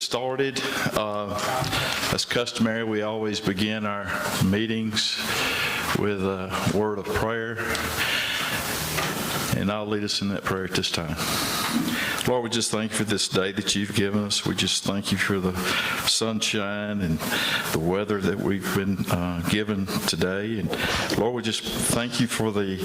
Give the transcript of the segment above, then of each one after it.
Started. As customary, we always begin our meetings with a word of prayer, and I'll lead us in that prayer at this time. Lord, we just thank you for this day that you've given us. We just thank you for the sunshine and the weather that we've been given today. And Lord, we just thank you for the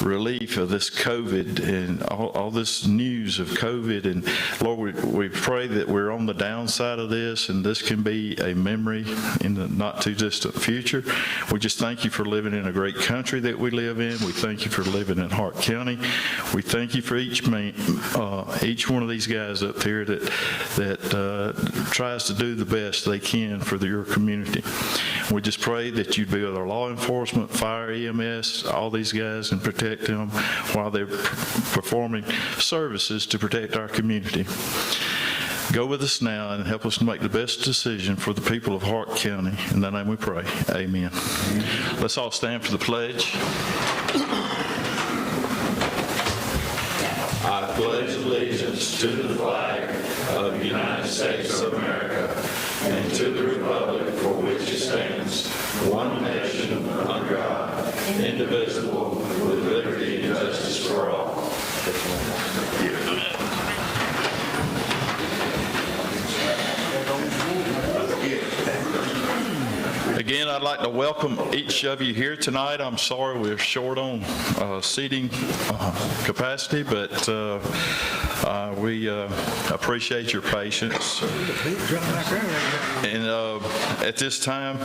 relief of this COVID and all this news of COVID. And Lord, we pray that we're on the downside of this, and this can be a memory in the not too distant future. We just thank you for living in a great country that we live in. We thank you for living in Hart County. We thank you for each one of these guys up here that tries to do the best they can for your community. We just pray that you'd be with our law enforcement, fire, EMS, all these guys, and protect them while they're performing services to protect our community. Go with us now and help us to make the best decision for the people of Hart County. In that name we pray. Amen. Let's all stand for the pledge. I pledge allegiance to the flag of the United States of America and to the republic for which it stands, one nation, under God, indivisible, with liberty and justice for all. Again, I'd like to welcome each of you here tonight. I'm sorry we're short on seating capacity, but we appreciate your patience. And at this time,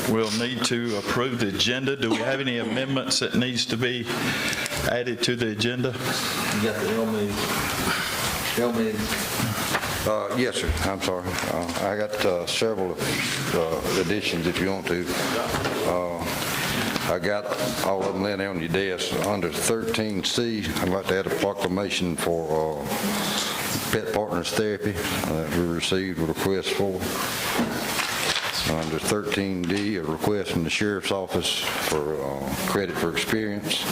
we'll need to approve the agenda. Do we have any amendments that needs to be added to the agenda? You got the LME. Yes, sir. I'm sorry. I got several additions if you want to. I got all of them laying on your desk. Under 13C, I'd like to add a proclamation for Pet Partners Therapy that we received a request for. Under 13D, a request from the Sheriff's Office for credit for experience.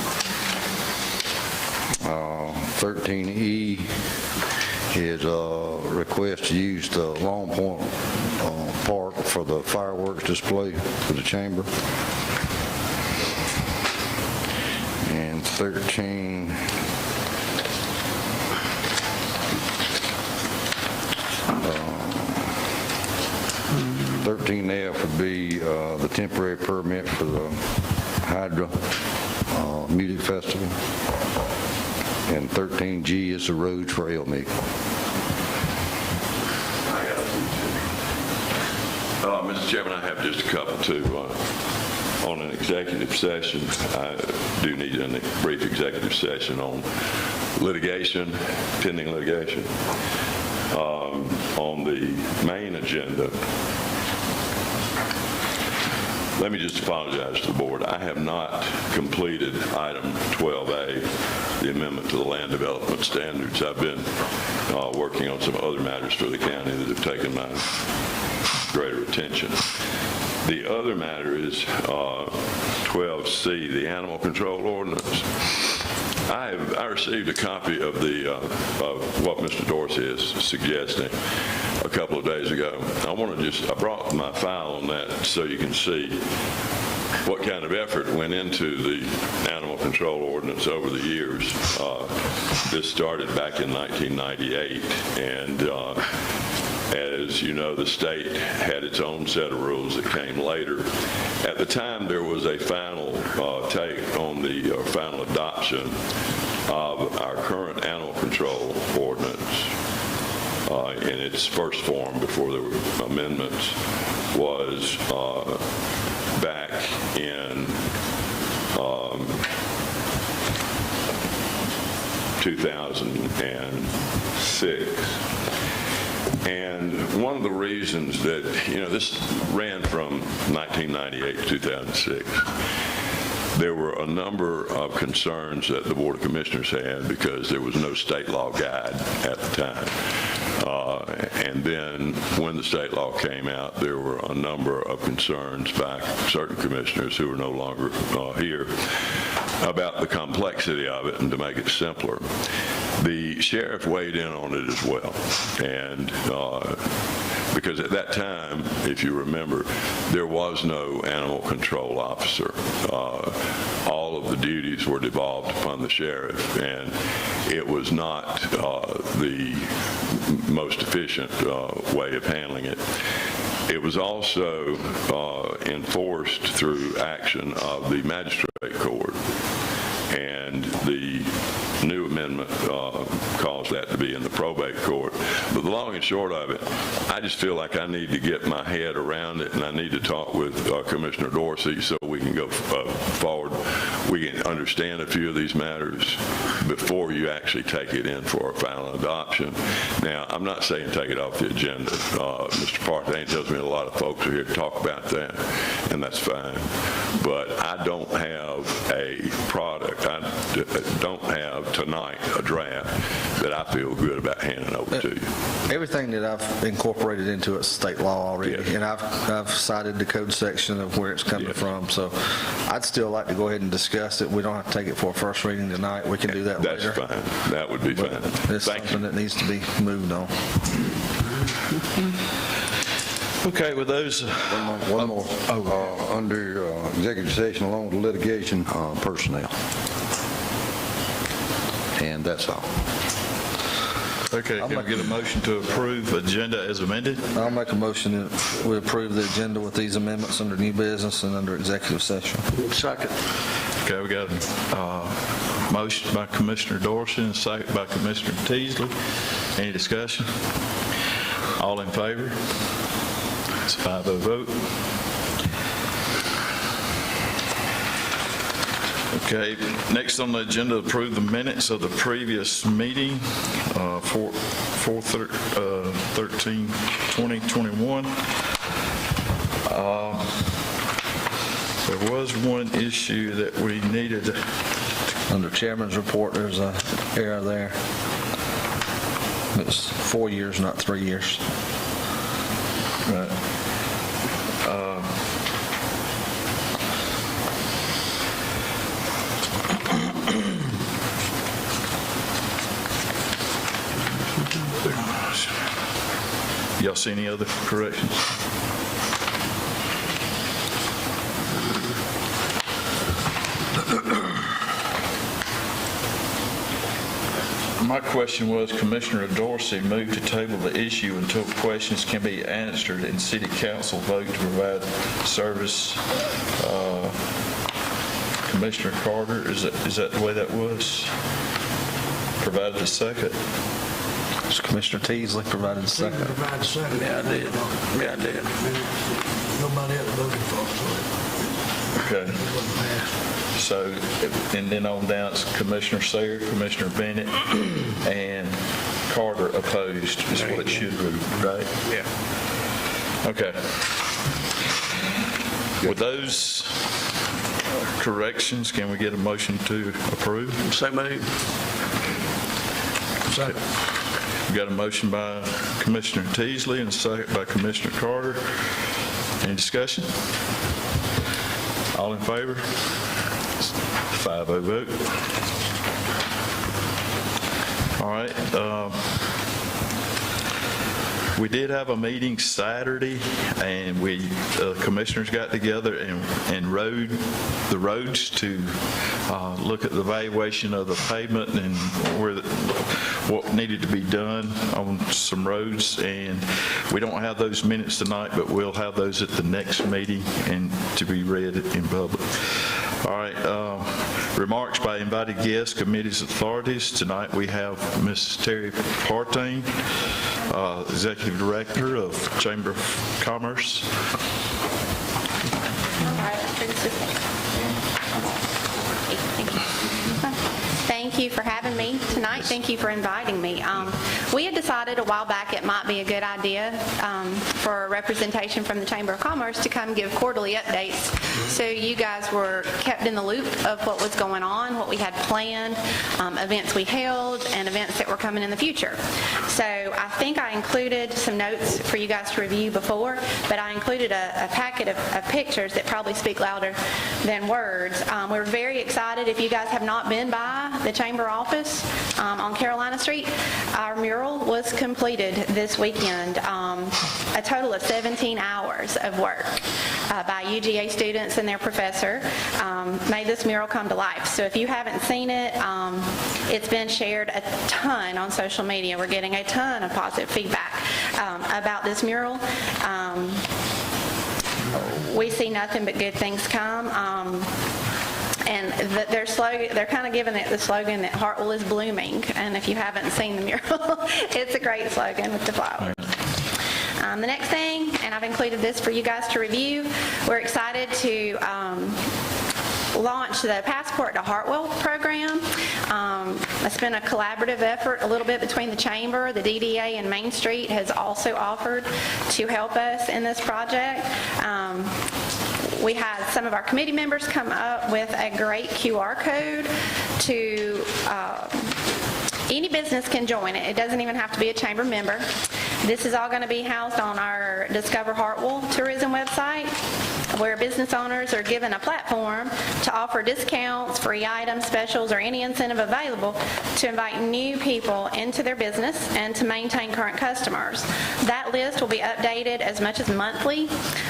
13E is a request to use the Long Point Park for the fireworks display for the chamber. And 13F would be the temporary permit for the Hydra Music Festival. And 13G is the roads for LME. Mr. Chairman, I have just a couple too. On an executive session, I do need a brief executive session on litigation, pending litigation. On the main agenda, let me just apologize to the board. I have not completed item 12A, the amendment to the land development standards. I've been working on some other matters for the county that have taken my greater attention. The other matter is 12C, the animal control ordinance. I received a copy of of what Mr. Dorsey is suggesting a couple of days ago. I brought my file on that so you can see what kind of effort went into the animal control ordinance over the years. This started back in 1998, and as you know, the state had its own set of rules that came later. At the time, there was a final take on the final adoption of our current animal control ordinance in its first form before there were amendments was back in 2006. And one of the reasons that, this ran from 1998 to 2006, there were a number of concerns that the Board of Commissioners had because there was no state law guide at the time. And then when the state law came out, there were a number of concerns by certain commissioners who are no longer here about the complexity of it and to make it simpler. The sheriff weighed in on it as well, and because at that time, if you remember, there was no animal control officer. All of the duties were devolved upon the sheriff, and it was not the most efficient way of handling it. It was also enforced through action of the magistrate court, and the new amendment caused that to be in the probate court. But the long and short of it, I just feel like I need to get my head around it, and I need to talk with Commissioner Dorsey so we can go forward. We can understand a few of these matters before you actually take it in for a final adoption. Now, I'm not saying take it off the agenda. Mr. Parthane tells me a lot of folks are here to talk about that, and that's fine. But I don't have a product. I don't have tonight a draft that I feel good about handing over to you. Everything that I've incorporated into it's state law already, Yes. and I've cited the code section of where it's coming Yes. from, so I'd still like to go ahead and discuss it. We don't have to take it for a first reading tonight. We can do that later. That's fine. That would be fine. It's Thank something you. that needs to be moved on. Okay, with those, One more. Under executive session along with litigation personnel. And that's all. okay, can we get a motion to approve agenda as amended? I'll make a motion that we approve the agenda with these amendments under new business and under executive session. Second. Okay, we got a motion by Commissioner Dorsey and a second by Commissioner Teasley. Any discussion? All in favor? It's a 5-0 vote. Okay, next on the agenda, approve the minutes of the previous meeting, 4/13/2021. There was one issue that we needed. Under chairman's report, there's a error there. It's 4 years, not 3 years. Right. Y'all see any other corrections? My question was, Commissioner Dorsey moved to table the issue until questions can be answered and City Council vote to provide service. Commissioner Carter, is that the way that was? Provided a second? Commissioner Teasley provided a second. Provide a second. Yeah, I did. Yeah, I did. Nobody else voted for it, Okay. so it wasn't passed. So, and then on down, it's Commissioner Sayre, Commissioner Bennett, and Carter opposed, is what it should read, right? Yeah. Okay. With those corrections, can we get a motion to approve? So moved. Second. We got a motion by Commissioner Teasley and a second by Commissioner Carter. Any discussion? All in favor? 5-0 vote. All right. We did have a meeting Saturday, and we commissioners got together and rode the roads to look at the evaluation of the pavement and what needed to be done on some roads. And we don't have those minutes tonight, but we'll have those at the next meeting and to be read in public. All right. Remarks by invited guests, committees, authorities. Tonight we have Ms. Terry Partain, Executive Director of Chamber of Commerce. Thank you for having me tonight. Thank you for inviting me. We had decided a while back it might be a good idea for a representation from the Chamber of Commerce to come give quarterly updates so you guys were kept in the loop of what was going on, what we had planned, events we held, and events that were coming in the future. So I think I included some notes for you guys to review before, but I included a packet of pictures that probably speak louder than words. We're very excited. If you guys have not been by the Chamber Chamber office on Carolina Street. Our mural was completed this weekend, a total of 17 hours of work by UGA students and their professor made this mural come to life. So if you haven't seen it, it's been shared a ton on social media. We're getting a ton of positive feedback about this mural. We see nothing but good things come. And their slogan, they're kind of giving it the slogan that Hartwell is blooming. And if you haven't seen the mural, it's a great slogan with the flowers. The next thing, and I've included this for you guys to review, we're excited to launch the Passport to Hartwell program. It's been a collaborative effort a little bit between the Chamber, the DDA, and Main Street has also offered to help us in this project. We had some of our committee members come up with a great QR code to any business can join it. It doesn't even have to be a Chamber member. This is all going to be housed on our Discover Hartwell tourism website, where business owners are given a platform to offer discounts, free items, specials, or any incentive available to invite new people into their business and to maintain current customers. That list will be updated as much as monthly,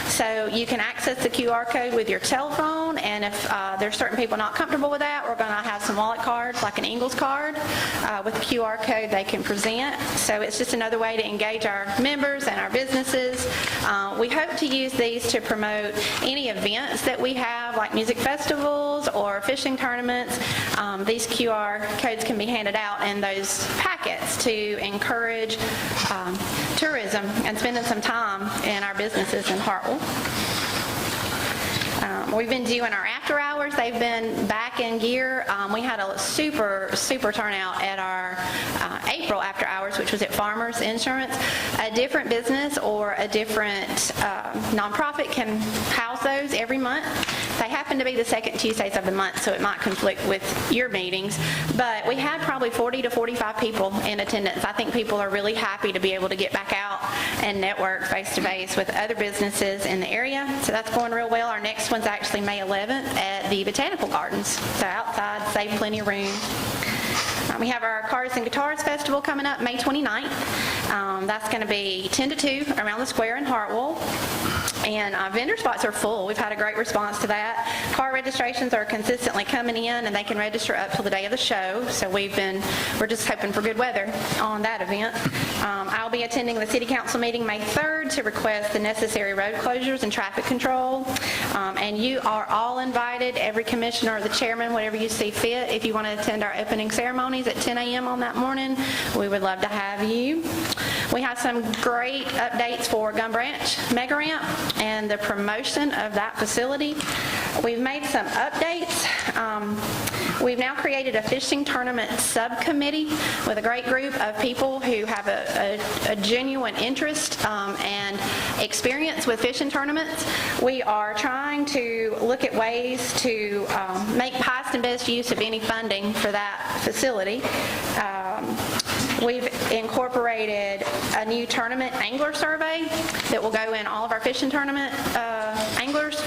so you can access the QR code with your telephone, and if there's certain people not comfortable with that, we're going to have some wallet cards, like an Ingalls card, with a QR code they can present. So it's just another way to engage our members and our businesses. We hope to use these to promote any events that we have, like music festivals or fishing tournaments. These QR codes can be handed out in those packets to encourage tourism and spending some time in our businesses in Hartwell. We've been doing our after hours. They've been back in gear. We had a super turnout at our April after hours, which was at Farmers Insurance. A different business or a different nonprofit can house those every month. They happen to be the second Tuesdays of the month, so it might conflict with your meetings. But we had probably 40 to 45 people in attendance. I think people are really happy to be able to get back out and network face-to-face with other businesses in the area. So that's going real well. Our next one's actually May 11th at the Botanical Gardens. So outside, save plenty of room. We have our Cards and Guitars Festival coming up May 29th. That's going to be 10 to 2 around the square in Hartwell. And vendor spots are full. We've had a great response to that. Car registrations are consistently coming in, and they can register up till the day of the show. So we're just hoping for good weather on that event. I'll be attending the City Council meeting May 3rd to request the necessary road closures and traffic control. And you are all invited, every commissioner or the chairman, whatever you see fit. If you want to attend our opening ceremonies at 10 a.m. on that morning, we would love to have you. We have some great updates for Gum Branch Mega Ramp and the promotion of that facility. We've made some updates. We've now created a fishing tournament subcommittee with a great group of people who have a genuine interest and experience with fishing tournaments. We are trying to look at ways to make highest and best use of any funding for that facility. We've incorporated a new tournament angler survey that will go in all of our fishing tournament anglers,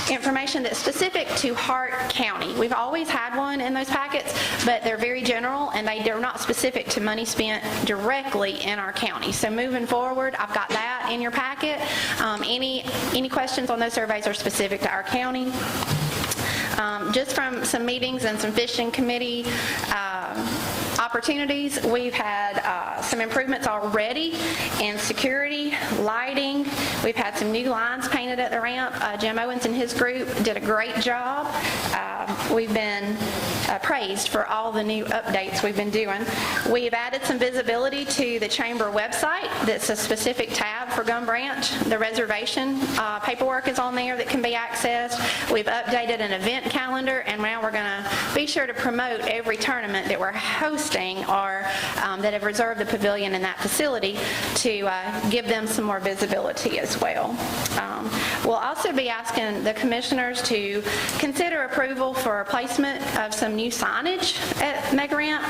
information that's specific to Hart County. We've always had one in those packets, but they're very general and they're not specific to money spent directly in our county. So moving forward, I've got that in your packet. Any questions on those surveys are specific to our county. Just from some meetings and some fishing committee opportunities, we've had some improvements already in security, lighting. We've had some new lines painted at the ramp. Jim Owens and his group did a great job. We've been praised for all the new updates we've been doing. We've added some visibility to the Chamber website that's a specific tab for Gum Branch. The reservation paperwork is on there that can be accessed. We've updated an event calendar, and now we're going to be sure to promote every tournament that we're hosting or that have reserved the pavilion in that facility to give them some more visibility as well. We'll also be asking the commissioners to consider approval for placement of some new signage at Mega Ramp.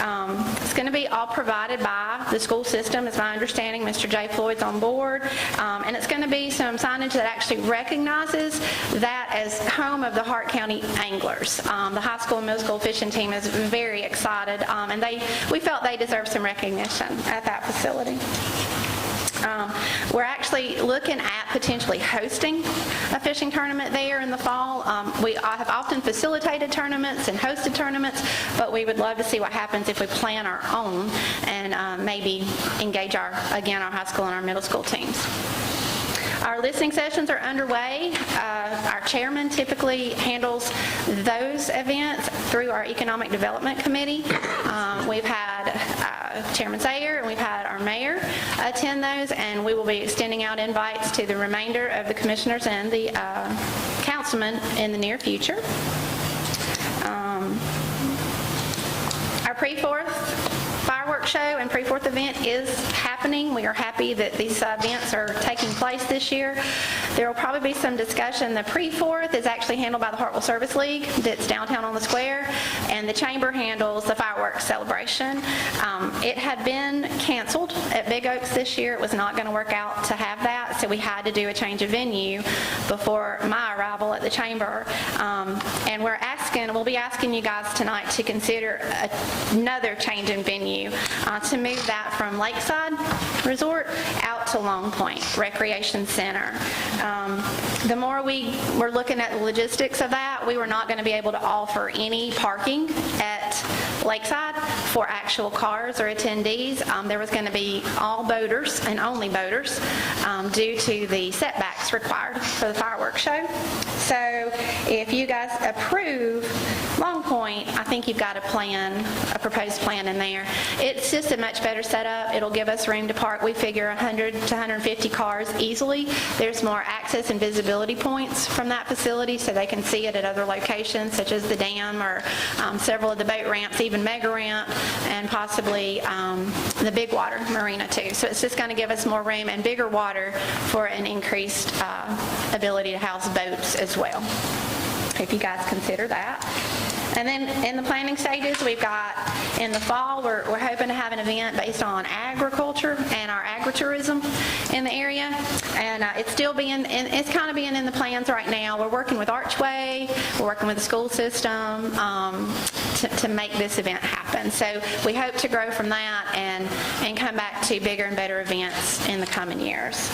It's going to be all provided by the school system, is my understanding. Mr. J. Floyd's on board. And it's going to be some signage that actually recognizes that as home of the Hart County anglers. The high school and middle school fishing team is very excited, and we felt they deserve some recognition at that facility. We're actually looking at potentially hosting a fishing tournament there in the fall. I have often facilitated tournaments and hosted tournaments, but we would love to see what happens if we plan our own and maybe engage our high school and our middle school teams. Our listening sessions are underway. Our chairman typically handles those events through our Economic Development Committee. We've had Chairman Sayer and we've had our mayor attend those, and we will be extending out invites to the remainder of the commissioners and the councilmen in the near future. Our pre-4th firework show and pre-4th event is happening. We are happy that these events are taking place this year. There will probably be some discussion. The pre-4th is actually handled by the Hartwell Service League that's downtown on the square, and the chamber handles the fireworks celebration. It had been canceled at Big Oaks this year. It was not going to work out to have that, so we had to do a change of venue before my arrival at the chamber. And we'll be asking you guys tonight to consider another change in venue to move that from Lakeside Resort out to Long Point Recreation Center. The more we're looking at the logistics of that, we were not going to be able to offer any parking at Lakeside for actual cars or attendees. There was going to be all boaters and only boaters due to the setbacks required for the fireworks show. So if you guys approve Long Point, I think you've got a proposed plan in there. It's just a much better setup. It'll give us room to park. We figure 100 to 150 cars easily. There's more access and visibility points from that facility, so they can see it at other locations, such as the dam or several of the boat ramps, even Mega Ramp, and possibly the Big Water Marina too. So it's just going to give us more room and bigger water for an increased ability to house boats as well, if you guys consider that. And then in the planning stages, we've got in the fall, we're hoping to have an event based on agriculture and our agritourism in the area. And it's kind of being in the plans right now. We're working with Archway, we're working with the school system to make this event happen. So we hope to grow from that and come back to bigger and better events in the coming years.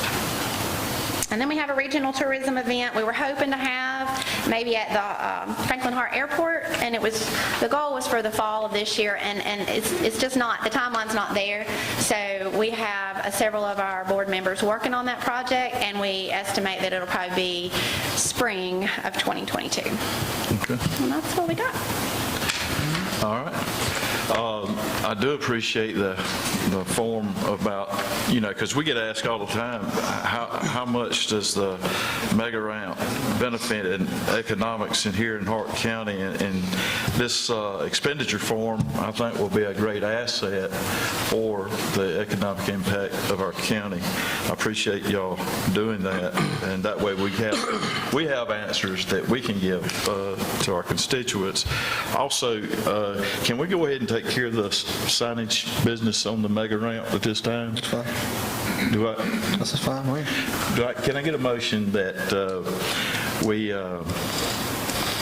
And then we have a regional tourism event we were hoping to have maybe at the Franklin Hart Airport, and the goal was for the fall of this year, and it's just not, the timeline's not there. So we have several of our board members working on that project, and we estimate that it'll probably be spring of 2022. Okay. And that's what we got. All right. I do appreciate the form about, because we get asked all the time, how much does the mega ramp benefit in economics in here in Hart County? And this expenditure form, I think, will be a great asset for the economic impact of our county. I appreciate y'all doing that, and that way we have answers that we can give to our constituents. Also, can we go ahead and take care of the signage business on the mega ramp at this time? That's fine. That's fine, man. Can I get a motion that we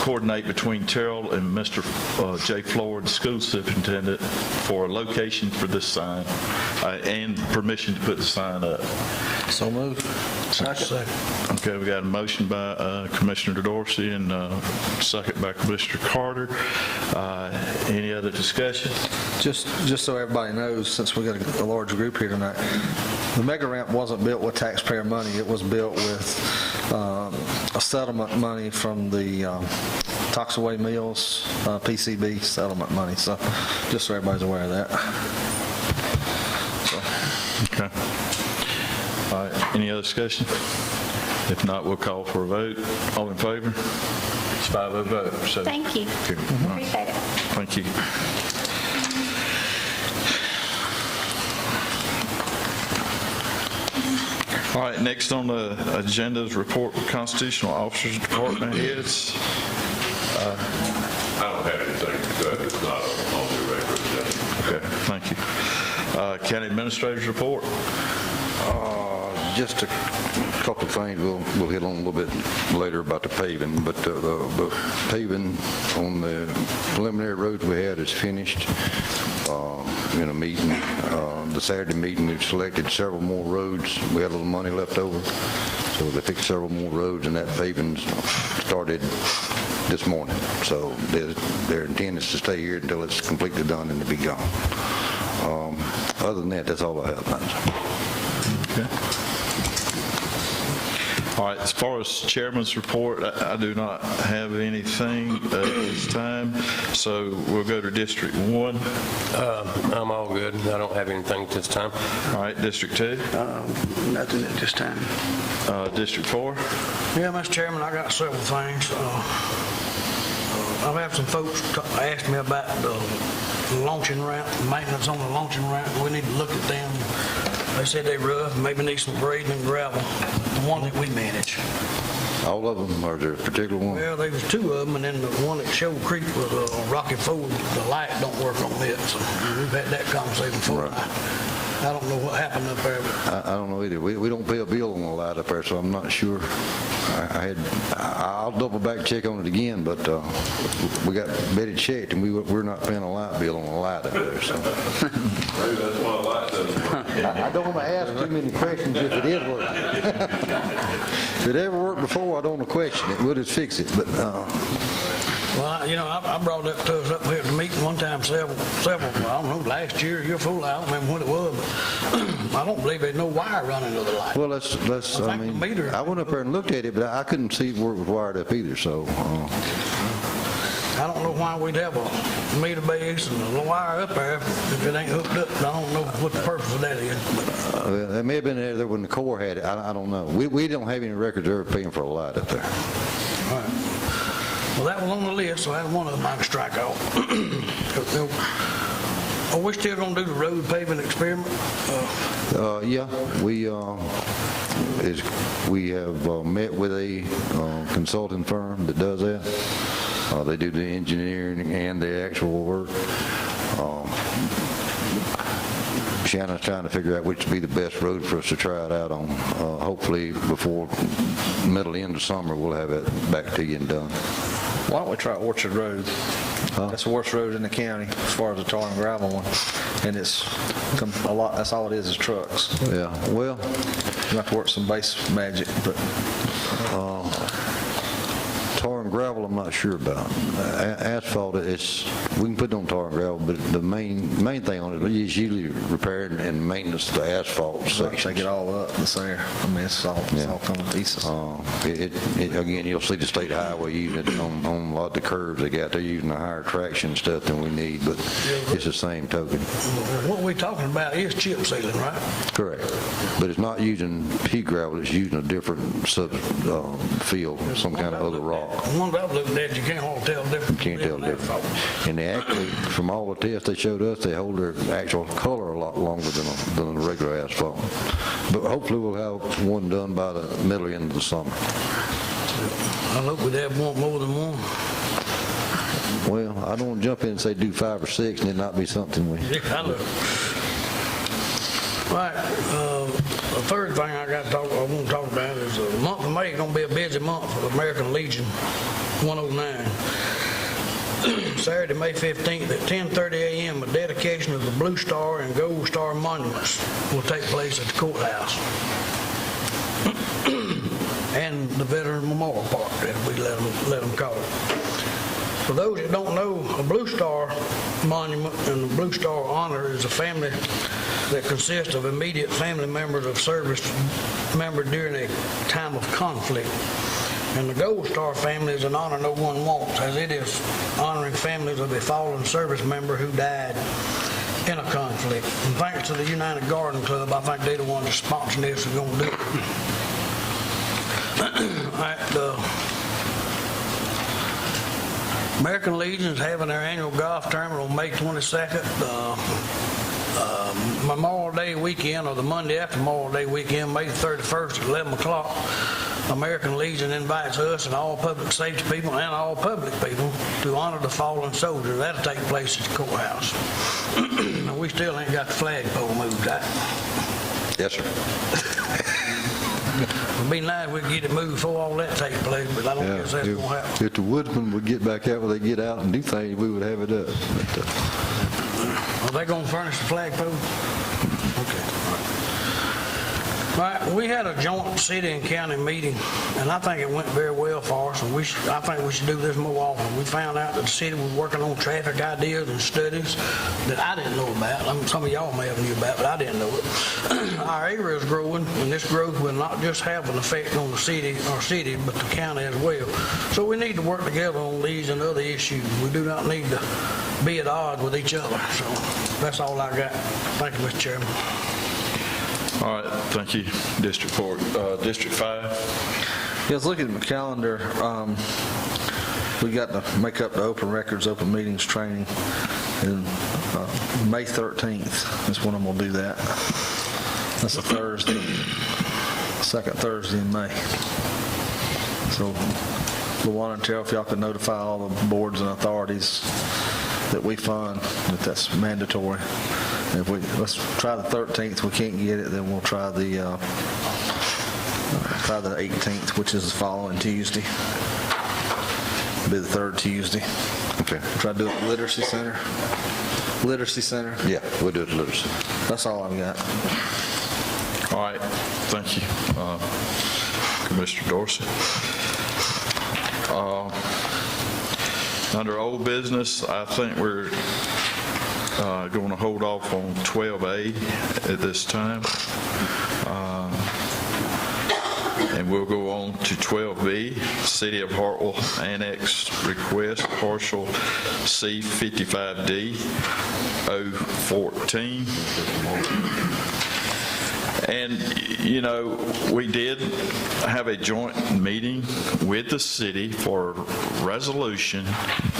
coordinate between Terrell and Mr. J. Floyd, the school superintendent, for a location for this sign and permission to put the sign up? So moved. Second. Okay, we got a motion by Commissioner Dorsey and second by Commissioner Carter. Any other discussion? Just so everybody knows, since we got a large group here tonight, the mega ramp wasn't built with taxpayer money. It was built with a settlement money from the Toxaway Mills PCB settlement money. So just so everybody's aware of that. Okay. All right, any other discussion? If not, we'll call for a vote. All in favor? It's 5-0 vote. So. Thank you. Okay. Appreciate it. Thank you. All right, next on the agenda is report with constitutional officers, department heads. I don't have anything to say. It's not on the record. County Administrator's report. Just a couple of things we'll hit on a little bit later about the paving, but the paving on the preliminary roads we had is finished. In a meeting, the Saturday meeting, we've selected several more roads. We had a little money left over, so they picked several more roads, and that paving started this morning. So their intent is to stay here until it's completely done and to be gone. Other than that, that's all I have. Okay. All right, as far as Chairman's report, I do not have anything at this time, so we'll go to District 1. I'm all good. I don't have anything at this time. All right, District 2. Nothing at this time. District 4. Yeah, Mr. Chairman, I got several things. I've had some folks ask me about the launching ramp, maintenance on the launching ramp. We need to look at them. They said they're rough, maybe need some grading and gravel, the one that we manage. All of them, or is there a particular one? Well, there was two of them, and then the one at Shoal Creek was a Rocky Ford. The light don't work on it, so we've had that conversation before. Right. I don't know what happened up there, but I don't know either. We don't pay a bill on the light up there, so I'm not sure. I'll double back check on it again, but we got Betty checked, and we're not paying a light bill on the light up there. So Maybe that's why the light doesn't work. I don't want to ask too many questions if it is working. If it ever worked before, I don't want to question it. We'll just fix it. But well, I brought that to us up here at the meeting one time, several, I don't know, last year, year before, I don't remember when it was, but I don't believe there's no wire running to the light. well, let's. I mean, I went up there and looked at it, but I couldn't see where it was wired up either. So. I don't know why we'd have a meter base and a wire up there if it ain't hooked up. I don't know what the purpose of that is. But It may have been there when the Corps had it. I don't know. We don't have any records of ever paying for a light up there. all right. Well, that was on the list, so I had one of them I could strike off. Are we still going to do the road paving experiment? Yeah, we have met with a consulting firm that does that. They do the engineering and the actual work. Shannon's trying to figure out which would be the best road for us to try it out on. Hopefully before middle end of summer, we'll have it back to you and done. Why don't we try Orchard Road? That's the worst road in the county as far as the tar and gravel one. And it's a lot, that's all it is trucks. Yeah, well, You have to work some base magic, but tar and gravel, I'm not sure about. Asphalt, we can put it on tar and gravel, but the main thing on it is usually repair and maintenance of the asphalt they sections. get all up, it's there. I mean, it's all coming to pieces. Again, you'll see the state highway using it on a lot of the curves they got. They're using a higher traction stuff than we need, but it's the same token. What we're talking about is chip sealing, right? Correct. But it's not using pea gravel, it's using a different field, some kind of other rock. The ones I've looked at, you can't hardly tell the difference. Can't tell the difference. And they actually, from all the tests they showed us, they hold their actual color a lot longer than a regular asphalt. But hopefully we'll have one done by the middle end of the summer. I hope we'd have more than one. Well, I don't want to jump in and say do 5 or 6 and it not be something we... Yeah, I know. All right, the third thing I want to talk about is the month of May is going to be a busy month for the American Legion 109. Saturday, May 15th at 10:30 a.m., a dedication of the Blue Star and Gold Star monuments will take place at the courthouse and the Veteran Memorial Park, as we let them call it. For those that don't know, a Blue Star monument and the Blue Star honor is a family that consists of immediate family members of service member during a time of conflict. And the Gold Star family is an honor no one wants, as it is honoring families of a fallen service member who died in a conflict. And thanks to the United Garden Club, I think they're the ones that sponsoring this and going to do it. All right, American Legion is having their annual golf tournament on May 22nd. Memorial Day weekend, or the Monday after Memorial Day weekend, May 31st at 11 o'clock. American Legion invites us and all public safety people and all public people to honor the fallen soldier. That'll take place at the courthouse. We still ain't got the flagpole moved out. Yes, sir. It'd be nice if we could get it moved before all that takes place, but I don't guess that's gonna happen. If the woodsmen would get back out when they get out and do things, we would have it up. But, Are they gonna furnish the flagpole? Okay. All right, we had a joint city and county meeting, and I think it went very well for us, and I think we should do this more often. We found out that the city was working on traffic ideas and studies that I didn't know about. Some of y'all may have knew about, but I didn't know it. Our area is growing, and this growth will not just have an effect on the city, but the county as well. So we need to work together on these and other issues. We do not need to be at odds with each other. So that's all I got. Thank you, Mr. Chairman. All right, thank you, District 4. District 5? Yeah, I was looking at my calendar. We got to make up the open records, open meetings training, and May 13th is when I'm going to do that. That's a Thursday, second Thursday in May. So, Luana and Terrell, if y'all could notify all the boards and authorities that we fund, that's mandatory. If let's try the 13th, we can't get it, then we'll try the 18th, which is the following Tuesday. It'll be the third Tuesday. Okay. Try to do it at Literacy Center. Literacy Center. Yeah, we'll do it at Literacy. That's all I've got. All right, thank you, Commissioner Dorsey. Under old business, I think we're going to hold off on 12A at this time. And we'll go on to 12B, City of Hartwell Annex Request, Partial C-55D 014. And, you know, we did have a joint meeting with the city for resolution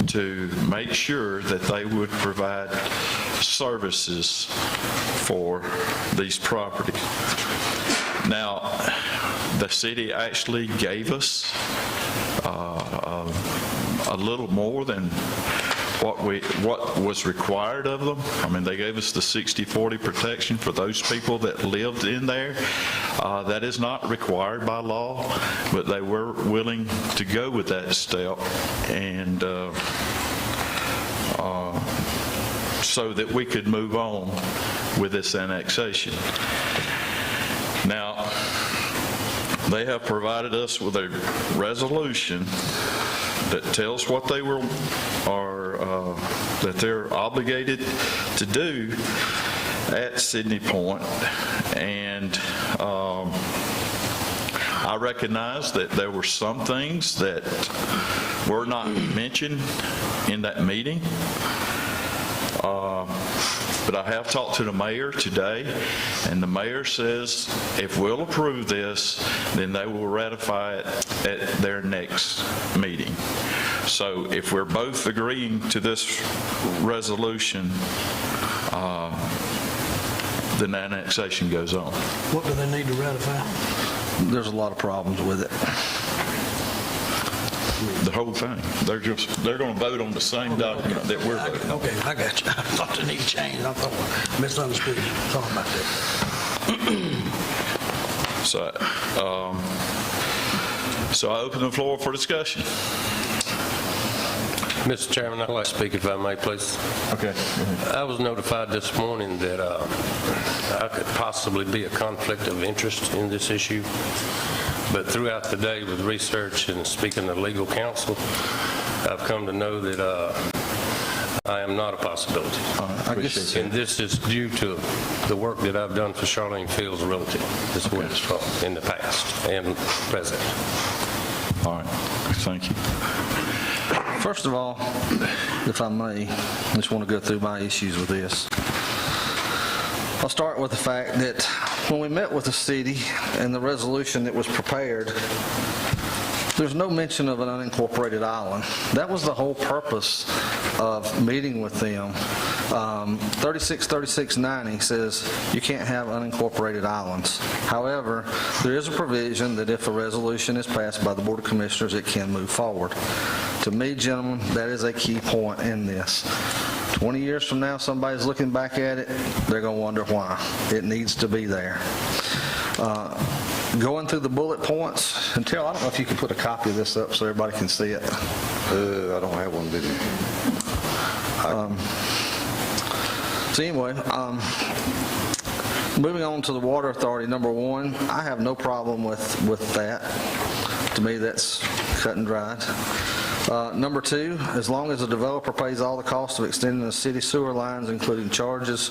to make sure that they would provide services for these properties. Now, the city actually gave us a little more than what was required of them. I mean, they gave us the 60/40 protection for those people that lived in there. That is not required by law, but they were willing to go with that step, and so that we could move on with this annexation. Now, they have provided us with a resolution that tells what they that they're obligated to do at Sydney Point, and I recognize that there were some things that were not mentioned in that meeting. But I have talked to the mayor today, and the mayor says if we'll approve this, then they will ratify it at their next meeting. So if we're both agreeing to this resolution, then annexation goes on. What do they need to ratify? There's a lot of problems with it. The whole thing. They're going to vote on the same document that we're voting on. Okay, I got you. I thought they need to change. I thought I misunderstood you. Sorry about that. So I open the floor for discussion. Mr. Chairman, I'd like to speak if I may, please. Okay. I was notified this morning that I could possibly be a conflict of interest in this issue, but throughout the day with research and speaking to legal counsel, I've come to know that I am not a possibility. And this is due to the work that I've done for Charlene Fields Realty. This is where it's from in the past and present. All right. Thank you. First of all, if I may, I just want to go through my issues with this. I'll start with the fact that when we met with the city and the resolution that was prepared, there's no mention of an unincorporated island. That was the whole purpose of meeting with them, 363690 says you can't have unincorporated islands. However, there is a provision that if a resolution is passed by the Board of Commissioners, it can move forward. To me, gentlemen, that is a key point in this. 20 years from now, somebody's looking back at it, they're going to wonder why. It needs to be there. Going through the bullet points, and Terrell, I don't know if you can put a copy of this up so everybody can see it. I don't have one, did you? So anyway, moving on to the Water Authority, number one, I have no problem with that. To me, that's cut and dried. Number two, as long as the developer pays all the costs of extending the city sewer lines, including charges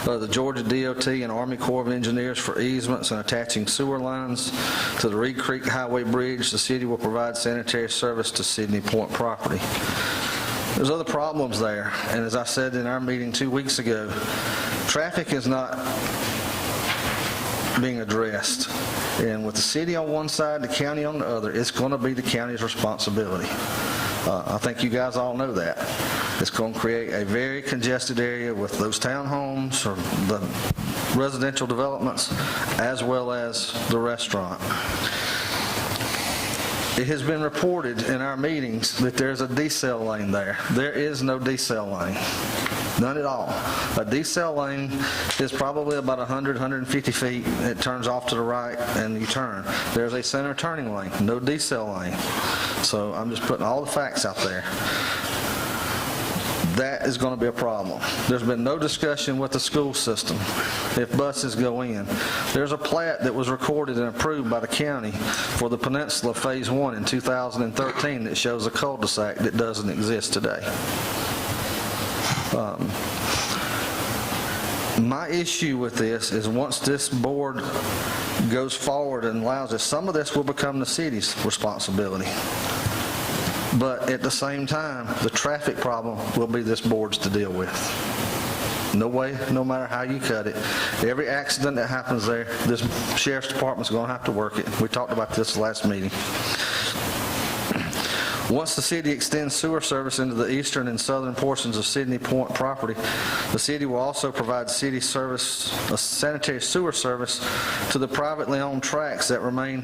of the Georgia DOT and Army Corps of Engineers for easements and attaching sewer lines to the Reed Creek Highway Bridge, the city will provide sanitary service to Sydney Point property. There's other problems there, and as I said in our meeting 2 weeks ago, traffic is not being addressed. And with the city on one side, the county on the other, it's going to be the county's responsibility. I think you guys all know that. It's going to create a very congested area with those townhomes or the residential developments, as well as the restaurant. It has been reported in our meetings that there's a decel lane there. There is no decel lane. None at all. A decel lane is probably about 100, 150 feet. It turns off to the right and you turn. There's a center turning lane, no decel lane. So I'm just putting all the facts out there. That is going to be a problem. There's been no discussion with the school system if buses go in. There's a plat that was recorded and approved by the county for the Peninsula Phase 1 in 2013 that shows a cul-de-sac that doesn't exist today. My issue with this is once this board goes forward and allows this, some of this will become the city's responsibility. But at the same time, the traffic problem will be this board's to deal with. No way, no matter how you cut it. Every accident that happens there, this sheriff's department's going to have to work it. We talked about this last meeting. Once the city extends sewer service into the eastern and southern portions of Sydney Point property, the city will also provide city service, a sanitary sewer service to the privately owned tracts that remain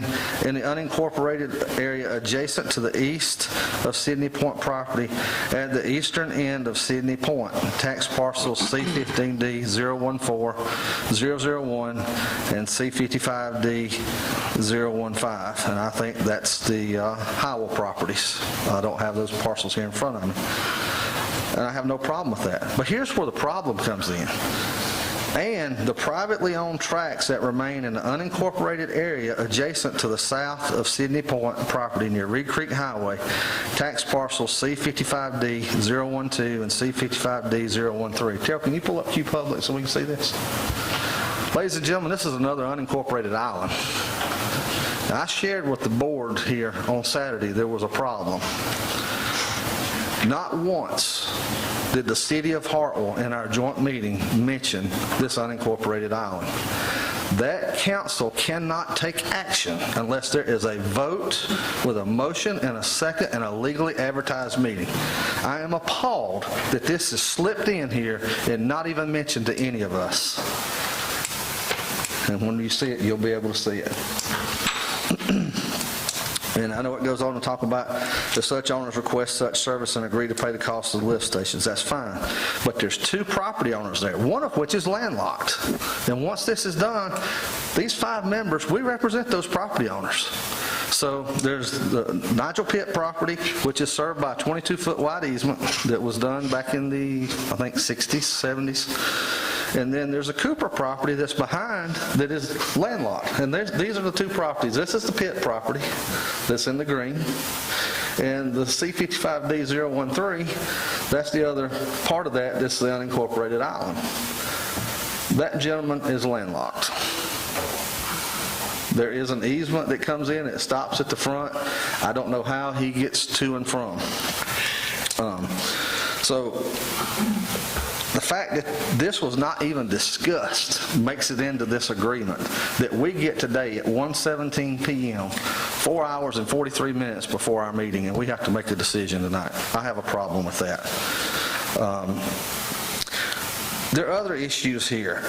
in the unincorporated area adjacent to the east of Sydney Point property at the eastern end of Sydney Point, tax parcels C15D014-001 and C55D015. And I think that's the Howell properties. I don't have those parcels here in front of me. And I have no problem with that. But here's where the problem comes in. And the privately owned tracts that remain in the unincorporated area adjacent to the south of Sydney Point property near Reed Creek Highway, tax parcels C55D012 and C55D013. Terrell, can you pull up Q Public so we can see this? Ladies and gentlemen, this is another unincorporated island. Now, I shared with the board here on Saturday there was a problem. Not once did the city of Hartwell in our joint meeting mention this unincorporated island. That council cannot take action unless there is a vote with a motion and a second and a legally advertised meeting. I am appalled that this is slipped in here and not even mentioned to any of us. And when you see it, you'll be able to see it. And I know it goes on to talk about if such owners request such service and agree to pay the cost of the lift stations. That's fine. But there's two property owners there, one of which is landlocked. And once this is done, these 5 members, we represent those property owners. So there's the Nigel Pitt property, which is served by a 22-foot wide easement that was done back in the, I think, 60s, 70s. And then there's a Cooper property that's behind that is landlocked. And these are the two properties. This is the Pitt property that's in the green. And the C55D013, that's the other part of that that's the unincorporated island. That gentleman is landlocked. There is an easement that comes in. It stops at the front. I don't know how he gets to and from. So the fact that this was not even discussed makes it into this agreement that we get today at 1:17 p.m., 4 hours and 43 minutes before our meeting, and we have to make a decision tonight. I have a problem with that. There are other issues here.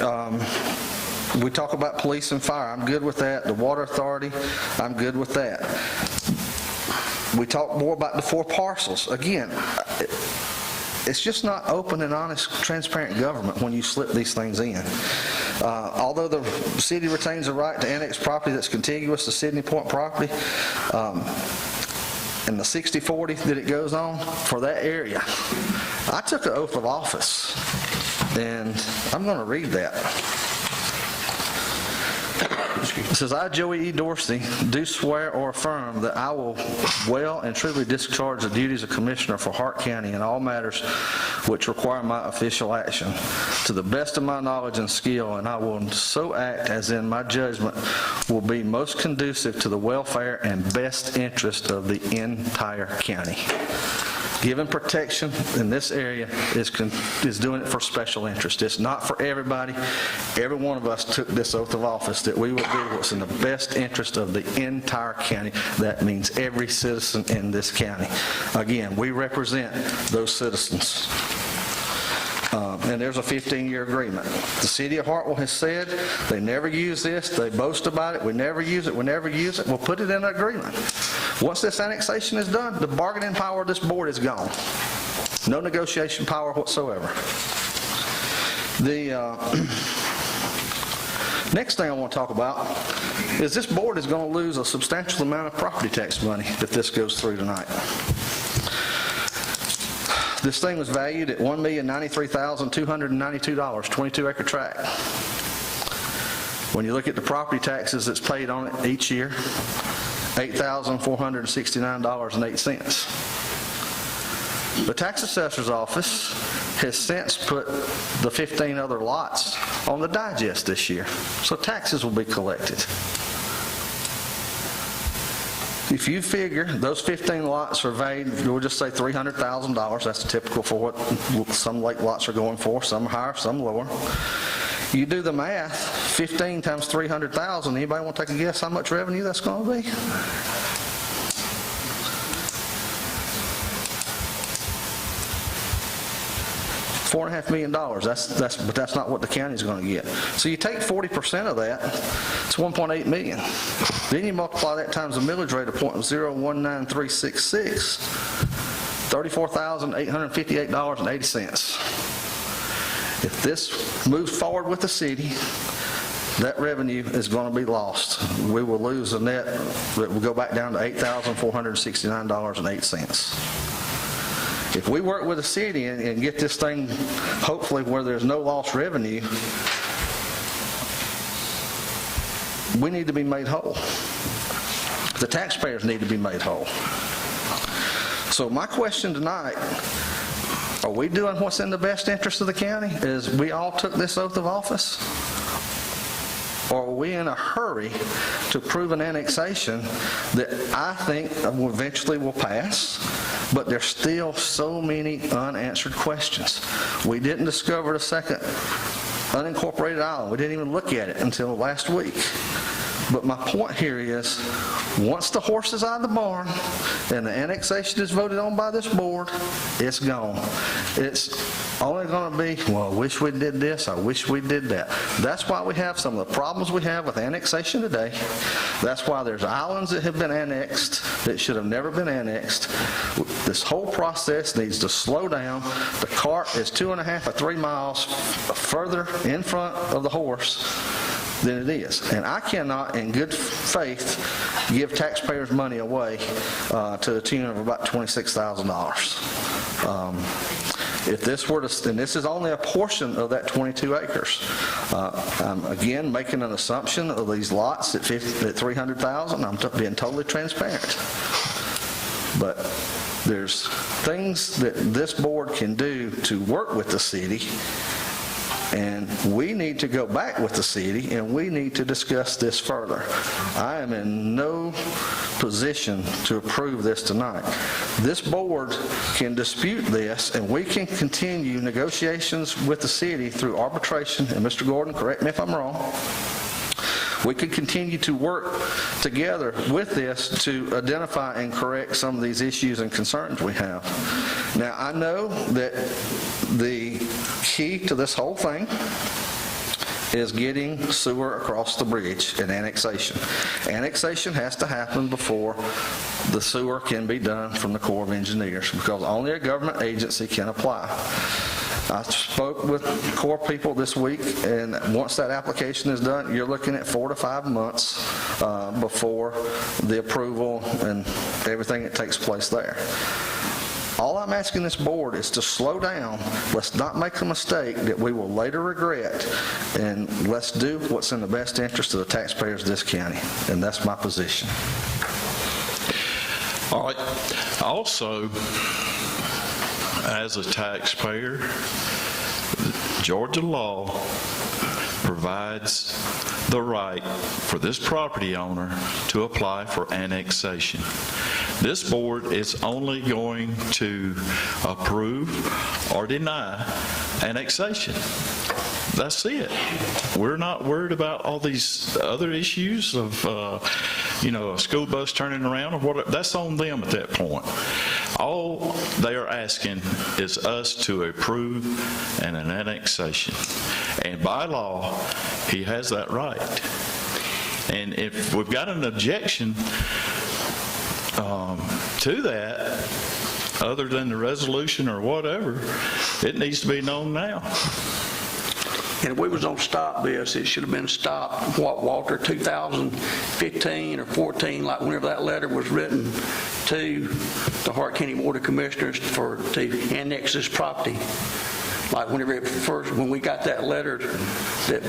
We talk about police and fire. I'm good with that. The water authority, I'm good with that. We talk more about the 4 parcels. Again, it's just not open and honest, transparent government when you slip these things in. Although the city retains the right to annex property that's contiguous to Sidney Point property, and the 60/40 that it goes on for that area, I took an oath of office, and I'm going to read that. It says, I, Joey E. Dorsey, do swear or affirm that I will well and truly discharge the duties of Commissioner for Hart County in all matters which require my official action, to the best of my knowledge and skill, and I will so act as in my judgment will be most conducive to the welfare and best interest of the entire county. Giving protection in this area is doing it for special interest. It's not for everybody. Every one of us took this oath of office that we would do what's in the best interest of the entire county. That means every citizen in this county. Again, we represent those citizens. And there's a 15-year agreement. The city of Hartwell has said they never use this. They boast about it. We never use it. We never use it. We'll put it in an agreement. Once this annexation is done, the bargaining power of this board is gone. No negotiation power whatsoever. The next thing I want to talk about is this board is going to lose a substantial amount of property tax money if this goes through tonight. This thing was valued at $1,093,292, 22-acre tract. When you look at the property taxes that's paid on it each year, $8,469.08. The tax assessor's office has since put the 15 other lots on the digest this year, so taxes will be collected. If you figure those 15 lots are valued, we'll just say $300,000. That's typical for what some lake lots are going for. Some higher, some lower. You do the math, 15 times 300,000. Anybody want to take a guess how much revenue that's going to be? $4.5 million. But that's not what the county's going to get. So you take 40% of that, it's $1.8 million. Then you multiply that times the millage rate of .019366, $34,858.80. If this moves forward with the city, that revenue is going to be lost. We will lose a net that will go back down to $8,469.08. If we work with the city and get this thing, hopefully, where there's no lost revenue, we need to be made whole. The taxpayers need to be made whole. So my question tonight, are we doing what's in the best interest of the county? Is we all took this oath of office? Or are we in a hurry to prove an annexation that I think eventually will pass, but there's still so many unanswered questions? We didn't discover a second unincorporated island. We didn't even look at it until last week. But my point here is, once the horse is out of the barn and the annexation is voted on by this board, it's gone. It's only going to be, well, I wish we did this, I wish we did that. That's why we have some of the problems we have with annexation today. That's why there's islands that have been annexed that should have never been annexed. This whole process needs to slow down. The cart is 2.5 or 3 miles further in front of the horse than it is. And I cannot, in good faith, give taxpayers money away to the tune of about $26,000. If this were to, and this is only a portion of that 22 acres. I'm again making an assumption of these lots at 300,000. I'm being totally transparent. But there's things that this board can do to work with the city, and we need to go back with the city, and we need to discuss this further. I am in no position to approve this tonight. This board can dispute this, and we can continue negotiations with the city through arbitration, and Mr. Gordon, correct me if I'm wrong, we could continue to work together with this to identify and correct some of these issues and concerns we have. Now, I know that the key to this whole thing is getting sewer across the bridge and annexation. Annexation has to happen before the sewer can be done from the Corps of Engineers, because only a government agency can apply. I spoke with Corps people this week, and once that application is done, you're looking at 4 to 5 months before the approval and everything that takes place there. All I'm asking this board is to slow down. Let's not make a mistake that we will later regret, and let's do what's in the best interest of the taxpayers of this county, and that's my position. All right. Also, as a taxpayer, Georgia law provides the right for this property owner to apply for annexation. This board is only going to approve or deny annexation. That's it. We're not worried about all these other issues of, a school bus turning around or whatever. That's on them at that point. All they are asking is us to approve an annexation. And by law, he has that right. And if we've got an objection to that, other than the resolution or whatever, it needs to be known now. And if we was going to stop this, it should have been stopped, Walter, 2015 or 14, like whenever that letter was written to the Hart County Board of Commissioners to annex this property. Like when we got that letter that...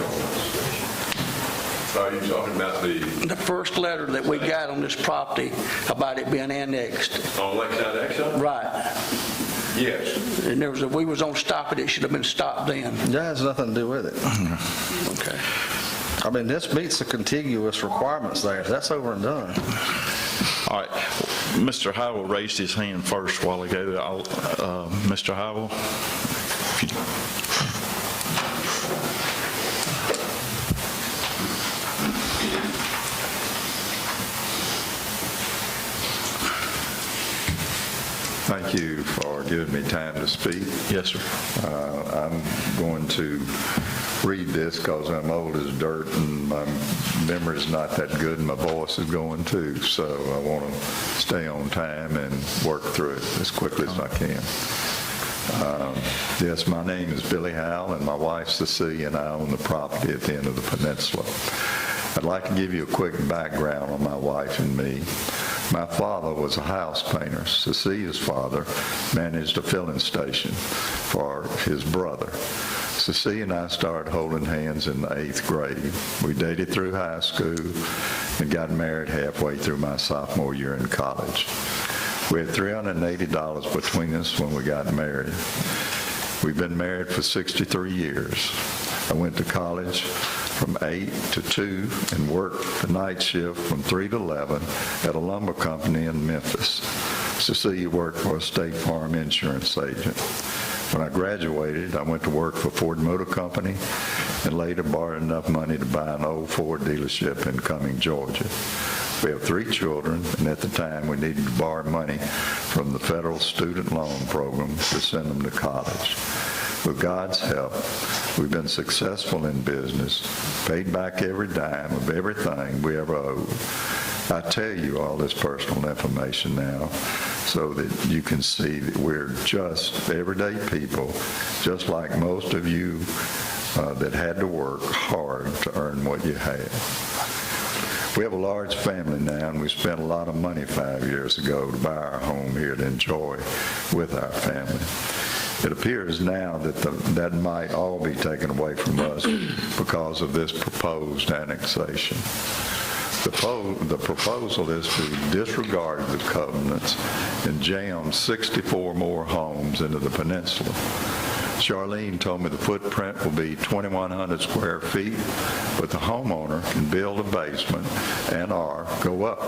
Are you talking about the first letter that we got on this property about it being annexed? On Lakeside Exxon? Right. Yes. And if we was going to stop it, it should have been stopped then. That has nothing to do with it. Okay. I mean, this meets the contiguous requirements there. That's over and done. All right. Mr. Howell raised his hand first a while ago. Mr. Howell? Thank you for giving me time to speak. Yes, sir. I'm going to read this because I'm old as dirt and my memory's not that good and my voice is going too. So I want to stay on time and work through it as quickly as I can. Yes, my name is Billy Howell and my wife Cecilia and I own the property at the end of the peninsula. I'd like to give you a quick background on my wife and me. My father was a house painter. Cecilia's father managed a filling station for his brother. Cecilia and I started holding hands in the 8th grade. We dated through high school and got married halfway through my sophomore year in college. We had $380 between us when we got married. We've been married for 63 years. I went to college from 8 to 2 and worked the night shift from 3 to 11 at a lumber company in Memphis. Cecilia worked for a State Farm insurance agent. When I graduated, I went to work for Ford Motor Company and later borrowed enough money to buy an old Ford dealership in Cumming, Georgia. We have 3 children, and at the time we needed to borrow money from the federal student loan program to send them to college. With God's help, we've been successful in business, paid back every dime of everything we ever owed. I tell you all this personal information now so that you can see that we're just everyday people, just like most of you that had to work hard to earn what you had. We have a large family now, and we spent a lot of money 5 years ago to buy our home here to enjoy with our family. It appears now that that might all be taken away from us because of this proposed annexation. The proposal is to disregard the covenants and jam 64 more homes into the peninsula. Charlene told me the footprint will be 2,100 square feet, but the homeowner can build a basement and/or go up.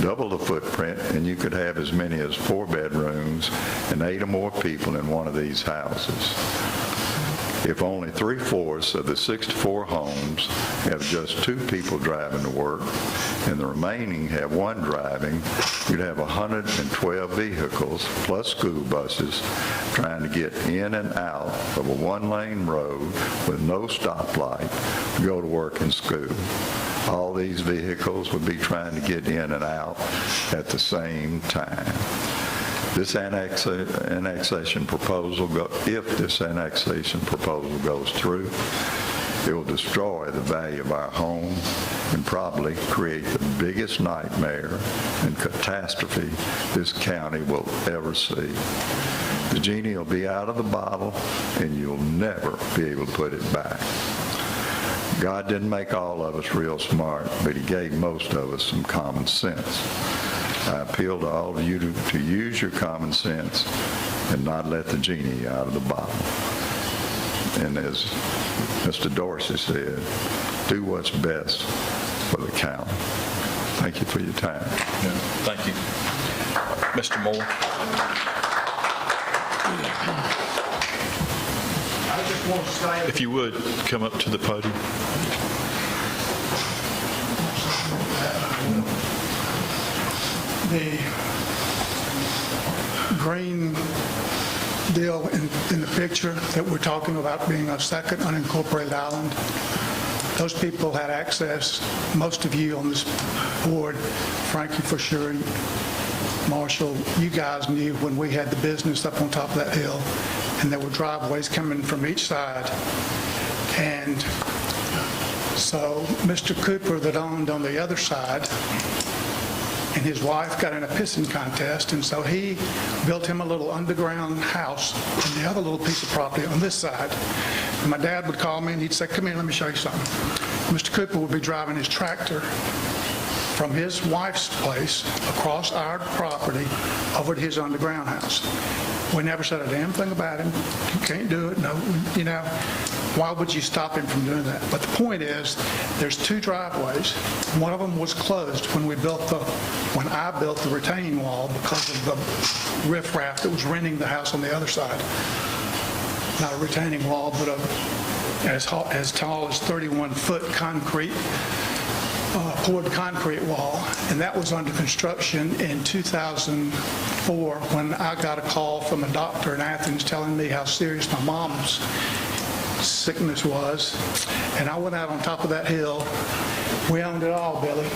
Double the footprint, and you could have as many as 4 bedrooms and 8 or more people in one of these houses. If only 3/4 of the 64 homes have just 2 people driving to work, and the remaining have 1 driving, you'd have 112 vehicles, plus school buses, trying to get in and out of a 1-lane road with no stoplight to go to work and school. All these vehicles would be trying to get in and out at the same time. This annexation proposal, if this annexation proposal goes through, it will destroy the value of our home and probably create the biggest nightmare and catastrophe this county will ever see. The genie will be out of the bottle, and you'll never be able to put it back. God didn't make all of us real smart, but he gave most of us some common sense. I appeal to all of you to use your common sense and not let the genie out of the bottle. And as Mr. Dorsey said, do what's best for the county. Thank you for your time. Yeah, thank you. Mr. Moore. I just want to say, If you would, come up to the podium. the green deal in the picture that we're talking about being a second unincorporated island, those people had access, most of you on this board, Frankie for sure, and Marshall, you guys knew when we had the business up on top of that hill, and there were driveways coming from each side. And so Mr. Cooper that owned on the other side, and his wife got in a pissing contest, and so he built him a little underground house on the other little piece of property on this side. And my dad would call me and he'd say, come here, let me show you something. Mr. Cooper would be driving his tractor from his wife's place across our property over to his underground house. We never said a damn thing about him. You can't do it. No, you know, why would you stop him from doing that? But the point is, there's 2 driveways. One of them was closed when I built the retaining wall because of the riffraff that was renting the house on the other side. Not a retaining wall, but as tall as 31-foot concrete, poured concrete wall, and that was under construction in 2004 when I got a call from a doctor in Athens telling me how serious my mom's sickness was, and I went out on top of that hill. We owned it all, Billy.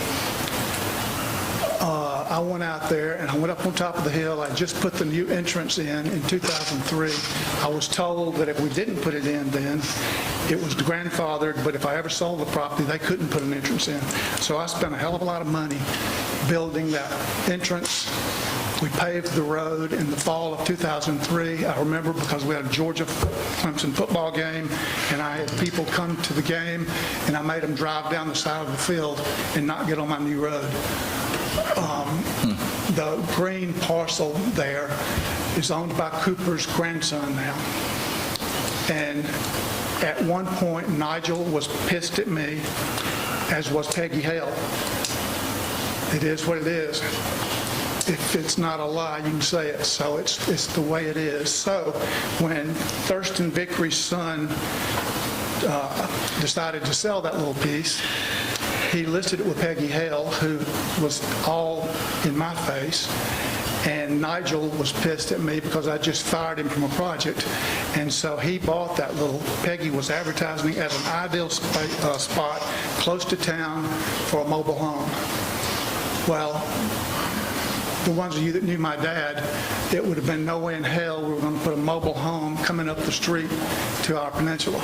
I went out there and I went up on top of the hill. I just put the new entrance in 2003. I was told that if we didn't put it in then, it was grandfathered, but if I ever sold the property, they couldn't put an entrance in. So I spent a hell of a lot of money building that entrance. We paved the road in the fall of 2003. I remember because we had a Georgia-Clemson football game, and I had people come to the game, and I made them drive down the side of the field and not get on my new road. The green parcel there is owned by Cooper's grandson now. And at one point, Nigel was pissed at me, as was Peggy Hale. It is what it is. If it's not a lie, you can say it. So it's the way it is. So when Thurston Vickery's son decided to sell that little piece, he listed it with Peggy Hale, who was all in my face, and Nigel was pissed at me because I just fired him from a project, and so he bought that little. Peggy was advertising it as an ideal spot close to town for a mobile home. Well, the ones of you that knew my dad, it would have been no way in hell we were going to put a mobile home coming up the street to our peninsula.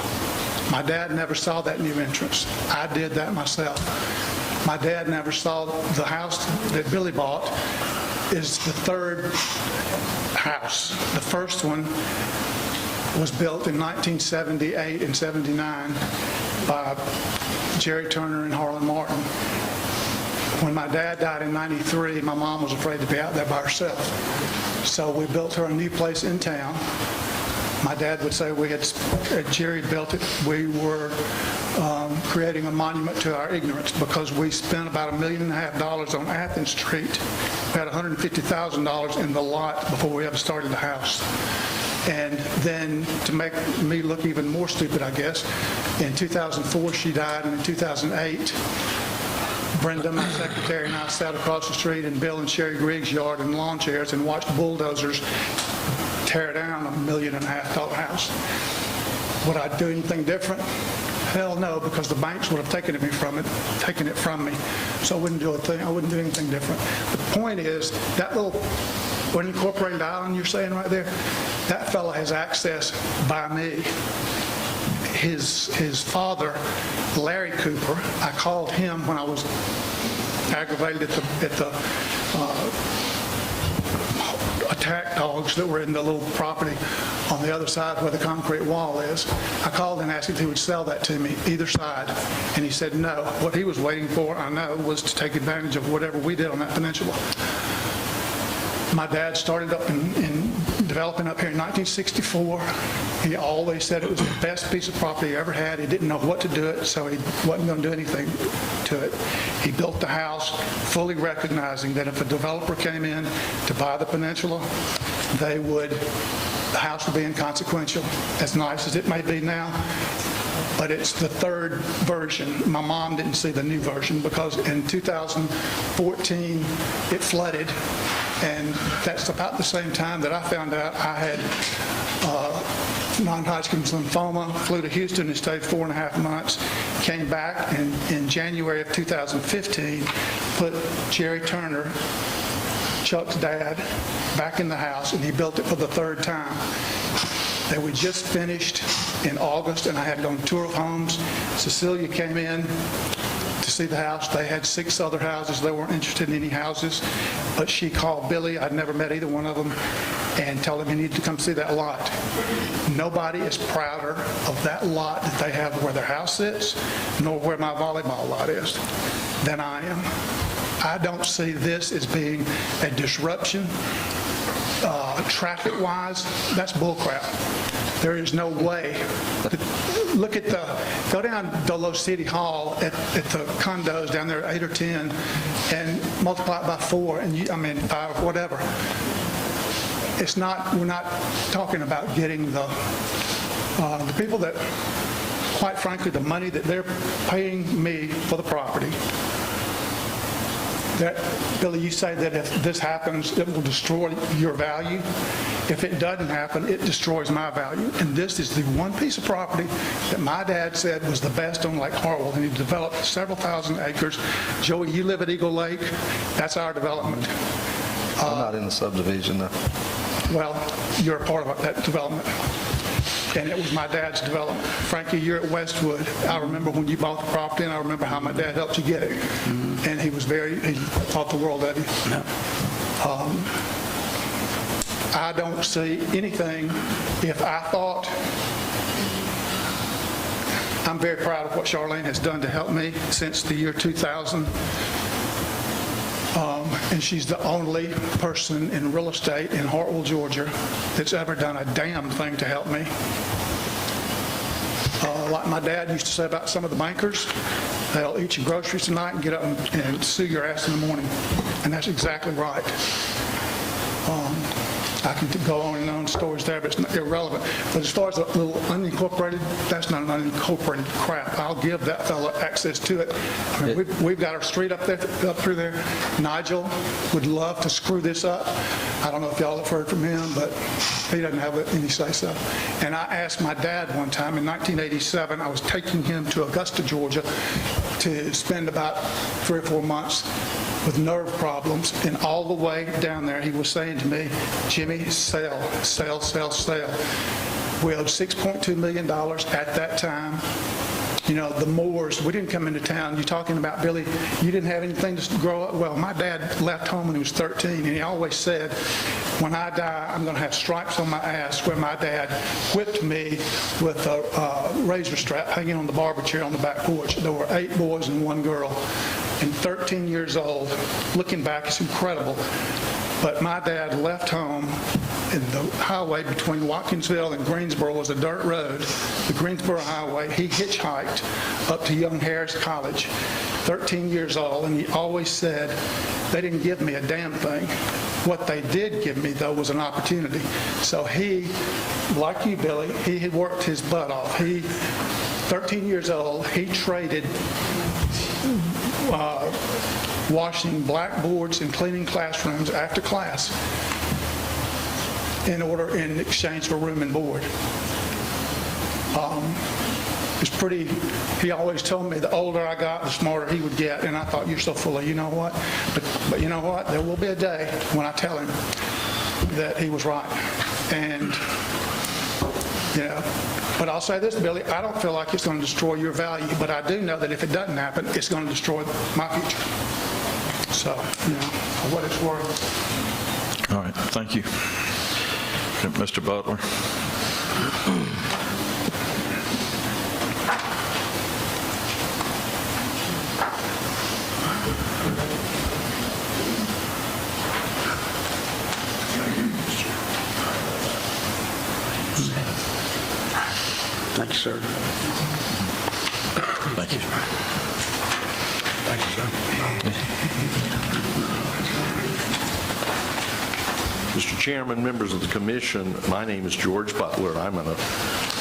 My dad never saw that new entrance. I did that myself. My dad never saw the house that Billy bought is the 3rd house. The first one was built in 1978 and 79 by Jerry Turner and Harlan Martin. When my dad died in 93, my mom was afraid to be out there by herself. So we built her a new place in town. My dad would say Jerry built it, we were creating a monument to our ignorance because we spent about $1.5 million on Athens Street. We had $150,000 in the lot before we ever started the house. And then to make me look even more stupid, I guess, in 2004 she died, and in 2008, Brenda, my secretary, and I sat across the street in Bill and Sherry Griggs' yard in lawn chairs and watched bulldozers tear down a $1.5 million house. Would I do anything different? Hell no, because the banks would have taken it from me. So I wouldn't do a thing. I wouldn't do anything different. The point is, that little unincorporated island you're saying right there, that fella has access by me. His father, Larry Cooper, I called him when I was aggravated at the attack dogs that were in the little property on the other side where the concrete wall is. I called and asked if he would sell that to me, either side, and he said no. What he was waiting for, I know, was to take advantage of whatever we did on that peninsula. My dad started up in developing up here in 1964. He always said it was the best piece of property he ever had. He didn't know what to do it, so he wasn't going to do anything to it. He built the house fully recognizing that if a developer came in to buy the peninsula, the house would be inconsequential, as nice as it may be now. But it's the third version. My mom didn't see the new version because in 2014 it flooded, and that's about the same time that I found out I had non-Hodgkin's lymphoma, flew to Houston and stayed 4.5 months, came back, and in January of 2015 put Jerry Turner, Chuck's dad, back in the house, and he built it for the third time. They were just finished in August, and I had gone tour of homes. Cecilia came in to see the house. They had 6 other houses. They weren't interested in any houses, but she called Billy. I'd never met either one of them, and told him he needed to come see that lot. Nobody is prouder of that lot that they have where their house sits, nor where my volleyball lot is, than I am. I don't see this as being a disruption. Traffic-wise, that's bullcrap. There is no way. Go down Dolo City Hall at the condos down there, 8 or 10, and multiply it by 4, and 5, whatever. We're not talking about getting the people that, quite frankly, the money that they're paying me for the property. Billy, you say that if this happens, it will destroy your value. If it doesn't happen, it destroys my value. And this is the one piece of property that my dad said was the best on Lake Hartwell, and he developed several thousand acres. Joey, you live at Eagle Lake. That's our development. I'm not in the subdivision, though. Well, you're a part of that development. And it was my dad's development. Frankie, you're at Westwood. I remember when you bought the property, and I remember how my dad helped you get it. And he thought the world of you. No. I don't see anything. If I thought, I'm very proud of what Charlene has done to help me since the year 2000. And she's the only person in real estate in Hartwell, Georgia, that's ever done a damn thing to help me. Like my dad used to say about some of the bankers, they'll eat your groceries tonight and get up and sue your ass in the morning. And that's exactly right. I can go on and on stories there, but it's irrelevant. But as far as a little unincorporated, that's not an unincorporated crap. I'll give that fellow access to it. I mean, we've got our street up through there. Nigel would love to screw this up. I don't know if y'all have heard from him, but he doesn't have any say-so. And I asked my dad one time in 1987, I was taking him to Augusta, Georgia, to spend about 3 or 4 months with nerve problems, and all the way down there he was saying to me, Jimmy, sell. We owed $6.2 million at that time. You know, the Moors, we didn't come into town. You're talking about, Billy, you didn't have anything to grow up. Well, my dad left home when he was 13, and he always said, when I die, I'm going to have stripes on my ass, where my dad whipped me with a razor strap hanging on the barber chair on the back porch. There were 8 boys and 1 girl, and 13 years old. Looking back, it's incredible. But my dad left home, and the highway between Watkinsville and Greensboro was a dirt road. The Greensboro Highway, he hitchhiked up to Young Harris College, 13 years old, and he always said, they didn't give me a damn thing. What they did give me, though, was an opportunity. So he, like you, Billy, he had worked his butt off. 13 years old, he traded washing blackboards and cleaning classrooms after class in exchange for room and board. It's pretty, he always told me the older I got, the smarter he would get, and I thought, you're so full of you know what? But you know what? There will be a day when I tell him that he was right. And, but I'll say this, Billy, I don't feel like it's going to destroy your value, but I do know that if it doesn't happen, it's going to destroy my future. So, for what it's worth. All right, thank you. Mr. Butler. Thank you, sir. Thank you. Thank you, Mr. Chairman, members of the commission, my name is George Butler. I'm a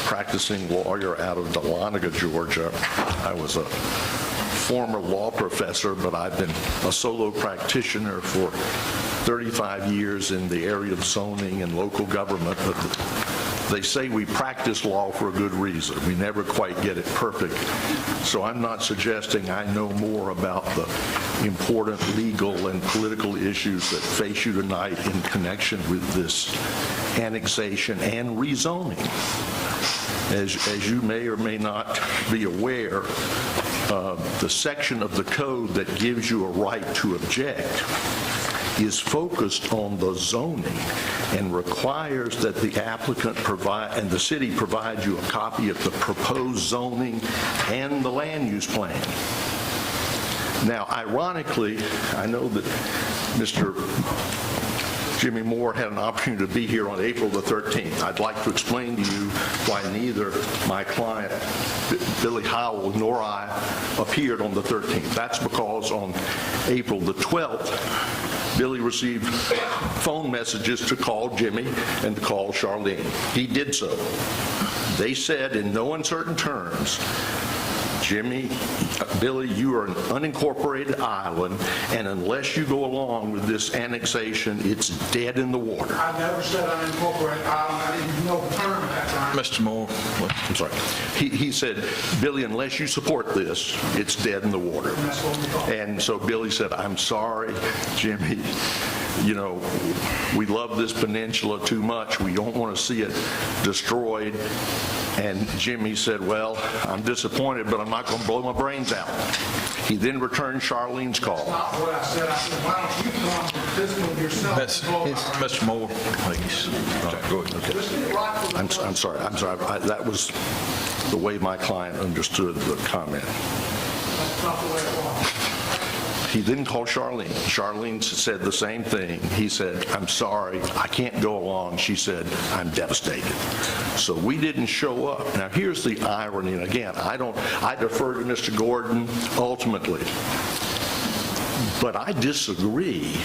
practicing lawyer out of Dahlonega, Georgia. I was a former law professor, but I've been a solo practitioner for 35 years in the area of zoning and local government. But they say we practice law for a good reason. We never quite get it perfect. So I'm not suggesting I know more about the important legal and political issues that face you tonight in connection with this annexation and rezoning. As you may or may not be aware, the section of the code that gives you a right to object is focused on the zoning and requires that the applicant provide, and the city provides you a copy of the proposed zoning and the land use plan. Now, ironically, I know that Mr. Jimmy Moore had an opportunity to be here on April the 13th. I'd like to explain to you why neither my client, Billy Howell, nor I appeared on the 13th. That's because on April the 12th, Billy received phone messages to call Jimmy and to call Charlene. He did so. They said in no uncertain terms, Billy, you are an unincorporated island, and unless you go along with this annexation, it's dead in the water. I never said unincorporated island. I didn't know the term at that time. Mr. Moore. I'm sorry. He said, Billy, unless you support this, it's dead in the water. And that's what we call it. And so Billy said, I'm sorry, Jimmy. We love this peninsula too much. We don't want to see it destroyed. And Jimmy said, well, I'm disappointed, but I'm not going to blow my brains out. He then returned Charlene's call. That's not what I said. I said, why don't you come to this one yourself? Mr. Moore, please. Go ahead. Okay. I'm sorry. That was the way my client understood the comment. That's not the way it was. He then called Charlene. Charlene said the same thing. He said, I'm sorry, I can't go along. She said, I'm devastated. So we didn't show up. Now here's the irony, and again, I defer to Mr. Gordon ultimately, but I disagree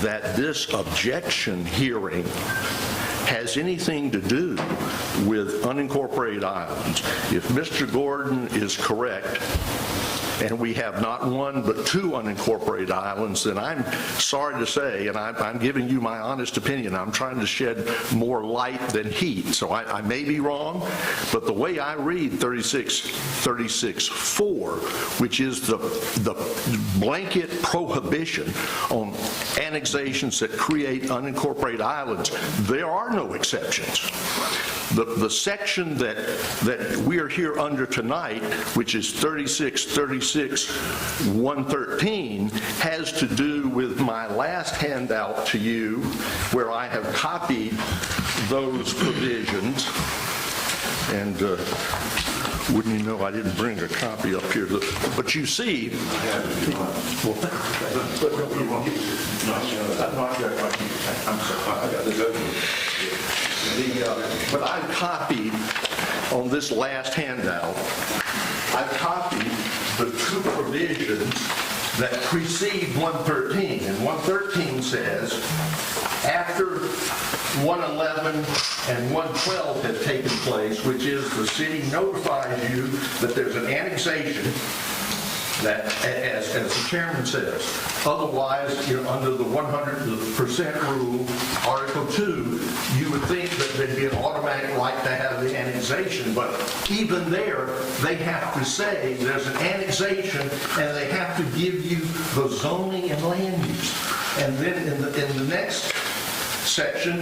that this objection hearing has anything to do with unincorporated islands. If Mr. Gordon is correct, and we have not one but two unincorporated islands, then I'm sorry to say, and I'm giving you my honest opinion, I'm trying to shed more light than heat. So I may be wrong, but the way I read 36.4, which is the blanket prohibition on annexations that create unincorporated islands, there are no exceptions. The section that we are here under tonight, which is 36.113, has to do with my last handout to you, where I have copied those provisions. And wouldn't you know, I didn't bring a copy up here. But you see, but I've copied on this last handout, I've copied the two provisions that precede 113. And 113 says, after 111 and 112 have taken place, which is the city notifies you that there's an annexation, that, as the chairman says, otherwise, under the 100% rule, Article 2, you would think that there'd be an automatic right to have the annexation, but even there, they have to say there's an annexation, and they have to give you the zoning and land use. And then in the next section,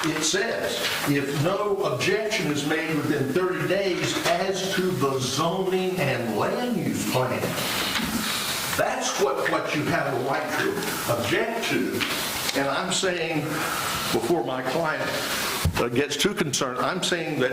it says, if no objection is made within 30 days as to the zoning and land use plan, that's what you have a right to object to. And I'm saying, before my client gets too concerned, I'm saying that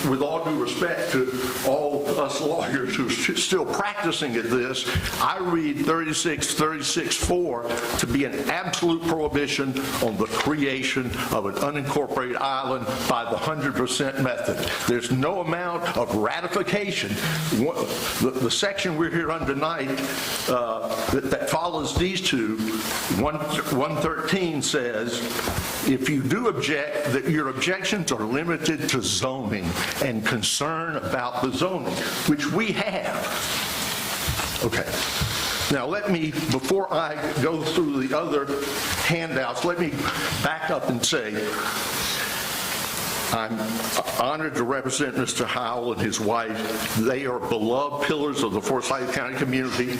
with all due respect to all us lawyers who are still practicing at this, I read 36.4 to be an absolute prohibition on the creation of an unincorporated island by the 100% method. There's no amount of ratification. The section we're here on tonight that follows these two, 113 says, if you do object, that your objections are limited to zoning and concern about the zoning, which we have. Okay. Now let me, before I go through the other handouts, let me back up and say, I'm honored to represent Mr. Howell and his wife. They are beloved pillars of the Forsyth County community.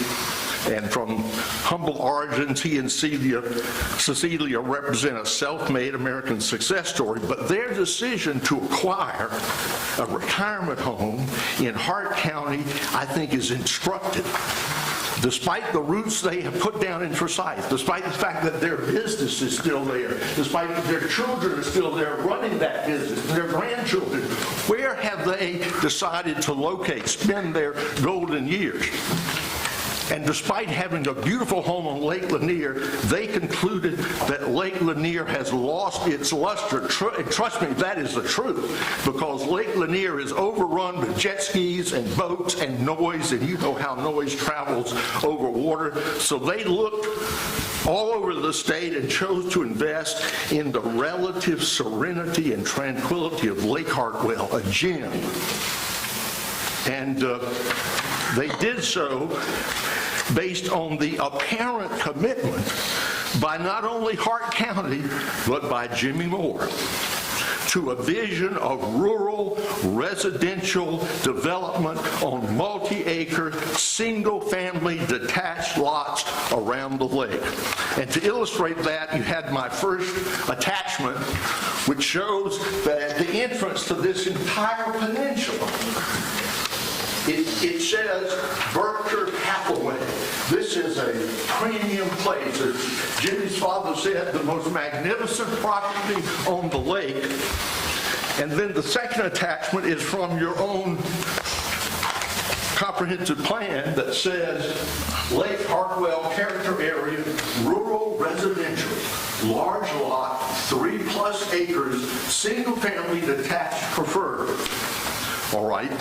And from humble origins, he and Cecilia represent a self-made American success story, but their decision to acquire a retirement home in Hart County, I think, is instructive. Despite the roots they have put down in Forsyth, despite the fact that their business is still there, despite that their children are still there running that business, their grandchildren, where have they decided to locate, spend their golden years? And despite having a beautiful home on Lake Lanier, they concluded that Lake Lanier has lost its luster. Trust me, that is the truth, because Lake Lanier is overrun with jet skis and boats and noise, and you know how noise travels over water. So they looked all over the state and chose to invest in the relative serenity and tranquility of Lake Hartwell, a gem. And they did so based on the apparent commitment by not only Hart County, but by Jimmy Moore, to a vision of rural residential development on multi-acre, single-family detached lots around the lake. And to illustrate that, you had my first attachment, which shows that at the entrance to this entire peninsula, it says Berkshire Hathaway. This is a premium place. As Jimmy's father said, the most magnificent property on the lake. And then the second attachment is from your own comprehensive plan that says Lake Hartwell character area, rural residential, large lot, 3+ acres, single family detached preferred. All right.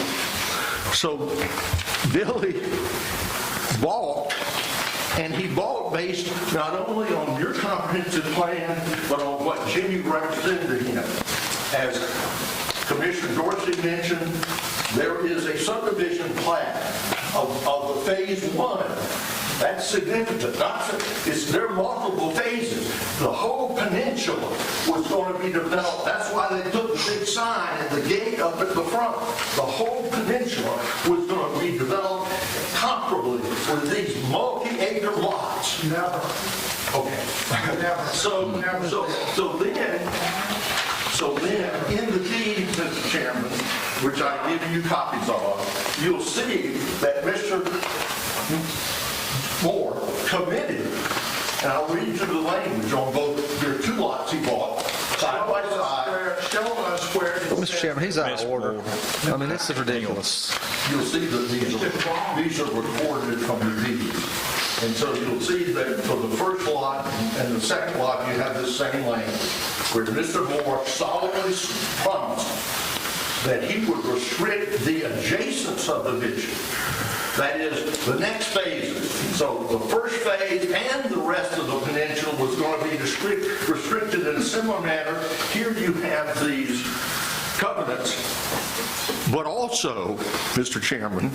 So Billy bought, and he bought based not only on your comprehensive plan, but on what Jimmy represented him. As Commissioner Dorsey mentioned, there is a subdivision plan of the phase 1. That's significant. There are multiple phases. The whole peninsula was going to be developed. That's why they took the big sign at the gate up at the front. The whole peninsula was going to be developed comparably with these multi-acre lots. Never. Okay. Never. So then, in the deed, Mr. Chairman, which I give you copies of, you'll see that Mr. Moore committed, and I'll read you the language on both. There are 2 lots he bought, side by side. Show us where. Mr. Chairman, he's out of order. I mean, this is ridiculous. You'll see that these are recorded from the deed. And so you'll see that for the first lot and the second lot, you have this same language, where Mr. Moore solemnly promised that he would restrict the adjacent subdivision. That is, the next phases. So the first phase and the rest of the peninsula was going to be restricted in a similar manner. Here you have these covenants, but also, Mr. Chairman,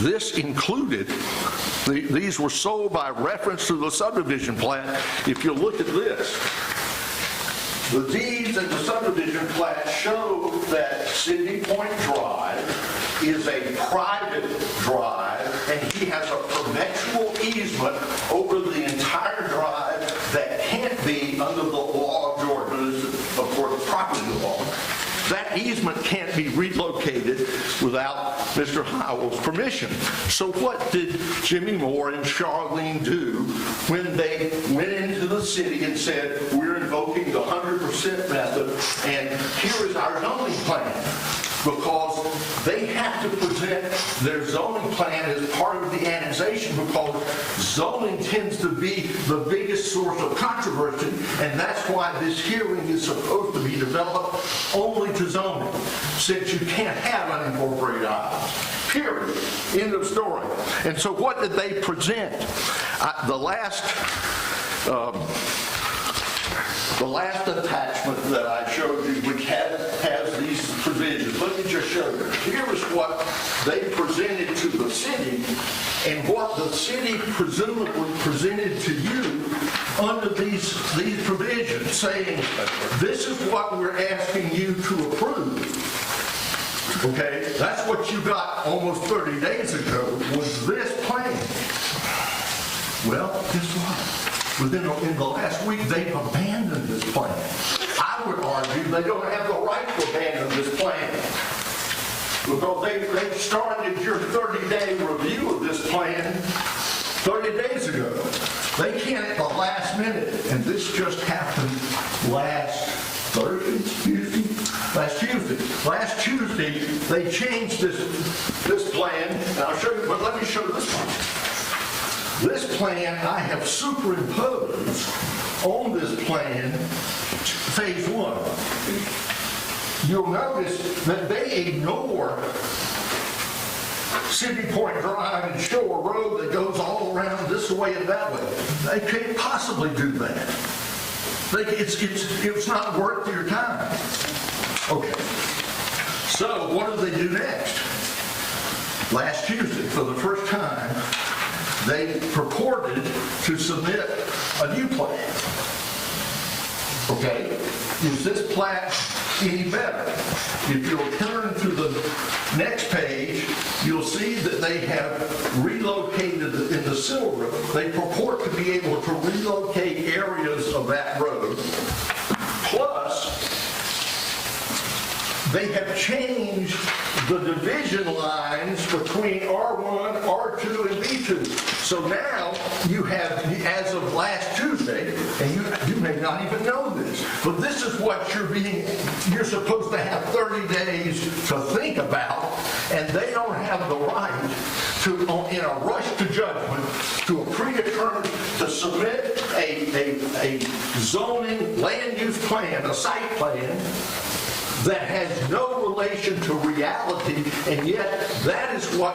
this included, these were sold by reference to the subdivision plan. If you look at this, the deeds and the subdivision plat show that Sydney Point Drive is a private drive, and he has a perpetual easement over the entire drive that can't be, under the law of Georgia, of course, property law. That easement can't be relocated without Mr. Howell's permission. So what did Jimmy Moore and Charlene do when they went into the city and said, we're invoking the 100% method, and here is our zoning plan? Because they have to present their zoning plan as part of the annexation, because zoning tends to be the biggest source of controversy, and that's why this hearing is supposed to be developed only to zoning, since you can't have unincorporated islands. Period. End of story. And so what did they present? The last attachment that I showed you, which has these provisions, let me just show you. Here is what they presented to the city, and what the city presumably presented to you under these provisions, saying, this is what we're asking you to approve. Okay, that's what you got almost 30 days ago, was this plan. Well, guess what? In the last week, they've abandoned this plan. I would argue they don't have the right to abandon this plan, because they started your 30-day review of this plan 30 days ago. They can't at the last minute, and this just happened last Tuesday, they changed this plan, and I'll show you, but let me show you this one. This plan I have superimposed on this plan, phase 1. You'll notice that they ignore Sydney Point Drive and Shore Road that goes all around this way and that way. They can't possibly do that. It's not worth your time. Okay. So what do they do next? Last Tuesday, for the first time, they purported to submit a new plan. Okay? Is this plat any better? If you'll turn to the next page, you'll see that they have relocated in the silver. They purport to be able to relocate areas of that road. Plus, they have changed the division lines between R1, R2, and B2. So now you have, as of last Tuesday, and you may not even know this, but this is what you're supposed to have 30 days to think about, and they don't have the right to, in a rush to judgment, to a predetermined, to submit a zoning land use plan, a site plan, that has no relation to reality, and yet that is what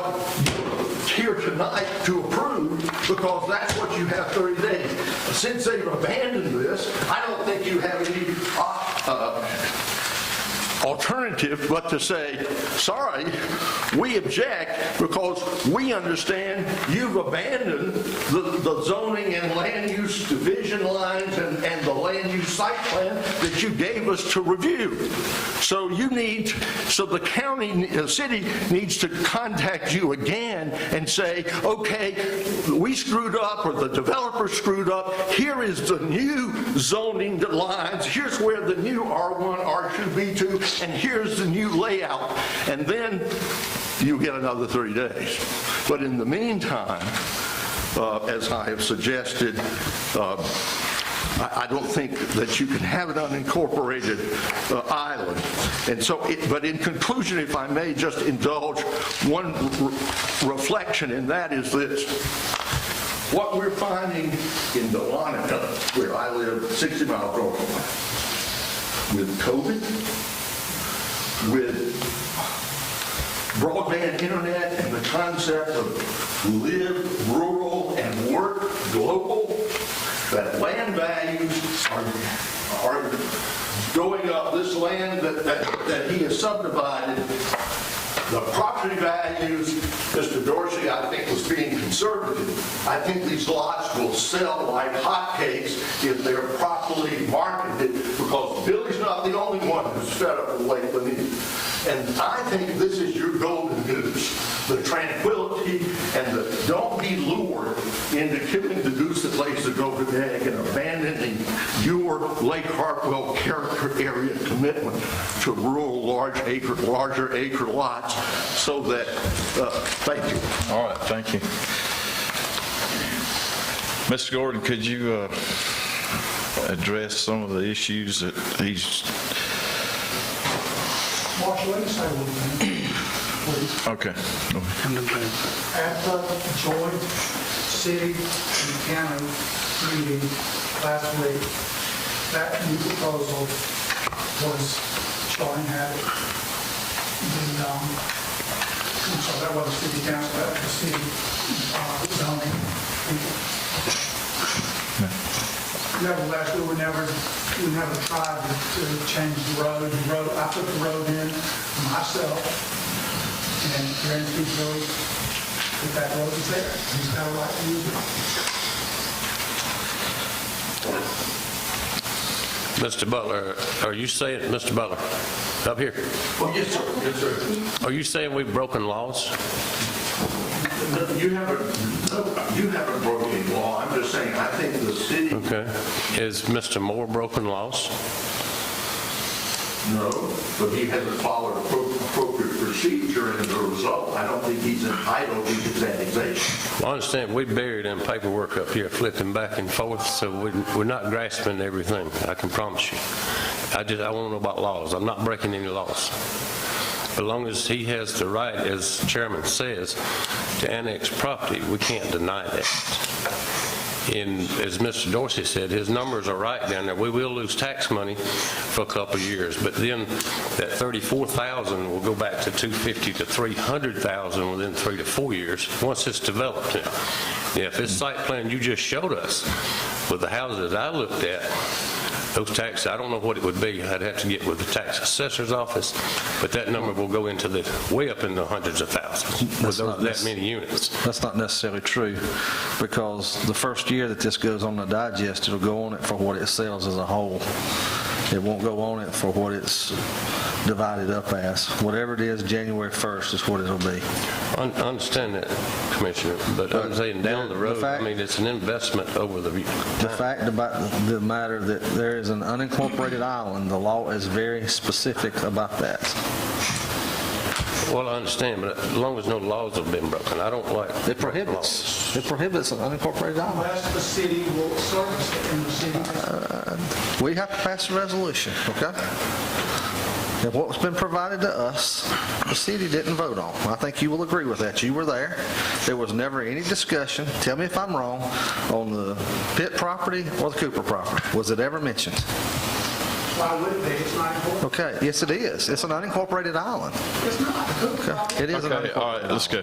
you're here tonight to approve, because that's what you have 30 days. Since they've abandoned this, I don't think you have any alternative but to say, sorry, we object because we understand you've abandoned the zoning and land use division lines and the land use site plan that you gave us to review. So the city needs to contact you again and say, okay, we screwed up, or the developer screwed up. Here is the new zoning lines. Here's where the new R1, R2, B2, and here's the new layout. And then you get another 30 days. But in the meantime, as I have suggested, I don't think that you can have an unincorporated island. And so, but in conclusion, if I may just indulge one reflection, and that is this. What we're finding in Dahlonega, where I live 60 miles north, with COVID, with broadband internet and the concept of live rural and work global, that land values are going up. This land that he has subdivided, the property values, Mr. Dorsey, I think, was being conservative. I think these lots will sell like hotcakes if they're properly marketed, because Billy's not the only one who's fed up with Lake Lanier. And I think this is your golden goose, the tranquility and the don't be lured into killing the goose that lays the golden egg and abandoning your Lake Hartwell character area commitment to rural larger acre lots, so that, thank you. All right, thank you. Mr. Gordon, could you address some of the issues that he's... Marshall, let me say one thing, please. Okay. Go ahead. At the joint city and county meeting last week, that new proposal was starting at I'm sorry, that wasn't city council, that was the city zoning people. Nevertheless, we never tried to change the road. I put the road in myself, and Grandspeed Road, if that road is there, he's got a right to use it. Mr. Butler, are you saying, Mr. Butler, up here, Oh, yes, sir. Yes, sir. are you saying we've broken laws? You haven't broken any law. I'm just saying, I think the city... Okay. Is Mr. Moore broken laws? No, but he hasn't followed appropriate procedure, and as a result, I don't think he's entitled to his annexation. Well, I understand we buried in paperwork up here, flipping back and forth, so we're not grasping everything, I can promise you. I want to know about laws. I'm not breaking any laws. As long as he has the right, as Chairman says, to annex property, we can't deny that. And as Mr. Dorsey said, his numbers are right down there. We will lose tax money for a couple of years, but then that $34,000 will go back to $250,000 to $300,000 within 3 to 4 years once it's developed now. If this site plan you just showed us with the houses I looked at, those taxes, I don't know what it would be. I'd have to get with the tax assessor's office, but that number will go into way up in the hundreds of thousands with that many units. That's not necessarily true, because the first year that this goes on the digest, it'll go on it for what it sells as a whole. It won't go on it for what it's divided up as. Whatever it is, January 1st is what it'll be. I understand that, Commissioner, but I'm saying down the road, I mean, it's an investment over the fact about the matter that there is an unincorporated island, the law is very specific about that. Well, I understand, but as long as no laws have been broken, I don't like... It prohibits an unincorporated island. Unless the city will service it in the city. We have to pass a resolution, okay? And what's been provided to us, the city didn't vote on. I think you will agree with that. You were there. There was never any discussion, tell me if I'm wrong, on the Pitt property or the Cooper property. Was it ever mentioned? Why would it be? It's not important. Okay, yes it is. It's an unincorporated island. It's not. Okay, it is an Okay, all right, let's go.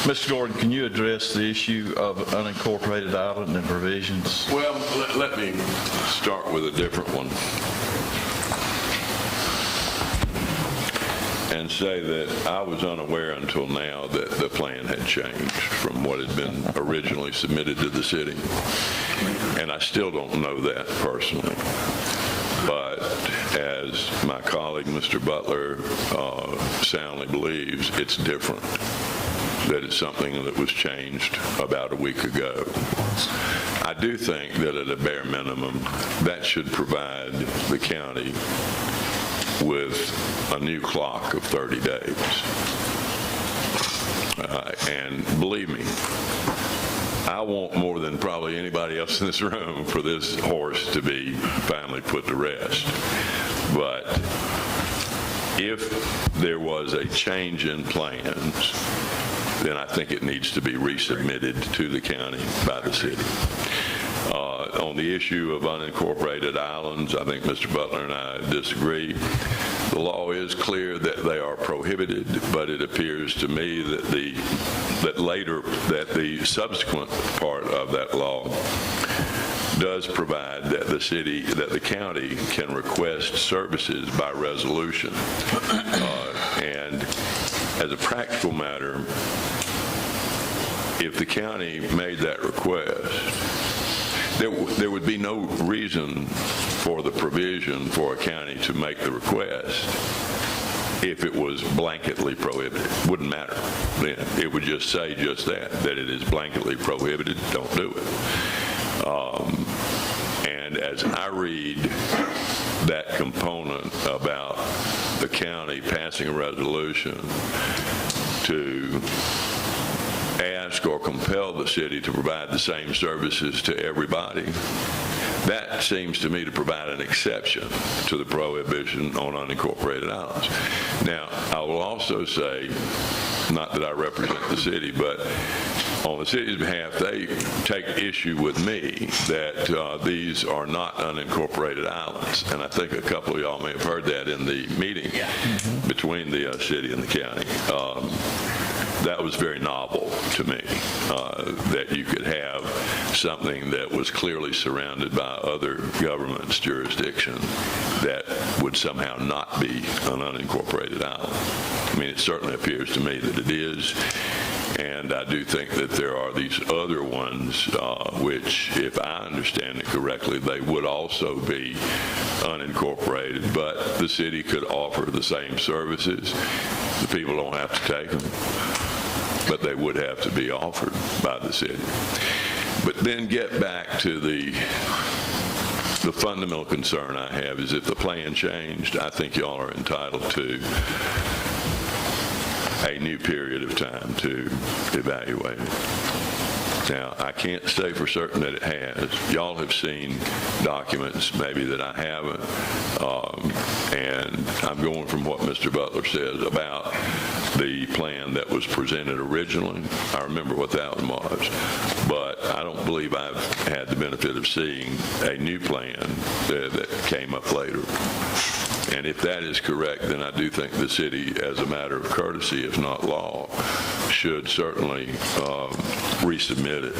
Mr. Gordon, can you address the issue of unincorporated island and provisions? Well, let me start with a different one and say that I was unaware until now that the plan had changed from what had been originally submitted to the city. And I still don't know that personally. But as my colleague, Mr. Butler, soundly believes, it's different. That it's something that was changed about a week ago. I do think that at a bare minimum, that should provide the county with a new clock of 30 days. And believe me, I want more than probably anybody else in this room for this horse to be finally put to rest. But if there was a change in plans, then I think it needs to be resubmitted to the county by the city. On the issue of unincorporated islands, I think Mr. Butler and I disagree. The law is clear that they are prohibited, but it appears to me that the subsequent part of that law does provide that the county can request services by resolution. And as a practical matter, if the county made that request, there would be no reason for the provision for a county to make the request if it was blanketly prohibited. Wouldn't matter then. It would just say just that it is blanketly prohibited, don't do it. And as I read that component about the county passing a resolution to ask or compel the city to provide the same services to everybody, that seems to me to provide an exception to the prohibition on unincorporated islands. Now, I will also say, not that I represent the city, but on the city's behalf, they take issue with me that these are not unincorporated islands. And I think a couple of y'all may have heard that in the meeting between the city and the county. That was very novel to me, that you could have something that was clearly surrounded by other governments' jurisdiction that would somehow not be an unincorporated island. I mean, it certainly appears to me that it is. And I do think that there are these other ones which, if I understand it correctly, they would also be unincorporated, but the city could offer the same services. The people don't have to take them, but they would have to be offered by the city. But then get back to the fundamental concern I have is if the plan changed, I think y'all are entitled to a new period of time to evaluate it. Now, I can't say for certain that it has. Y'all have seen documents maybe that I haven't, and I'm going from what Mr. Butler says about the plan that was presented originally. I remember what that one was, but I don't believe I've had the benefit of seeing a new plan that came up later. And if that is correct, then I do think the city, as a matter of courtesy, if not law, should certainly resubmit it.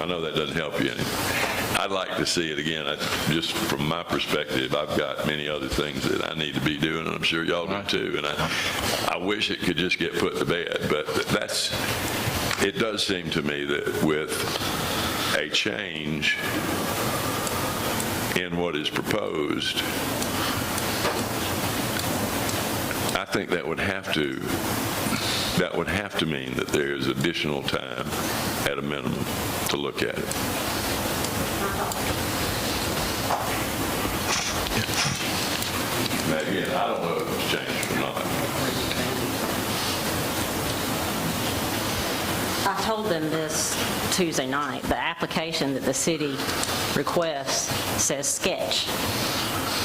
I know that doesn't help you any. I'd like to see it again. Just from my perspective, I've got many other things that I need to be doing, and I'm sure y'all do too. And I wish it could just get put to bed. But it does seem to me that with a change in what is proposed, I think that would have to mean that there is additional time at a minimum to look at it. Now, again, I don't know if it's changed or not. I told them this Tuesday night. The application that the city requests says sketch.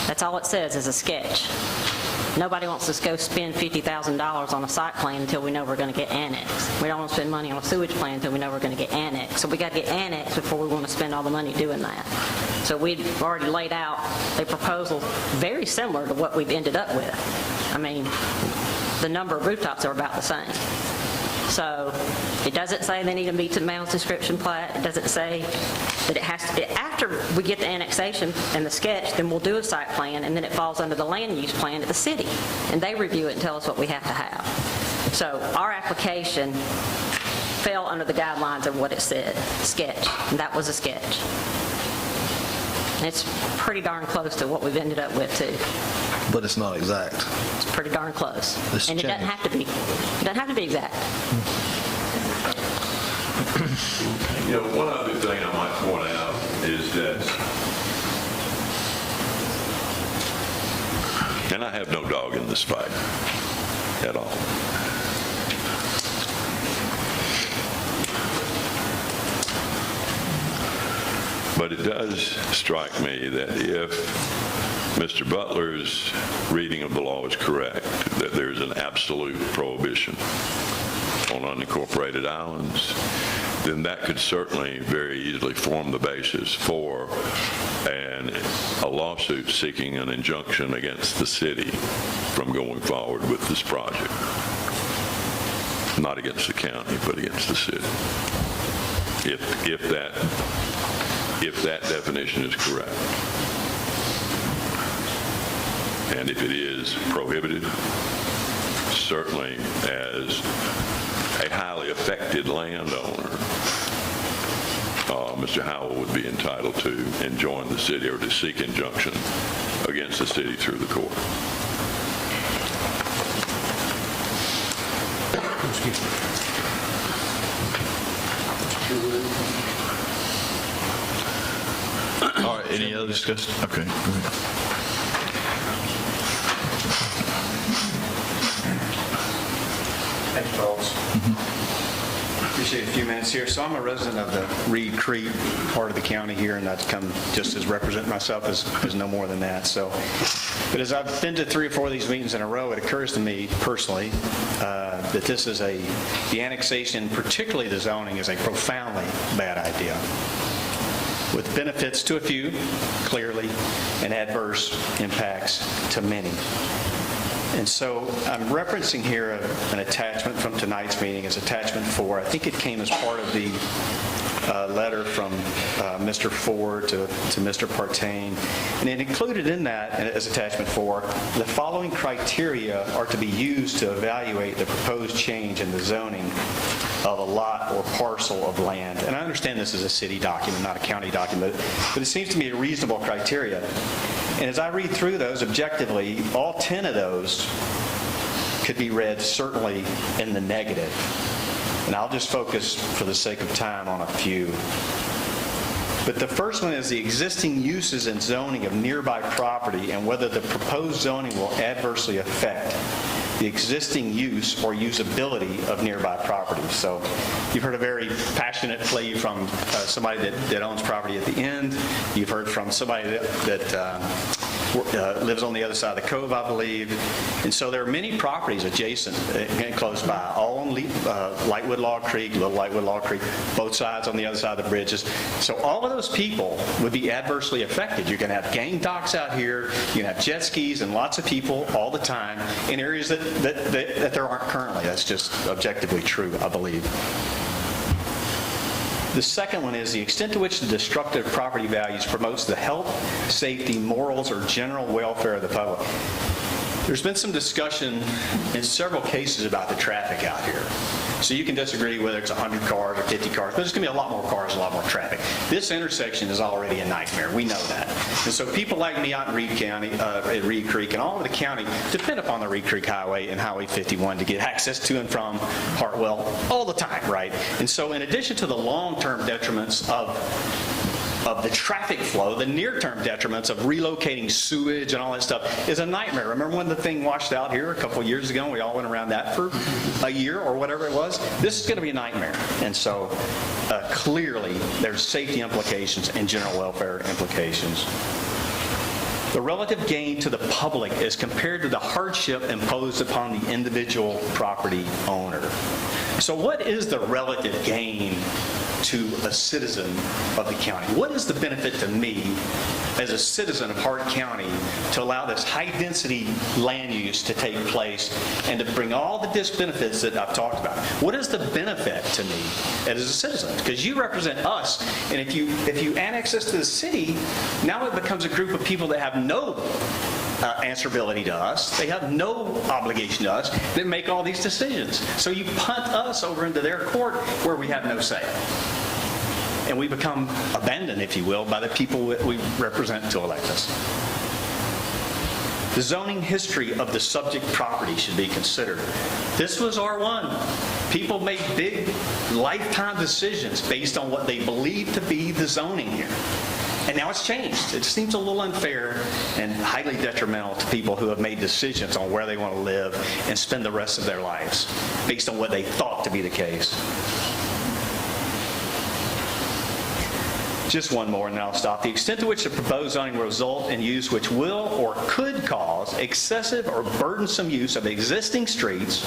That's all it says is a sketch. Nobody wants us to go spend $50,000 on a site plan until we know we're going to get annexed. We don't want to spend money on a sewage plan until we know we're going to get annexed. So we got to get annexed before we want to spend all the money doing that. So we'd already laid out a proposal very similar to what we've ended up with. I mean, the number of rooftops are about the same. So it doesn't say they need to meet the Mounds description plat. It doesn't say that it has to, after we get the annexation and the sketch, then we'll do a site plan, and then it falls under the land use plan at the city. And they review it and tell us what we have to have. So our application fell under the guidelines of what it said, sketch. And that was a sketch. And it's pretty darn close to what we've ended up with, too. But it's not exact. It's pretty darn close. It's and it doesn't have to be. It doesn't have to be exact. You know, one other thing I might point out is that, and I have no dog in this fight at all. But it does strike me that if Mr. Butler's reading of the law is correct, that there's an absolute prohibition on unincorporated islands, then that could certainly very easily form the basis for a lawsuit seeking an injunction against the city from going forward with this project. Not against the county, but against the city. If that definition is correct. And if it is prohibited, certainly as a highly affected landowner, Mr. Howell would be entitled to enjoin the city or to seek injunction against the city through the court. All right, any other discussion? Okay, go ahead. Thank you, folks. Appreciate a few minutes here. So I'm a resident of the Reed Creek part of the county here, and I've come just as represent myself as no more than that. So, but as I've been to 3 or 4 of these meetings in a row, it occurs to me personally that this is the annexation, particularly the zoning, is a profoundly bad idea, with benefits to a few, clearly, and adverse impacts to many. And so I'm referencing here an attachment from tonight's meeting as attachment 4. I think it came as part of the letter from Mr. Ford to Mr. Partain. And it included in that, as attachment 4, the following criteria are to be used to evaluate the proposed change in the zoning of a lot or parcel of land. And I understand this is a city document, not a county document, but it seems to me a reasonable criteria. And as I read through those objectively, all 10 of those could be read certainly in the negative. And I'll just focus, for the sake of time, on a few. But the first one is the existing uses and zoning of nearby property and whether the proposed zoning will adversely affect the existing use or usability of nearby property. So you've heard a very passionate plea from somebody that owns property at the end. You've heard from somebody that lives on the other side of the cove, I believe. And so there are many properties adjacent and close by, all on Lightwood Log Creek, Little Lightwood Log Creek, both sides on the other side of the bridges. So all of those people would be adversely affected. You're going to have gang docks out here, you're going to have jet skis and lots of people all the time in areas that there aren't currently. That's just objectively true, I believe. The second one is the extent to which the destructive property values promotes the health, safety, morals, or general welfare of the public. There's been some discussion in several cases about the traffic out here. So you can disagree whether it's 100 cars or 50 cars, but there's going to be a lot more cars, a lot more traffic. This intersection is already a nightmare. We know that. And so people like me out in Reed County, at Reed Creek, and all over the county depend upon the Reed Creek Highway and Highway 51 to get access to and from Hartwell all the time, right? And so in addition to the long-term detriments of the traffic flow, the near-term detriments of relocating sewage and all that stuff is a nightmare. Remember when the thing washed out here a couple of years ago and we all went around that for a year or whatever it was? This is going to be a nightmare. And so clearly there's safety implications and general welfare implications. The relative gain to the public is compared to the hardship imposed upon the individual property owner. So what is the relative gain to a citizen of the county? What is the benefit to me as a citizen of Hart County to allow this high-density land use to take place and to bring all the disbenefits that I've talked about? What is the benefit to me as a citizen? Because you represent us, and if you annex us to the city, now it becomes a group of people that have no answerability to us. They have no obligation to us. They make all these decisions. So you punt us over into their court where we have no say. And we become abandoned, if you will, by the people that we represent to elect us. The zoning history of the subject property should be considered. This was R1. People made big lifetime decisions based on what they believed to be the zoning here. And now it's changed. It seems a little unfair and highly detrimental to people who have made decisions on where they want to live and spend the rest of their lives based on what they thought to be the case. Just one more and then I'll stop. The extent to which the proposed zoning will result in use which will or could cause excessive or burdensome use of existing streets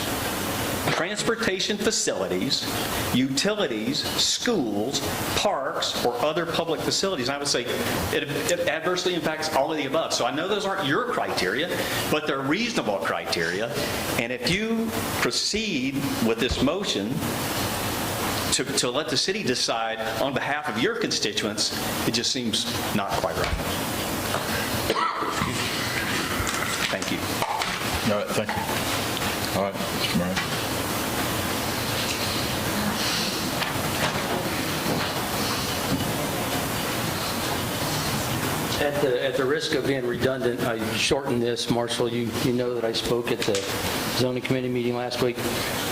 transportation facilities, utilities, schools, parks, or other public facilities. And I would say it adversely impacts all of the above. So I know those aren't your criteria, but they're reasonable criteria. And if you proceed with this motion to let the city decide on behalf of your constituents, it just seems not quite right. Thank you. All right, thank you. All right, Mr. Murray. At the risk of being redundant, I shorten this. Marshall, you know that I spoke at the zoning committee meeting last week.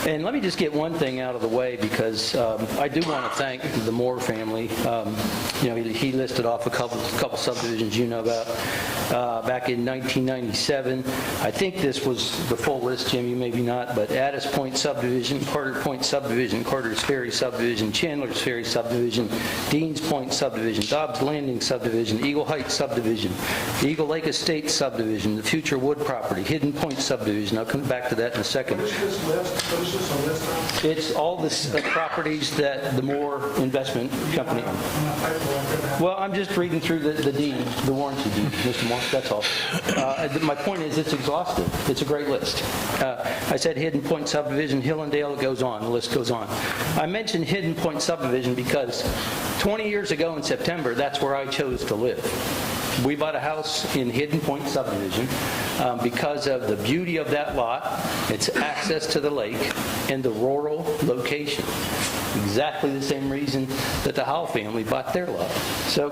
And let me just get one thing out of the way, because I do want to thank the Moore family. He listed off a couple subdivisions you know about. Back in 1997, I think this was the full list, Jim, you maybe not, but Addis Point subdivision, Carter Point subdivision, Carter's Ferry subdivision, Chandler's Ferry subdivision, Deans Point subdivision, Dobbs Landing subdivision, Eagle Heights subdivision, Eagle Lake Estates subdivision, the Future Wood property, Hidden Point subdivision. I'll come back to that in a second. It's all the properties that the Moore Investment Company owned. Well, I'm just reading through the deed, the warranty deed, Mr. Moore, that's all. My point is, it's exhaustive. It's a great list. I said Hidden Point subdivision, Hillendale, it goes on, the list goes on. I mentioned Hidden Point subdivision because 20 years ago in September, that's where I chose to live. We bought a house in Hidden Point subdivision because of the beauty of that lot, its access to the lake, and the rural location. Exactly the same reason that the Howell family bought their lot. So,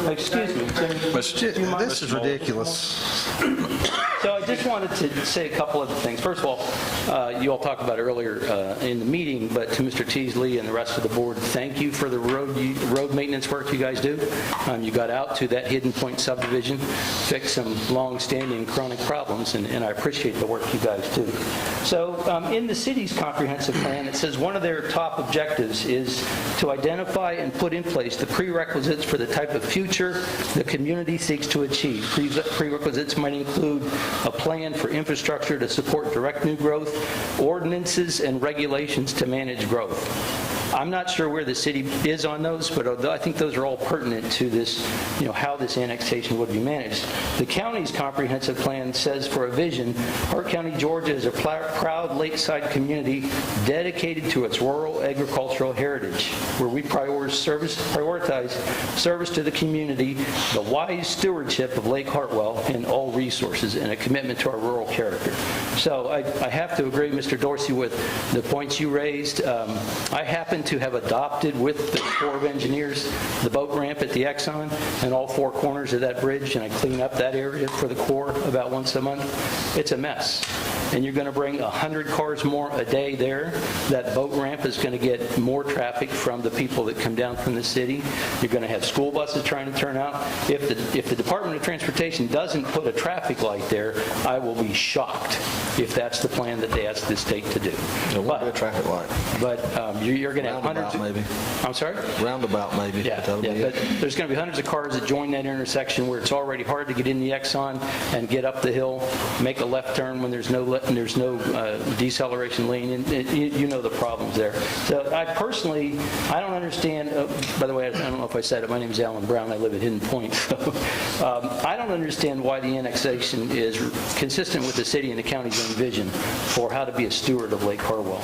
excuse me, Jim, This is ridiculous. So I just wanted to say a couple of things. First of all, you all talked about earlier in the meeting, but to Mr. Teasley and the rest of the board, thank you for the road maintenance work you guys do. You got out to that Hidden Point subdivision, fixed some long-standing chronic problems, and I appreciate the work you guys do. So in the city's comprehensive plan, it says one of their top objectives is to identify and put in place the prerequisites for the type of future the community seeks to achieve. Prerequisites might include a plan for infrastructure to support direct new growth, ordinances and regulations to manage growth. I'm not sure where the city is on those, but I think those are all pertinent to this, how this annexation would be managed. The county's comprehensive plan says for a vision, Hart County, Georgia is a proud lakeside community dedicated to its rural agricultural heritage, where we prioritize service to the community, the wise stewardship of Lake Hartwell and all resources, and a commitment to our rural character. So I have to agree, Mr. Dorsey, with the points you raised. I happen to have adopted with the Corps of Engineers the boat ramp at the Exxon and all four corners of that bridge, and I clean up that area for the Corps about once a month. It's a mess. And you're going to bring 100 cars more a day there. That boat ramp is going to get more traffic from the people that come down from the city. You're going to have school buses trying to turn out. If the Department of Transportation doesn't put a traffic light there, I will be shocked if that's the plan that they ask the state to do. There won't be a traffic light. But you're going to have hundreds. Maybe. I'm sorry? Roundabout, maybe. Yeah, but there's going to be hundreds of cars that join that intersection where it's already hard to get in the Exxon and get up the hill, make a left turn when there's no deceleration lane, and you know the problems there. So I don't understand, by the way, I don't know if I said it, my name is Alan Brown, I live at Hidden Point. I don't understand why the annexation is consistent with the city and the county's own vision for how to be a steward of Lake Hartwell.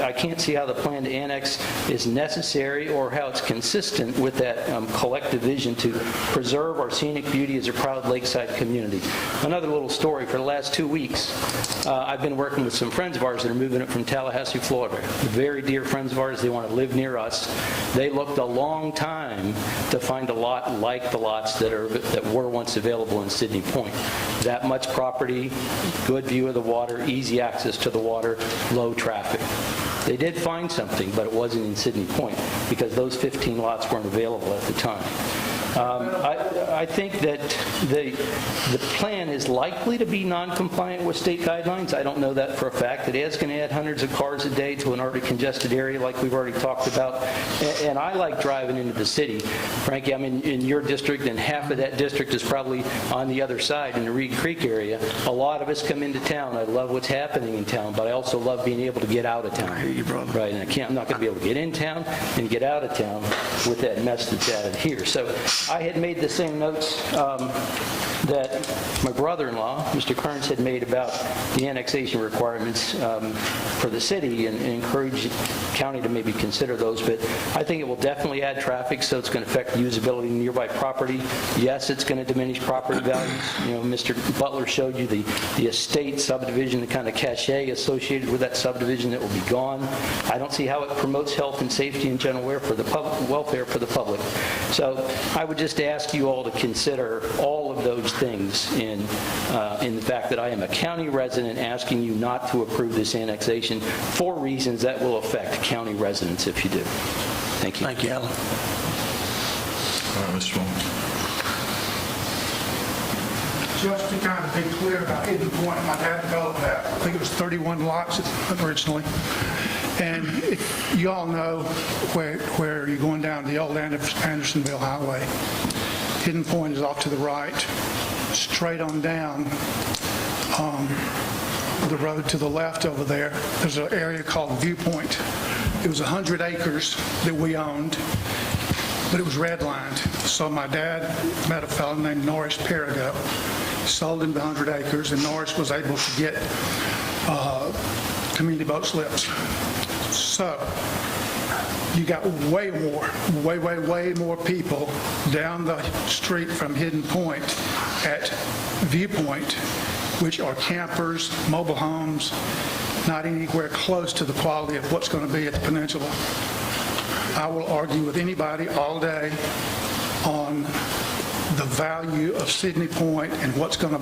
I can't see how the plan to annex is necessary or how it's consistent with that collective vision to preserve our scenic beauty as a proud lakeside community. Another little story, for the last 2 weeks, I've been working with some friends of ours that are moving up from Tallahassee, Florida. Very dear friends of ours, they want to live near us. They looked a long time to find a lot like the lots that were once available in Sidney Point. That much property, good view of the water, easy access to the water, low traffic. They did find something, but it wasn't in Sidney Point because those 15 lots weren't available at the time. I think that the plan is likely to be non-compliant with state guidelines. I don't know that for a fact. It is going to add hundreds of cars a day to an already congested area like we've already talked about. And I like driving into the city. Frankly, I'm in your district, and half of that district is probably on the other side in the Reed Creek area. A lot of us come into town. I love what's happening in town, but I also love being able to get out of town. I hear you, brother. Right, and I'm not going to be able to get in town and get out of town with that mess that's added here. So I had made the same notes that my brother-in-law, Mr. Kearns, had made about the annexation requirements for the city, and encourage the county to maybe consider those. But I think it will definitely add traffic, so it's going to affect the usability of nearby property. Yes, it's going to diminish property values. You know, Mr. Butler showed you the estate subdivision, the kind of cachet associated with that subdivision that will be gone. I don't see how it promotes health and safety and general welfare for the public. So I would just ask you all to consider all of those things in the fact that I am a county resident asking you not to approve this annexation for reasons that will affect county residents if you do. Thank you. Thank you, Alan. All right, Mr. Long. Just to kind of be clear about Hidden Point, my dad developed that. I think it was 31 lots originally. And if you all know where you're going down the old Andersonville Highway, Hidden Point is off to the right, straight on down the road to the left over there. There's an area called Viewpoint. It was 100 acres that we owned, but it was redlined. So my dad met a fellow named Norris Perigo, sold him the 100 acres, and Norris was able to get community boat slips. So you got way more people down the street from Hidden Point at Viewpoint, which are campers, mobile homes, not anywhere close to the quality of what's going to be at the peninsula. I will argue with anybody all day on the value of Sydney Point and what's going to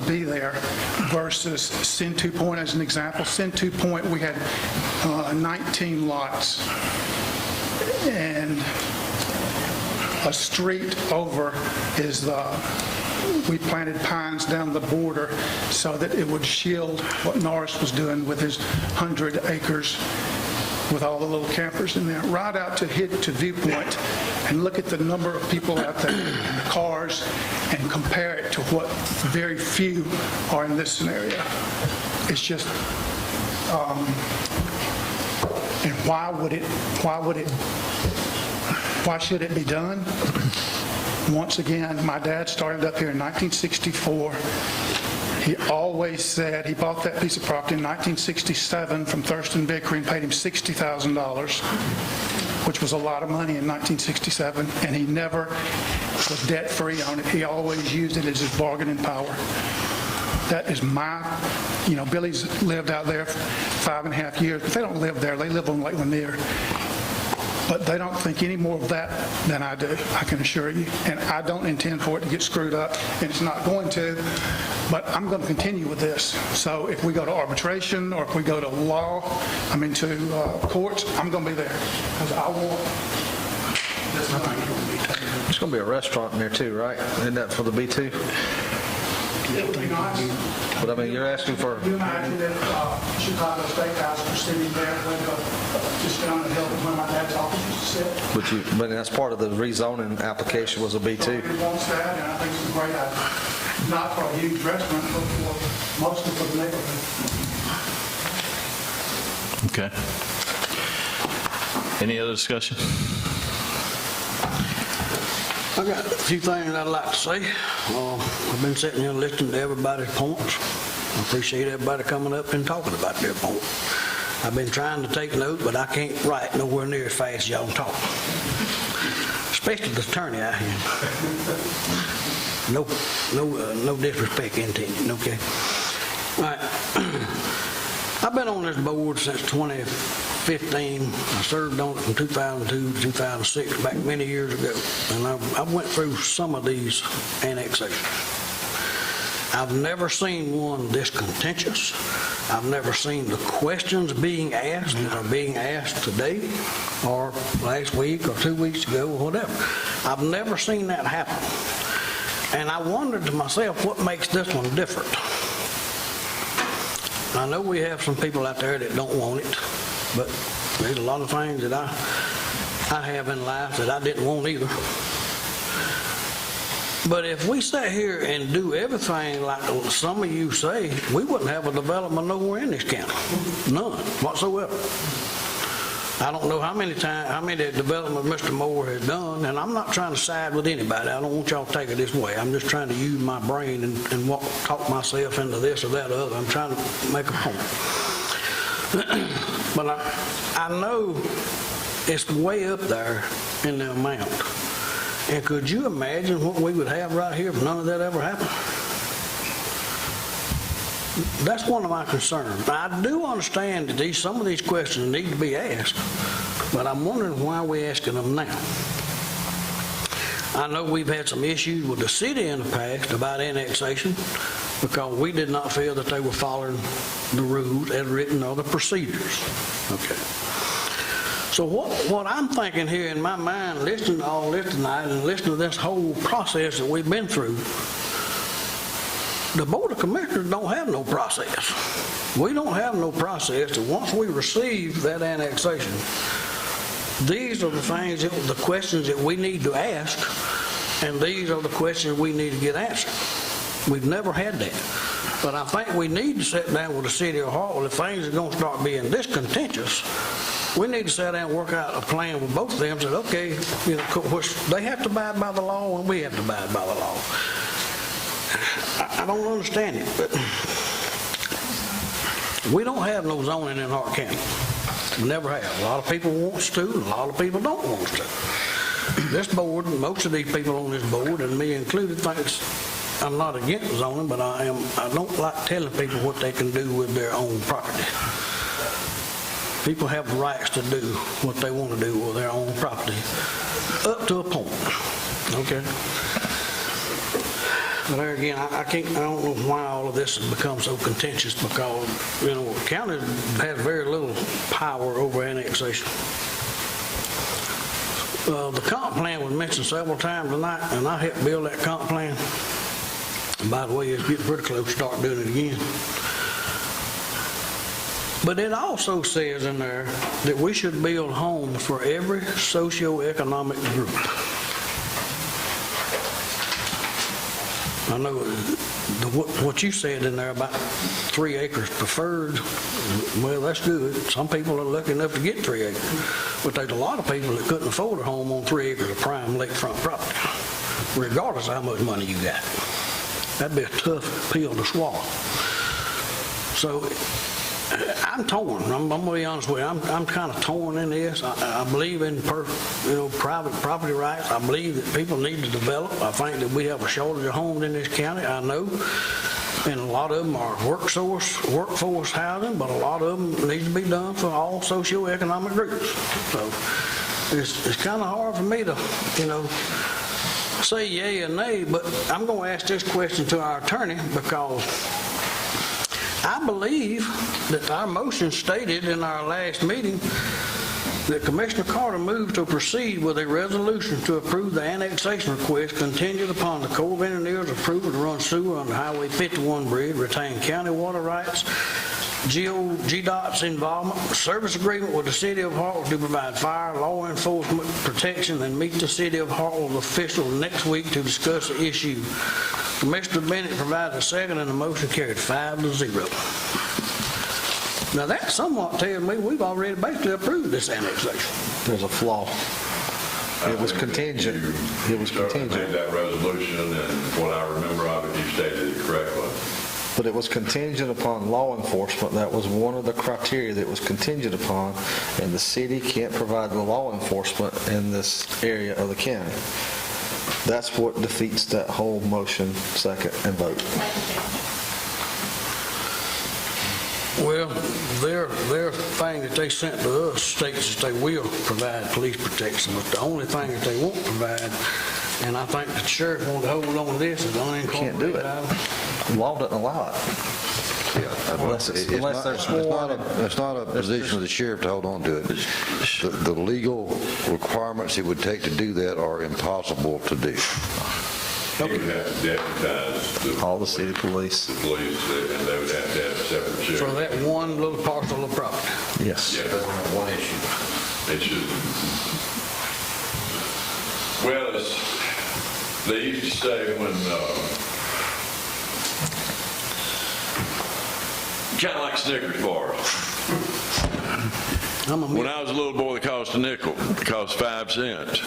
be there versus Sin2 Point as an example. Sin2 Point, we had 19 lots, and a street over is we planted pines down the border so that it would shield what Norris was doing with his 100 acres with all the little campers in there. Right out to Viewpoint and look at the number of people out there and the cars and compare it to what very few are in this scenario. It's just, and why should it be done? Once again, my dad started up here in 1964. He always said he bought that piece of property in 1967 from Thurston Vickery and paid him $60,000, which was a lot of money in 1967, and he never was debt-free on it. He always used it as his bargaining power. That is Billy's lived out there for 5.5 years, but they don't live there. They live on Lake Lanier. But they don't think any more of that than I do, I can assure you. And I don't intend for it to get screwed up, and it's not going to. But I'm going to continue with this. So if we go to arbitration or if we go to to courts, I'm going to be there. Because I want this money. There's going to be a restaurant in there too, right? Isn't that for the B2? It would be nice. But I mean, you're asking for... You imagine if Chicago Steakhouse was sitting there, just down the hill where my dad's office used to sit. But that's part of the rezoning application was a B2. He wants that, and I think it's a great idea. Not for a huge restaurant, but mostly for the neighborhood. Okay. Any other discussion? I got a few things I'd like to say. I've been sitting here listening to everybody's points. I appreciate everybody coming up and talking about their point. I've been trying to take note, but I can't write nowhere near as fast as y'all talk. Especially the attorney out here. No disrespect intended, okay? All right. I've been on this board since 2015. I served on it from 2002 to 2006, back many years ago. And I went through some of these annexations. I've never seen one this contentious. I've never seen the questions being asked that are being asked today or last week or 2 weeks ago or whatever. I've never seen that happen. And I wondered to myself, what makes this one different? I know we have some people out there that don't want it, but there's a lot of things that I have in life that I didn't want either. But if we sat here and do everything like some of you say, we wouldn't have a development nowhere in this county. None whatsoever. I don't know how many development Mr. Moore has done, and I'm not trying to side with anybody. I don't want y'all to take it this way. I'm just trying to use my brain and talk myself into this or that or other. I'm trying to make a point. But I know it's way up there in the amount. And could you imagine what we would have right here if none of that ever happened? That's one of my concerns. I do understand that some of these questions need to be asked, but I'm wondering why we're asking them now. I know we've had some issues with the city in the past about annexation because we did not feel that they were following the rules as written or the procedures. Okay. So what I'm thinking here in my mind, listening to all this tonight and listening to this whole process that we've been through, the Board of Commissioners don't have no process. We don't have no process that once we receive that annexation, these are the things, the questions that we need to ask, and these are the questions we need to get answered. We've never had that. But I think we need to sit down with the city of Hartwell. If things are going to start being this contentious, we need to sit down and work out a plan with both of them. Say, okay, they have to abide by the law and we have to abide by the law. I don't understand it, but we don't have no zoning in Hart County. We never have. A lot of people want us to, and a lot of people don't want us to. This board, most of these people on this board, and me included, thinks I'm not against zoning, but I don't like telling people what they can do with their own property. People have the rights to do what they want to do with their own property, up to a point. Okay. But there again, I don't know why all of this has become so contentious because, the county has very little power over annexation. The comp plan was mentioned several times tonight, and I helped build that comp plan. And by the way, it's getting pretty close to start doing it again. But it also says in there that we should build homes for every socioeconomic group. I know what you said in there about 3 acres preferred, well, that's good. Some people are lucky enough to get 3 acres, but there's a lot of people that couldn't afford a home on 3 acres of prime lakefront property, regardless of how much money you got. That'd be a tough pill to swallow. So I'm torn. I'm going to be honest with you. I'm kind of torn in this. I believe in private property rights. I believe that people need to develop. I think that we have a shortage of homes in this county. I know, and a lot of them are workforce housing, but a lot of them need to be done for all socioeconomic groups. So it's kind of hard for me to, say yay or nay. But I'm going to ask this question to our attorney because I believe that our motion stated in our last meeting that Commissioner Carter moved to proceed with a resolution to approve the annexation request contingent upon the Corps of Engineers' approval to run sewer on the Highway 51 bridge, retain county water rights, GDOT's involvement, service agreement with the City of Hartwell to provide fire, law enforcement protection, and meet the City of Hartwell officials next week to discuss the issue. Mr. Bennett provided a second and the motion carried 5-0. Now that somewhat tells me we've already basically approved this annexation. There's a flaw. It was contingent. It was contingent. Made that resolution, and what I remember of it, you stated it correctly. But it was contingent upon law enforcement. That was one of the criteria that was contingent upon, and the city can't provide the law enforcement in this area of the county. That's what defeats that whole motion, second, and vote. Well, their thing that they sent to us states that they will provide police protection, but the only thing that they won't provide, and I think the sheriff wants to hold on to this, is unincorporated island. The law doesn't allow it. Unless they're sworn. It's not a position of the sheriff to hold on to it. The legal requirements it would take to do that are impossible to do. You would have to deputize All the city police. the police, and they would have to have separate sheriff. For that one little parcel of property. Yes. Yeah, that's one issue. It should. Well, they used to say when, kind of like Snickers bars. When I was a little boy, they cost a nickel. It cost 5 cents.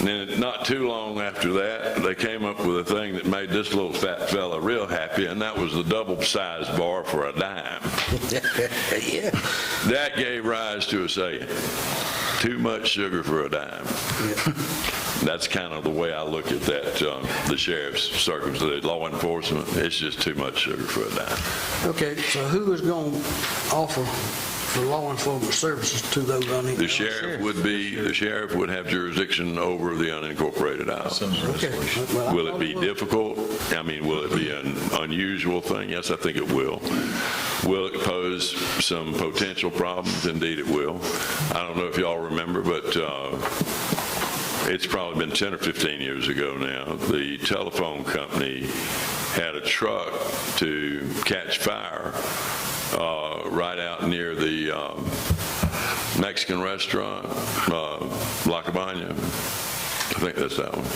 And then not too long after that, they came up with a thing that made this little fat fella real happy, and that was the double-sized bar for a dime. Yeah. That gave rise to a saying, too much sugar for a dime. That's kind of the way I look at that, the sheriff's circumstance, law enforcement. It's just too much sugar for a dime. Okay, so who is going to offer the law enforcement services to those unincorporated? The sheriff would have jurisdiction over the unincorporated islands. Okay. Well, I Will it thought be difficult? I mean, will it be an unusual thing? Yes, I think it will. Will it pose some potential problems? Indeed, it will. I don't know if y'all remember, but it's probably been 10 or 15 years ago now. The telephone company had a truck to catch fire right out near the Mexican restaurant, La Cabana. I think that's that one.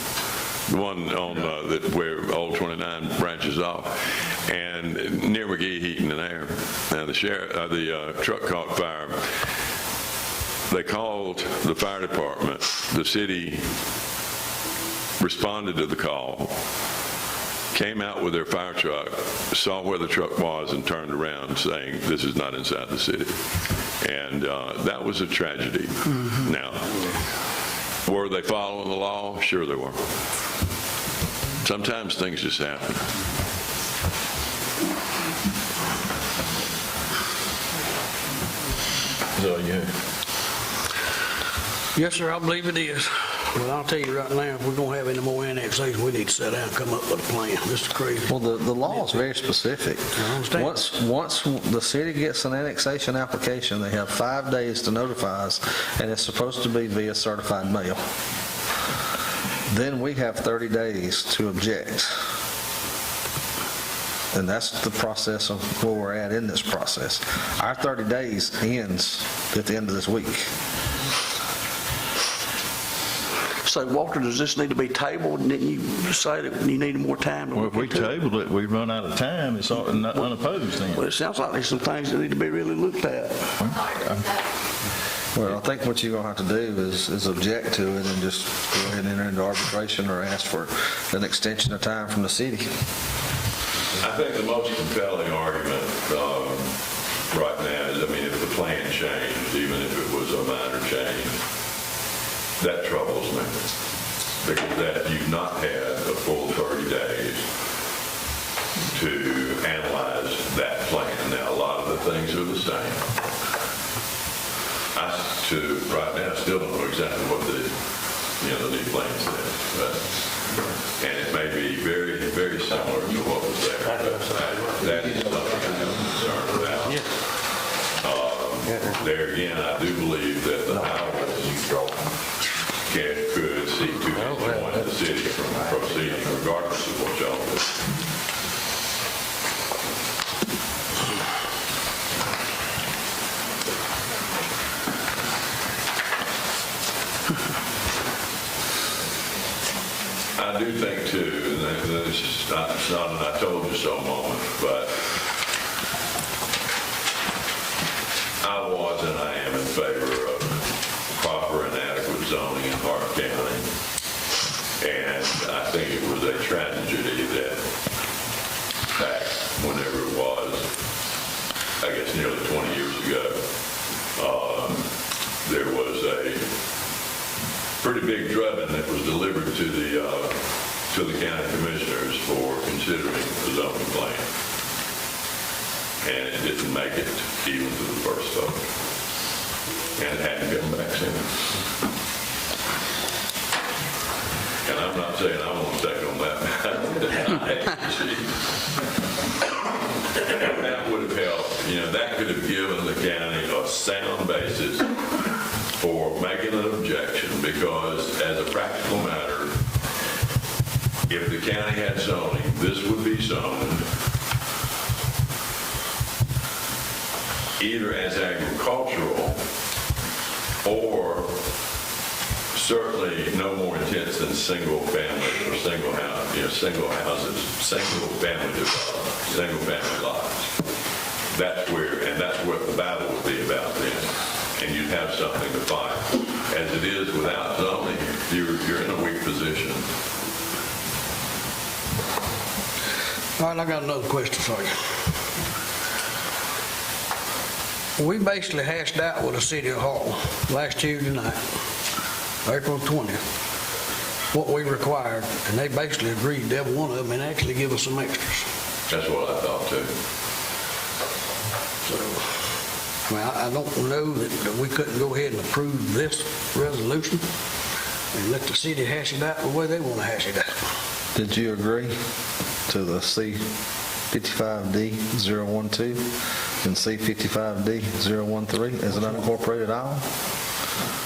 The one on where Old 29 branches off, and near McGee Heating and Air. Now the truck caught fire. They called the fire department. The city responded to the call, came out with their fire truck, saw where the truck was, and turned around saying, this is not inside the city. And that was a tragedy. Mm-hmm. Now, were they following the law? Sure they were. Sometimes things just happen. So, yeah. Yes, sir, I believe it is. But I'll tell you right now, if we're going to have any more annexation, we need to sit down and come up with a plan. This is crazy. Well, the law is very specific. I understand. Once the city gets an annexation application, they have 5 days to notify us, and it's supposed to be via certified mail. Then we have 30 days to object. And that's the process of where we're at in this process. Our 30 days ends at the end of this week. So, Walter, does this need to be tabled? Didn't you say that you needed more time? Well, if we tabled it, we run out of time. It's unopposed then. Well, it sounds like there's some things that need to be really looked at. Well, I think what you're going to have to do is object to it and just go ahead and enter into arbitration or ask for an extension of time from the city. I think the most compelling argument right now is, I mean, if the plan changed, even if it was a minor change, that troubles me, because that you've not had a full 30 days to analyze that plan. Now, a lot of the things are the same. Right now, I still don't know exactly what the new plan says, and it may be very, very similar to what was there. But that is something I am concerned about. There again, I do believe that the Howell could seek to enjoin the city from proceeding regardless of what y'all do. I do think too, and this is not an I told you so moment, but I was and I am in favor of proper and adequate zoning in Hart County. And I think it was a tragedy that back whenever it was, I guess nearly 20 years ago, there was a pretty big drubbing that was delivered to the county commissioners for considering the zoning plan. And it didn't make it even to the first vote. And it hadn't come back since. And I'm not saying I want to take on that That would have helped, that could have given the county a sound basis for making an objection, because as a practical matter, if the county had zoning, this would be zoned either as agricultural or certainly no more intense than single family or single house, single houses, single family development, single family lots. That's what the battle would be about then, and you'd have something to fight. As it is without zoning, you're in a weak position. All right, I got another question for you. We basically hashed out with the city of Howell last Tuesday night, April 20th, what we required, and they basically agreed to every one of them and actually give us some extras. That's what I thought too. So, I don't know that we couldn't go ahead and approve this resolution and let the city hash it out the way they want to hash it out. Did you agree to the C55D-012 and C55D-013 as an unincorporated island?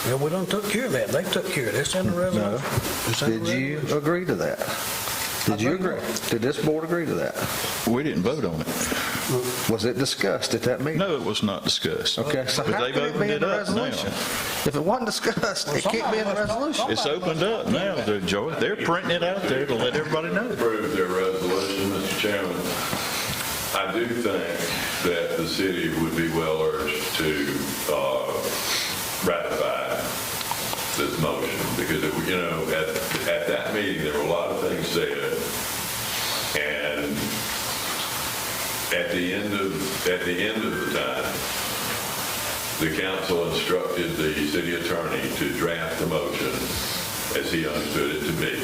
Yeah, we done took care of that. They took care of this in the resolution. It's in the Did you resolution. agree to that? Did you agree? Did this board agree to that? We didn't vote on it. Was it discussed at that meeting? No, it was not discussed. Okay, so But how they've could it be opened in it the up now. resolution? If it wasn't discussed, it can't be in the resolution. It's opened up now, Joey. They're printing it out there to let everybody know. Approve their resolution, Mr. Chairman. I do think that the city would be well urged to ratify this motion, because at that meeting there were a lot of things said, and at the end of the time, the council instructed the city attorney to draft the motion as he understood it to be.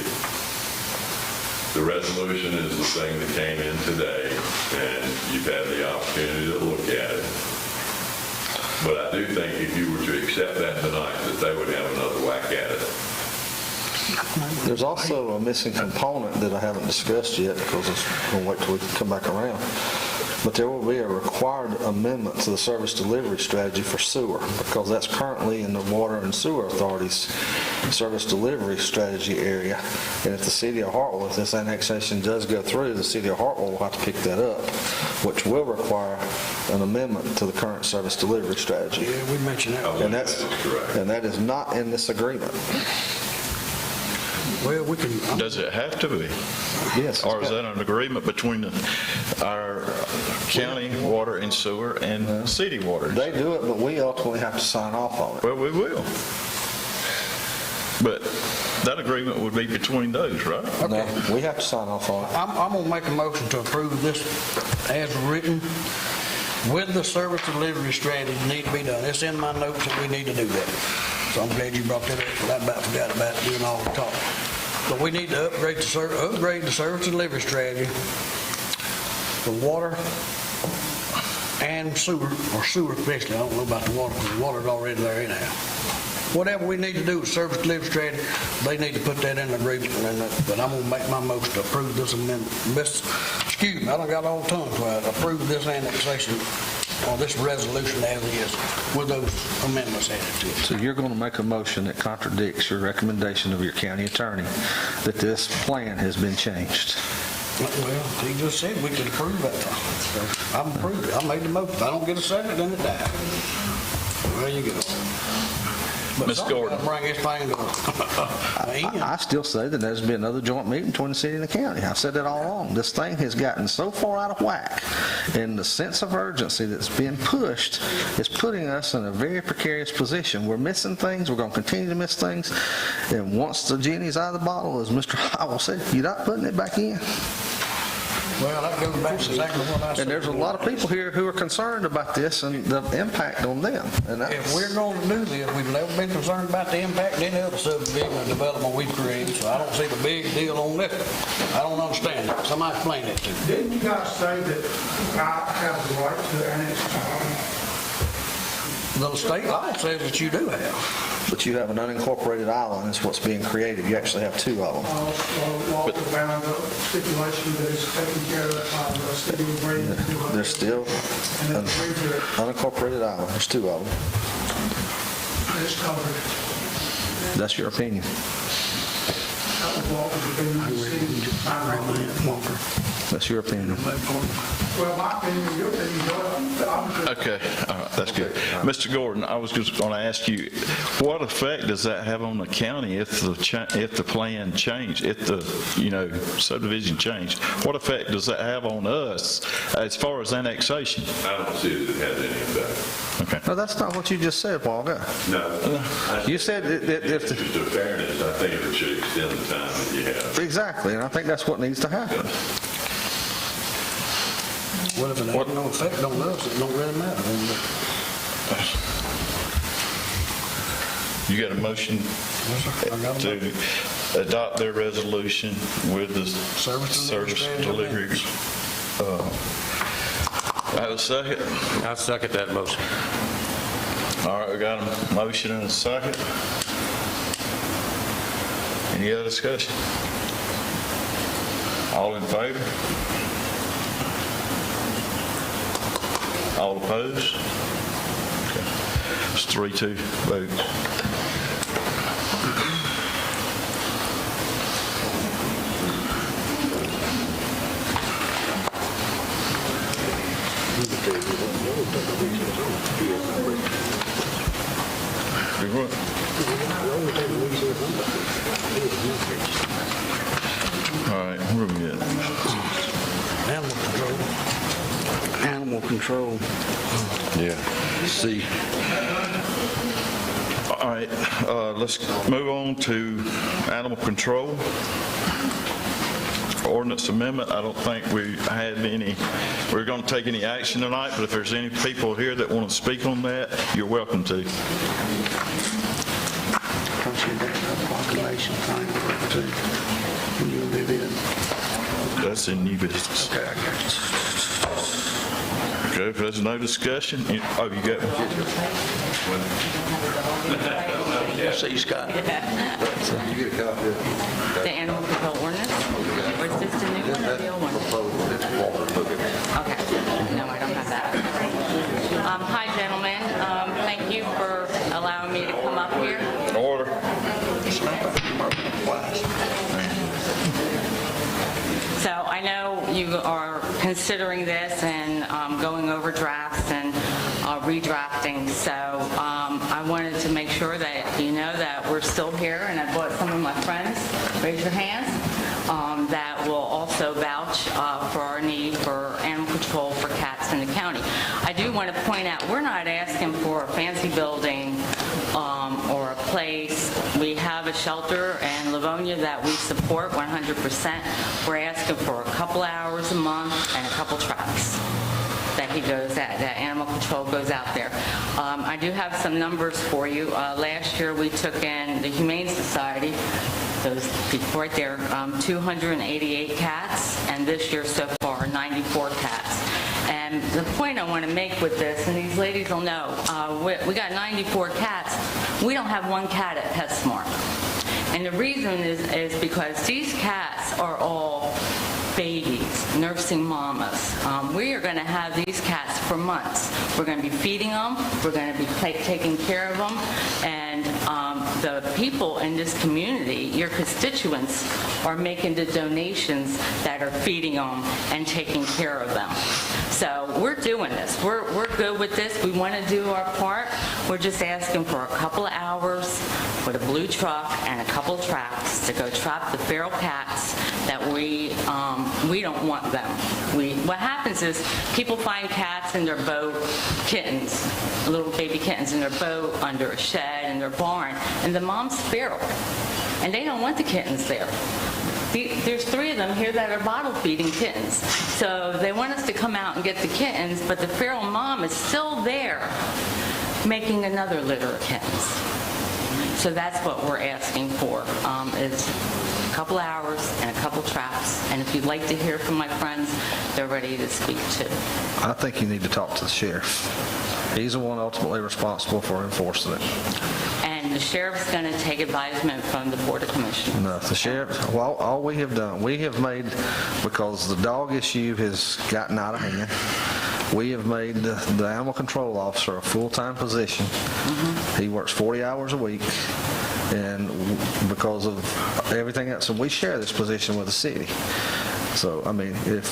The resolution is the thing that came in today, and you've had the opportunity to look at it. But I do think if you were to accept that tonight, that they would have another whack at it. There's also a missing component that I haven't discussed yet, because I'm going to wait till we come back around. But there will be a required amendment to the service delivery strategy for sewer, because that's currently in the Water and Sewer Authority's service delivery strategy area. And if the city of Hartwell, if this annexation does go through, the city of Hartwell will have to pick that up, which will require an amendment to the current service delivery strategy. Yeah, we mentioned that. And that is not in this agreement. Well, we can. Does it have to be? Yes. Or is that an agreement between our county water and sewer and city water? They do it, but we ultimately have to sign off on it. Well, we will. But that agreement would be between those, right? No, we have to sign off on it. I'm going to make a motion to approve this as written with the service delivery strategy need to be done. It's in my notes that we need to do that. So I'm glad you brought that up. I about forgot about it doing all the talk. But we need to upgrade the service delivery strategy for water and sewer, or sewer especially. I don't know about the water, because the water's already there anyhow. Whatever we need to do with service delivery strategy, they need to put that in the agreement. But I'm going to make my motion to approve this amendment. Excuse me, I done got all tongue twied. Approve this annexation or this resolution as is with those amendments added to it. So you're going to make a motion that contradicts your recommendation of your county attorney that this plan has been changed. Well, he just said we could approve that. So I'm approved it. I made the motion. If I don't get a second, then it dies. There you go. But Ms. Gordon. bring this thing to an end. I still say that there's been another joint meeting between the city and the county. I've said that all along. This thing has gotten so far out of whack, and the sense of urgency that's being pushed is putting us in a very precarious position. We're missing things. We're going to continue to miss things. And once the genie's out of the bottle, as Mr. Howell said, you're not putting it back in. Well, that goes back to exactly what I said. And there's a lot of people here who are concerned about this and the impact on them. And If we're going to do this, we've never been concerned about the impact of any other subdivision or development we've created, so I don't see the big deal on this. I don't understand it. Somebody explain that to me. Didn't you guys say that I have the right to annex? The state law says that you do have. But you have an unincorporated island is what's being created. You actually have two of them. Walter found a stipulation that is taken care of by the city of Green. There's still an unincorporated island. There's two of them. It's covered. That's your opinion. That was Walter's opinion. The city found out. That's your opinion. Well, my opinion, your opinion, I'm Okay, all right, that's good. Mr. Gordon, I was just going to ask you, what effect does that have on the county if the plan changed, if the, subdivision changed? What effect does that have on us as far as annexation? I don't see that it has any effect. Okay. No, that's not what you just said, Walter. No. You said that if Just a fairness, I think it should extend the time that you have. Exactly, and I think that's what needs to happen. Well, if it ain't no effect on us, it don't really matter. You got a motion to adopt their resolution with the service delivery. I have a second. I second that motion. All right, we got a motion and a second. Any other discussion? All in favor? All opposed? Okay. It's 3-2 vote. Do what? All right, where are we at? Animal control. Yeah. See, All right, let's move on to animal control. Ordinance amendment, I don't think we had any, we're going to take any action tonight, but if there's any people here that want to speak on that, you're welcome to. Proclamation time too. When you live in. That's in new business. Okay, I got you. Okay, if there's no discussion, you got one. See, Scott. you get a copy of The animal control ordinance? Or is this the new one or the old one? Okay. No, I don't have that. Hi, gentlemen. Thank you for allowing me to come up here. Order. So I know you are considering this and going over drafts and redrafting, so I wanted to make sure that you know that we're still here, and I brought some of my friends, raise your hands, that will also vouch for our need for animal control for cats in the county. I do want to point out, we're not asking for a fancy building or a place. We have a shelter in Livonia that we support 100%. We're asking for a couple hours a month and a couple traps that animal control goes out there. I do have some numbers for you. Last year we took in the Humane Society, those people right there, 288 cats, and this year so far 94 cats. And the point I want to make with this, and these ladies will know, we got 94 cats. We don't have one cat at PetSmart. And the reason is because these cats are all babies, nursing mamas. We are going to have these cats for months. We're going to be feeding them. We're going to be taking care of them. And the people in this community, your constituents, are making the donations that are feeding them and taking care of them. So we're doing this. We're good with this. We want to do our part. We're just asking for a couple of hours with a blue truck and a couple of traps to go trap the feral cats that we don't want them. What happens is people find cats in their boat, kittens, little baby kittens in their boat, under a shed, in their barn, and the mom's feral, and they don't want the kittens there. There's 3 of them here that are bottle feeding kittens. So they want us to come out and get the kittens, but the feral mom is still there making another litter of kittens. So that's what we're asking for, is a couple hours and a couple traps. And if you'd like to hear from my friends, they're ready to speak too. I think you need to talk to the sheriff. He's the one ultimately responsible for enforcing it. And and the sheriff's going to take advisement from the Board of Commissioners. No, the sheriff, well, all we have done, we have made, because the dog issue has gotten out of hand, we have made the animal control officer a full-time position. He works 40 hours a week, and because of everything else, and we share this position with the city. So, I mean, if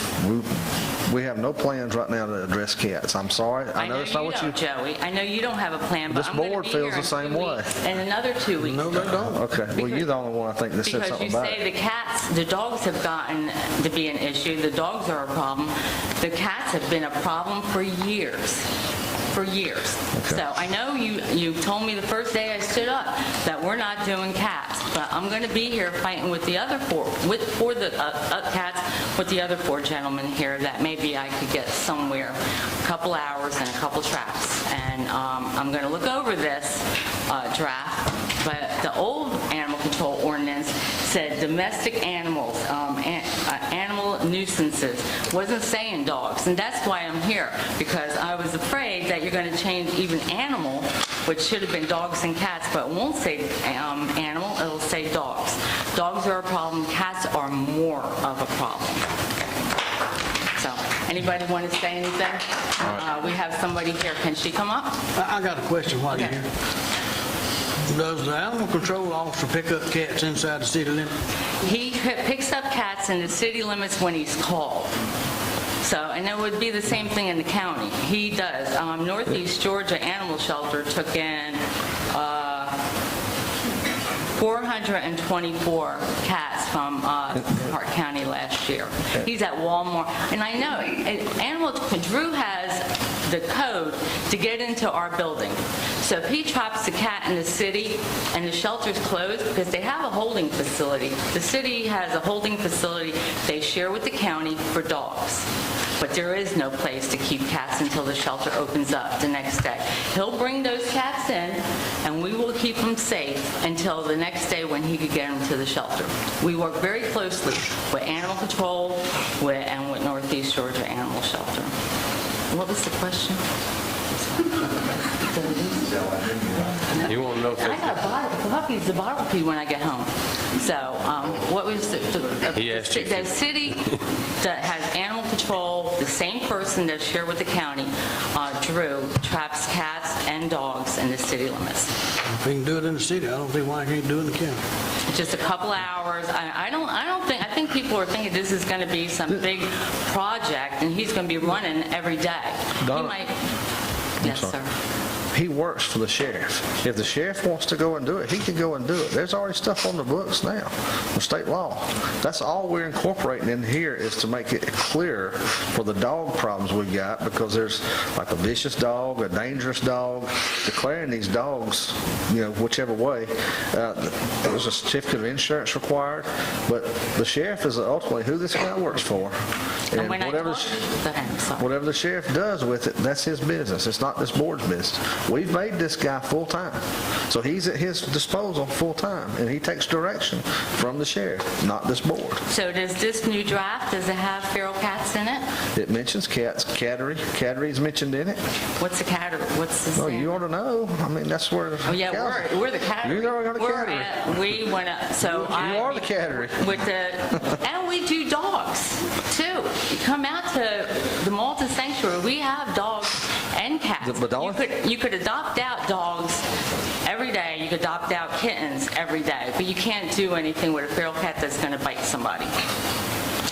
we have no plans right now to address cats. I'm sorry. I know it's not what you... Joey. I know you don't have a plan, but This I'm going to board be feels here the same in 2 way. weeks, and another 2 weeks. No, they don't. Okay, well, you're the only one I think that said Because something you about say it. the cats, the dogs have gotten to be an issue, the dogs are a problem. The cats have been a problem for years. So I know you told me the first day I stood up that we're not doing cats, but I'm going to be here fighting with the other four, for the cats, with the other 4 gentlemen here, that maybe I could get somewhere, a couple hours and a couple traps. And I'm going to look over this draft, but the old animal control ordinance said domestic animals, animal nuisances, wasn't saying dogs. And that's why I'm here, because I was afraid that you're going to change even animal, which should have been dogs and cats, but it won't say animal, it'll say dogs. Dogs are a problem, cats are more of a problem. So, anybody want to say anything? We have somebody here. Can she come up? I got a question while you're here. Does the animal control officer pick up cats inside the city limits? He picks up cats in the city limits when he's called. So, and it would be the same thing in the county. He does. Northeast Georgia Animal Shelter took in 424 cats from Hart County last year. He's at Walmart. And I know, Drew has the code to get into our building. So if he traps a cat in the city and the shelter's closed, because they have a holding facility. The city has a holding facility they share with the county for dogs. But there is no place to keep cats until the shelter opens up the next day. He'll bring those cats in, and we will keep them safe until the next day when he could get them to the shelter. We work very closely with Animal Control and with Northeast Georgia Animal Shelter. What was the question? You want to know if I got puppies to barbecue when I get home. So, what was He asked you. the city that has animal control, the same person that share with the county, Drew, traps cats and dogs in the city limits. If he can do it in the city, I don't see why he can't do it in the county. Just a couple hours. I think people are thinking this is going to be some big project, and he's going to be running every day. Donna, Yes, sorry. sir. He works for the sheriff. If the sheriff wants to go and do it, he can go and do it. There's already stuff on the books now, for state law. That's all we're incorporating in here, is to make it clearer for the dog problems we got, because there's like a vicious dog, a dangerous dog, declaring these dogs, whichever way. There's a certificate of insurance required, but the sheriff is ultimately who this guy works for. And whatever the sheriff does with it, that's his business. It's not this board's business. We've made this guy full-time. So he's at his disposal full-time, and he takes direction from the sheriff, not this board. So does this new draft, does it have feral cats in it? It mentions cats. Cattery. Cattery is mentioned in it. What's the cattery? What's the Oh, you ought to know. I mean, that's where the Oh, yeah, we're the cattery. You are the cattery. We went up, so You are the cattery. And we do dogs, too. You come out to the Malta Sanctuary, we have dogs and cats. You could adopt out dogs every day, you could adopt out kittens every day, but you can't do anything with a feral cat that's going to bite somebody.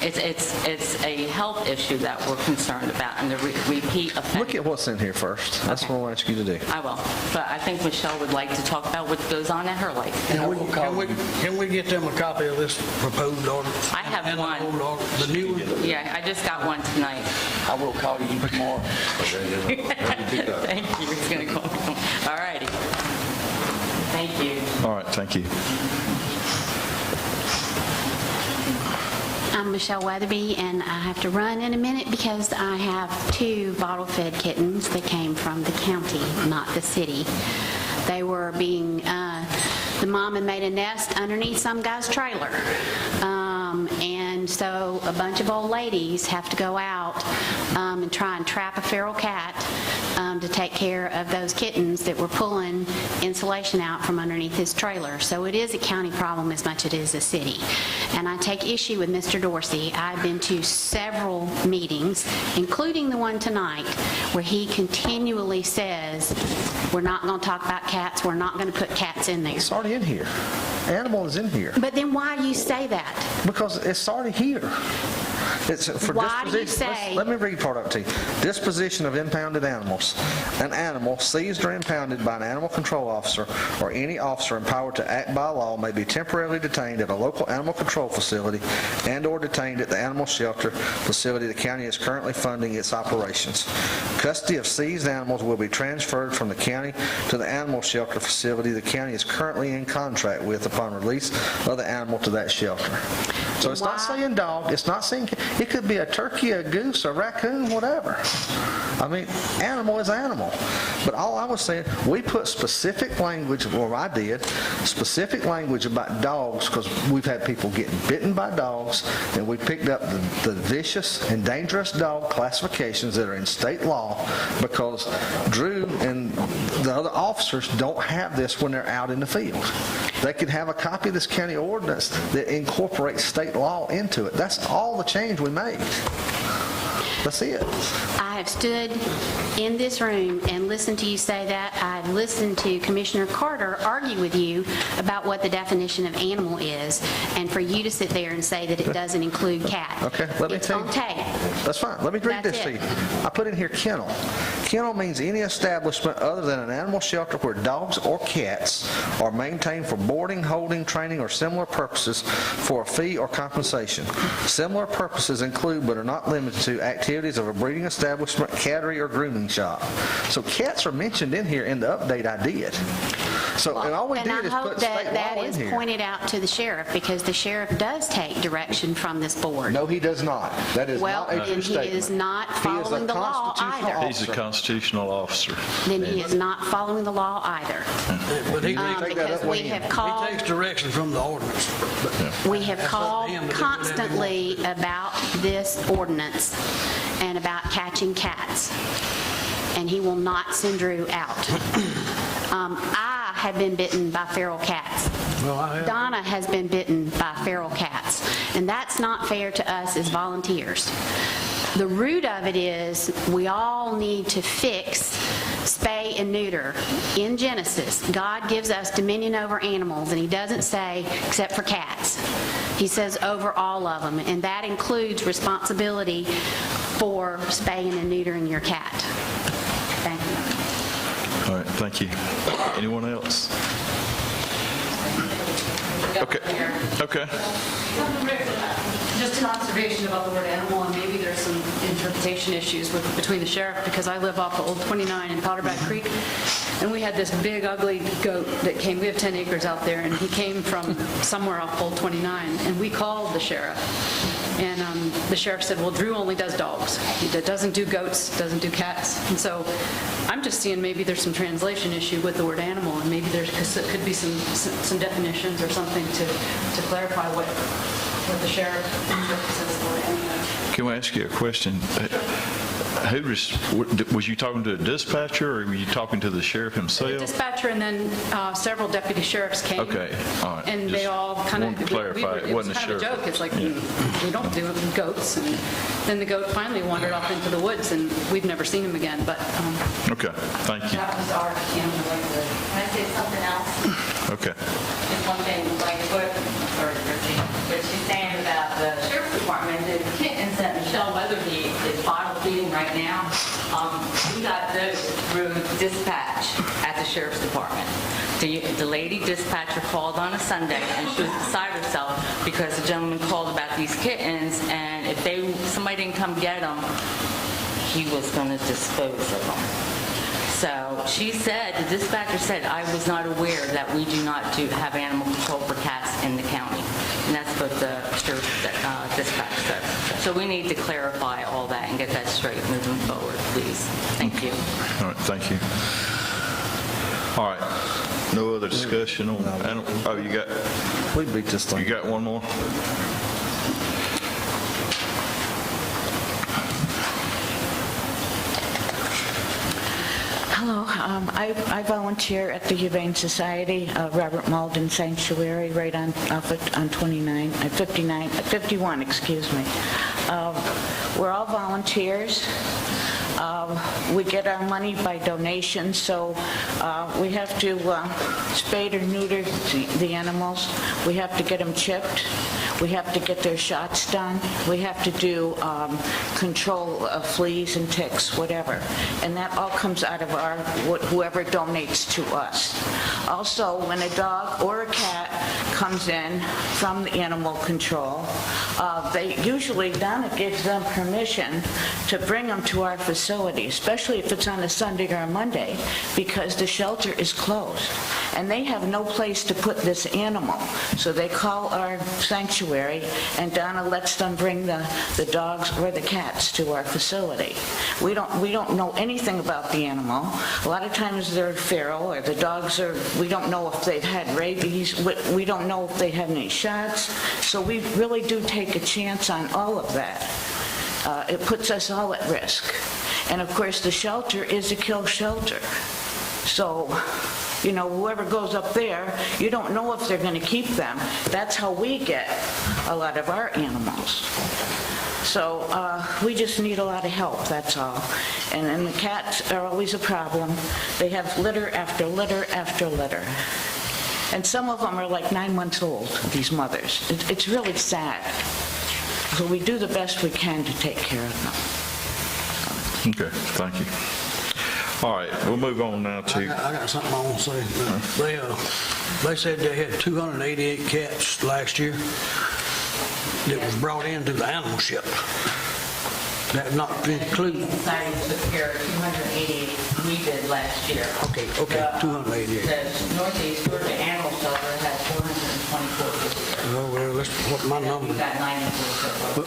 It's a health issue that we're concerned about, and the repeat offense. Look at what's in here first. That's what I want you to do. I will, but I think Michelle would like to talk about what goes on in her life. Can we get them a copy of this proposed order? I have one. And the old order, the new one? Yeah, I just got one tonight. I will call you tomorrow. Thank you. It's going to call me. All righty. Thank you. All right, thank you. I'm Michelle Weatherby, and I have to run in a minute because I have 2 bottle-fed kittens that came from the county, not the city. They were being, the mom had made a nest underneath some guy's trailer, and And so a bunch of old ladies have to go out and try and trap a feral cat to take care of those kittens that were pulling insulation out from underneath his trailer. So it is a county problem as much as it is a city. And I take issue with Mr. Dorsey. I've been to several meetings, including the one tonight, where he continually says, we're not going to talk about cats, we're not going to put cats in there. It's already in here. Animal is in here. But then why do you say that? Because it's already here. It's for Why do you disposition. say- Let me read part of it to you. Disposition of impounded animals. An animal seized or impounded by an animal control officer or any officer empowered to act by law may be temporarily detained at a local animal control facility and/or detained at the animal shelter facility the county is currently funding its operations. Custody of seized animals will be transferred from the county to the animal shelter facility the county is currently in contract with upon release of the animal to that shelter. So it's not saying dog, it's not saying, it could be a turkey, a goose, a raccoon, whatever. I mean, animal is animal. But all I was saying, we put specific language, or I did, specific language about dogs because we've had people getting bitten by dogs, and we picked up the vicious and dangerous dog classifications that are in state law because Drew and the other officers don't have this when they're out in the field. They could have a copy of this county ordinance that incorporates state law into it. That's all the change we made. That's it. I have stood in this room and listened to you say that. I've listened to Commissioner Carter argue with you about what the definition of animal is, and for you to sit there and say that it doesn't include cat. Okay, let me tell you. It's on tape. That's fine. Let me read That's this to it. you. I put in here kennel. Kennel means any establishment other than an animal shelter where dogs or cats are maintained for boarding, holding, training, or similar purposes for a fee or compensation. Similar purposes include, but are not limited to, activities of a breeding establishment, cattery, or grooming shop. So cats are mentioned in here in the update I did. So, and all we And I did is hope put that state that law in is here. pointed out to the sheriff, because the sheriff does take direction from this board. No, he does not. That is Well, not a true then he statement. is not He is a following the law constitutional either. He's a constitutional officer. Then he is not following the law either. But he Because we have called, takes direction from the ordinance. we have That's up to called him to do whatever he constantly about this ordinance and about catching cats, and he will not send Drew out. I have been bitten by feral cats. Well, I have. Donna has been bitten by feral cats, and that's not fair to us as volunteers. The root of it is we all need to fix spay and neuter. In Genesis, God gives us dominion over animals, and he doesn't say except for cats. He says over all of them, and that includes responsibility for spaying and neutering your cat. Thank you. All right, thank you. Anyone else? Okay. Okay. Just an observation about the word animal, and maybe there's some interpretation issues between the sheriff, because I live off of Old 29 in Powderback Creek, and we had this big, ugly goat that came. We have 10 acres out there, and he came from somewhere off Old 29, and we called the sheriff. And the sheriff said, well, Drew only does dogs. He doesn't do goats, doesn't do cats. And so I'm just seeing maybe there's some translation issue with the word animal, and maybe there could be some definitions or something to clarify what the sheriff says the word animal. Can I ask you a question? Was you talking to a dispatcher, or were you talking to the sheriff himself? Dispatcher, and then several deputy sheriffs came. Okay, all right. And they Just all kind of... wanted to clarify, it wasn't the kind of a sheriff. joke. It's like, we don't do goats. And then the goat finally wandered off into the woods, and we've never seen him again. But Okay, thank you. that was our animal. Can I say something else? Okay. Just one thing, like what she's saying about the sheriff's department, the kittens that Michelle Weatherby is bottle feeding right now, we got those through dispatch at the sheriff's department. The lady dispatcher called on a Sunday, and she was beside herself because the gentleman called about these kittens, and if somebody didn't come get them, he was going to dispose of them. So she said, the dispatcher said, I was not aware that we do not have animal control for cats in the county. And that's what the dispatch said. So we need to clarify all that and get that straight moving forward, please. Thank you. All right, thank you. All right, no other discussion on animal? Oh, you got... We beat this thing. You got one more? I volunteer at the Humane Society, Robert Malden Sanctuary, right on 51, excuse me. We're all volunteers. We get our money by donations, so we have to spade or neuter the animals. We have to get them chipped. We have to get their shots done. We have to do control of fleas and ticks, whatever. And that all comes out of whoever donates to us. Also, when a dog or a cat comes in from the animal control, Donna gives them permission to bring them to our facility, especially if it's on a Sunday or a Monday, because the shelter is closed. And they have no place to put this animal. So they call our sanctuary, and Donna lets them bring the dogs or the cats to our facility. We don't know anything about the animal. A lot of times they're feral, or the dogs we don't know if they've had rabies. We don't know if they have any shots. So we really do take a chance on all of that. It puts us all at risk. And of course, the shelter is a kill shelter. So, whoever goes up there, you don't know if they're going to keep them. That's how we get a lot of our animals. So we just need a lot of help, that's all. And the cats are always a problem. They have litter after litter after litter. And some of them are like 9 months old, these mothers. It's really sad. So we do the best we can to take care of them. Okay, thank you. All right, we'll move on now to... I got something I want to say. They said they had 288 cats last year that was brought into the animal shelter. That not include... Society took care of 288 we did last year. Okay, 288. The Northeast Georgia Animal Shelter had 424 this year. Well, that's what my number... We got 94.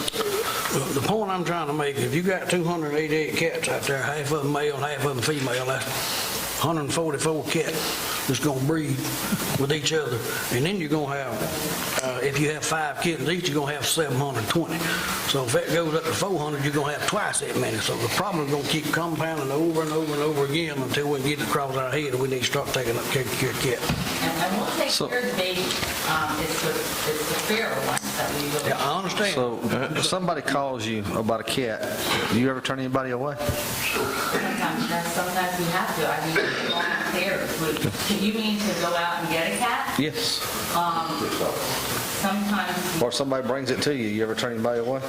The point I'm trying to make, if you got 288 cats out there, half of them male, half of them female, that's 144 cats that's going to breed with each other. And then you're going to have, if you have 5 kittens each, you're going to have 720. So if that goes up to 400, you're going to have twice that many. So the problem is going to keep compounding over and over and over again until we get it across our head, and we need to start taking up care of cats. And we'll take care of the baby. It's the feral ones that we will... Yeah, I understand. So if somebody calls you about a cat, do you ever turn anybody away? Sometimes we have to. I mean, volunteers. You mean to go out and get a cat? Yes. Sometimes... Or somebody brings it to you, you ever turn anybody away?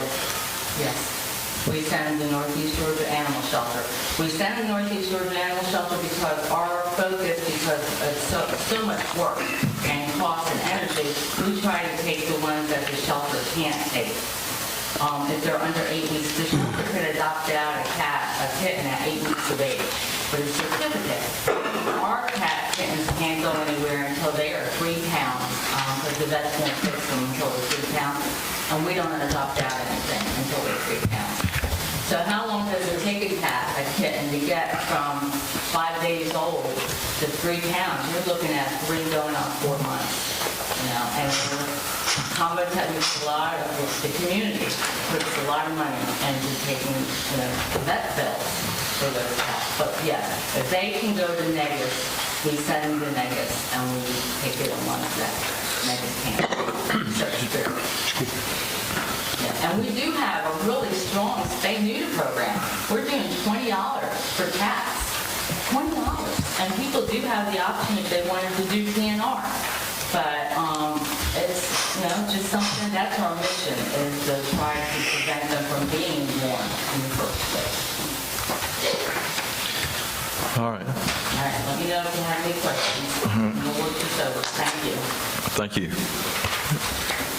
Yes. We send the Northeast Georgia Animal Shelter. We send the Northeast Georgia Animal Shelter because our focus, because it's so much work and cost and energy, we try to take the ones that the shelter can't take. If they're under 8 weeks, the shelter could adopt out a kitten at 8 weeks of age, but it's certificate. Our kittens can't go anywhere until they are 3 pounds, because the vets won't fix them until they're 3 pounds, and we don't adopt out anything until they're 3 pounds. So how long does it take a kitten to get from 5 days old to 3 pounds? You're looking at 3 going on 4 months, and it's a lot of the community puts a lot of money into taking the vet bills for those cats. But yeah, if they can go to Negus, we send them to Negus and we take it on ones that Negus can't. Yeah. And we do have a really strong spay-neuter program. We're doing $20 for cats. $20. And people do have the option if they wanted to do TNR. But it's just something, that's our mission, is to try to prevent them from being born in the first place. All right. All right, let me know if you have any questions. We'll work this over. Thank you. Thank you.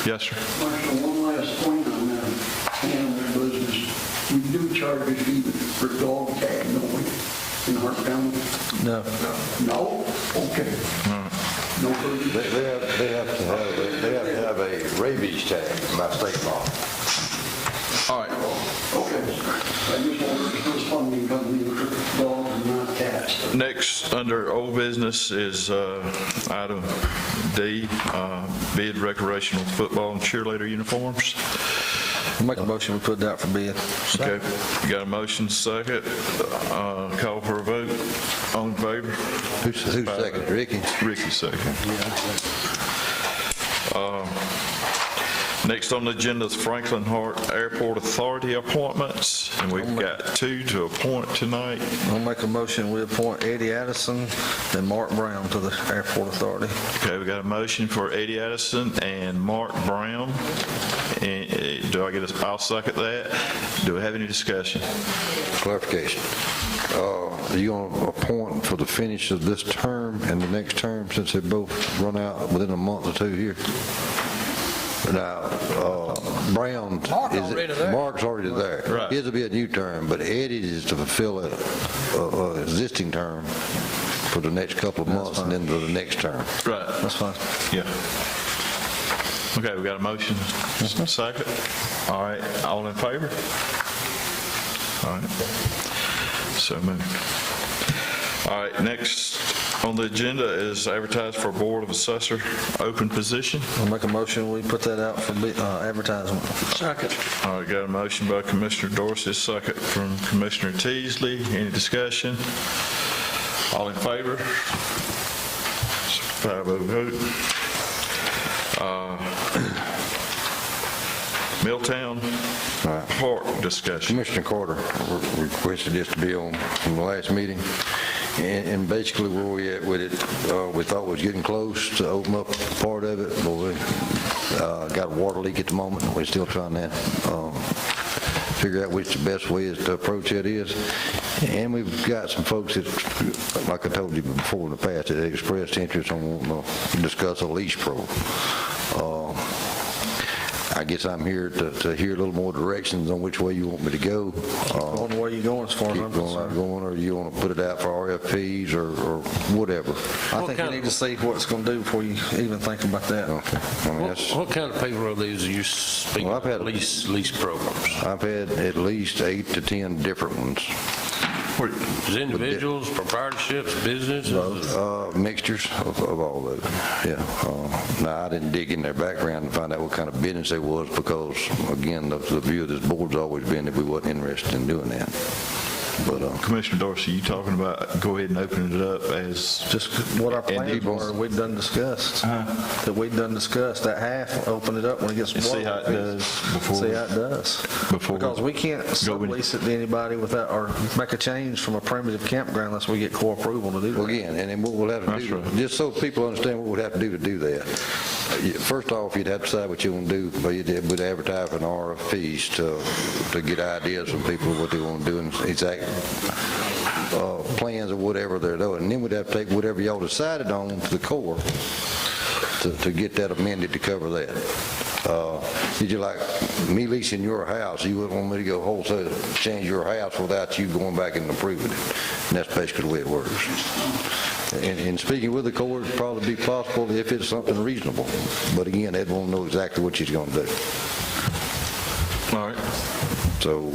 Yes, sir. Marshall, one last point on that animal business. We do charge a fee for dog tag, don't we, in Hart County? No. No? Okay. No further. They have to have a rabies tag by state law. All right. Okay. I just wanted to respond because we were dogs and not cats. Next, under old business is item D, bid recreational football and cheerleader uniforms. I'll make a motion, we put that for bid. Okay, you got a motion, second. Call for a vote. All in favor? Who's second, Ricky? Ricky second. Next on the agenda is Franklin Hart Airport Authority appointments, and we've got 2 to appoint tonight. I'll make a motion, we appoint Eddie Addison and Mark Brown to the Airport Authority. Okay, we got a motion for Eddie Addison and Mark Brown. And do I get I'll second that. Do we have any discussion? Clarification. Are you going to appoint for the finish of this term and the next term, since they both run out within a month or 2 here? Now, Brown, Mark's already there. Right. His will be a new term, but Eddie's is to fulfill an existing term for the next couple of months and then to the next term. Right. That's fine. Yeah. Okay, we got a motion. Second. All right, all in favor? All right. So moved. All right, next on the agenda is advertise for Board of Assessor open position. I'll make a motion, we put that out for advertisement. Second. All right, got a motion by Commissioner Dorsey, second from Commissioner Teasley. Any discussion? All in favor? 5-0 vote. Milltown Park discussion. Commissioner Carter requested this to be on from the last meeting. And basically where we at with it, we thought we was getting close to open up part of it, but we got a water leak at the moment. We're still trying to figure out which the best way is to approach it is. And we've got some folks that, like I told you before in the past, that expressed interest on wanting to discuss a lease program. I guess I'm here to hear a little more directions on which way you want me to go. On the way you're going as far as I'm concerned. Going, or you want to put it out for RFPs or whatever? I think you need to see what it's going to do before you even think about that. Okay. I mean, What kind of people are these you speak Well, I've had- lease programs? I've had at least 8 to 10 different ones. Is individuals, proprietorships, businesses? Mixtures of all those, yeah. Now, I didn't dig in their background and find out what kind of business they was because, again, the view of this board's always been that we wasn't interested in doing that. But Commissioner Dorsey, you talking about go ahead and open it up as just what our plans were, we'd done discussed. That we'd done discussed, that half, open it up when it gets water. See how it does before. See how it does. Because we can't sublease it to anybody without, or make a change from a primitive campground unless we get core approval to do that. Well, again, and then what we'll have to do, just so people understand what we'd have to do that. First off, you'd have to decide what you want to do, but you'd advertise an RFPs to get ideas from people what they want to do and exact plans or whatever they're doing. And then we'd have to take whatever y'all decided on to the core to get that amended to cover that. Did you like me leasing your house? You wouldn't want me to go wholesale change your house without you going back and approving it. And that's basically the way it works. And speaking with the court, it'd probably be possible if it's something reasonable. But again, they'd want to know exactly what she's going to do. All right. So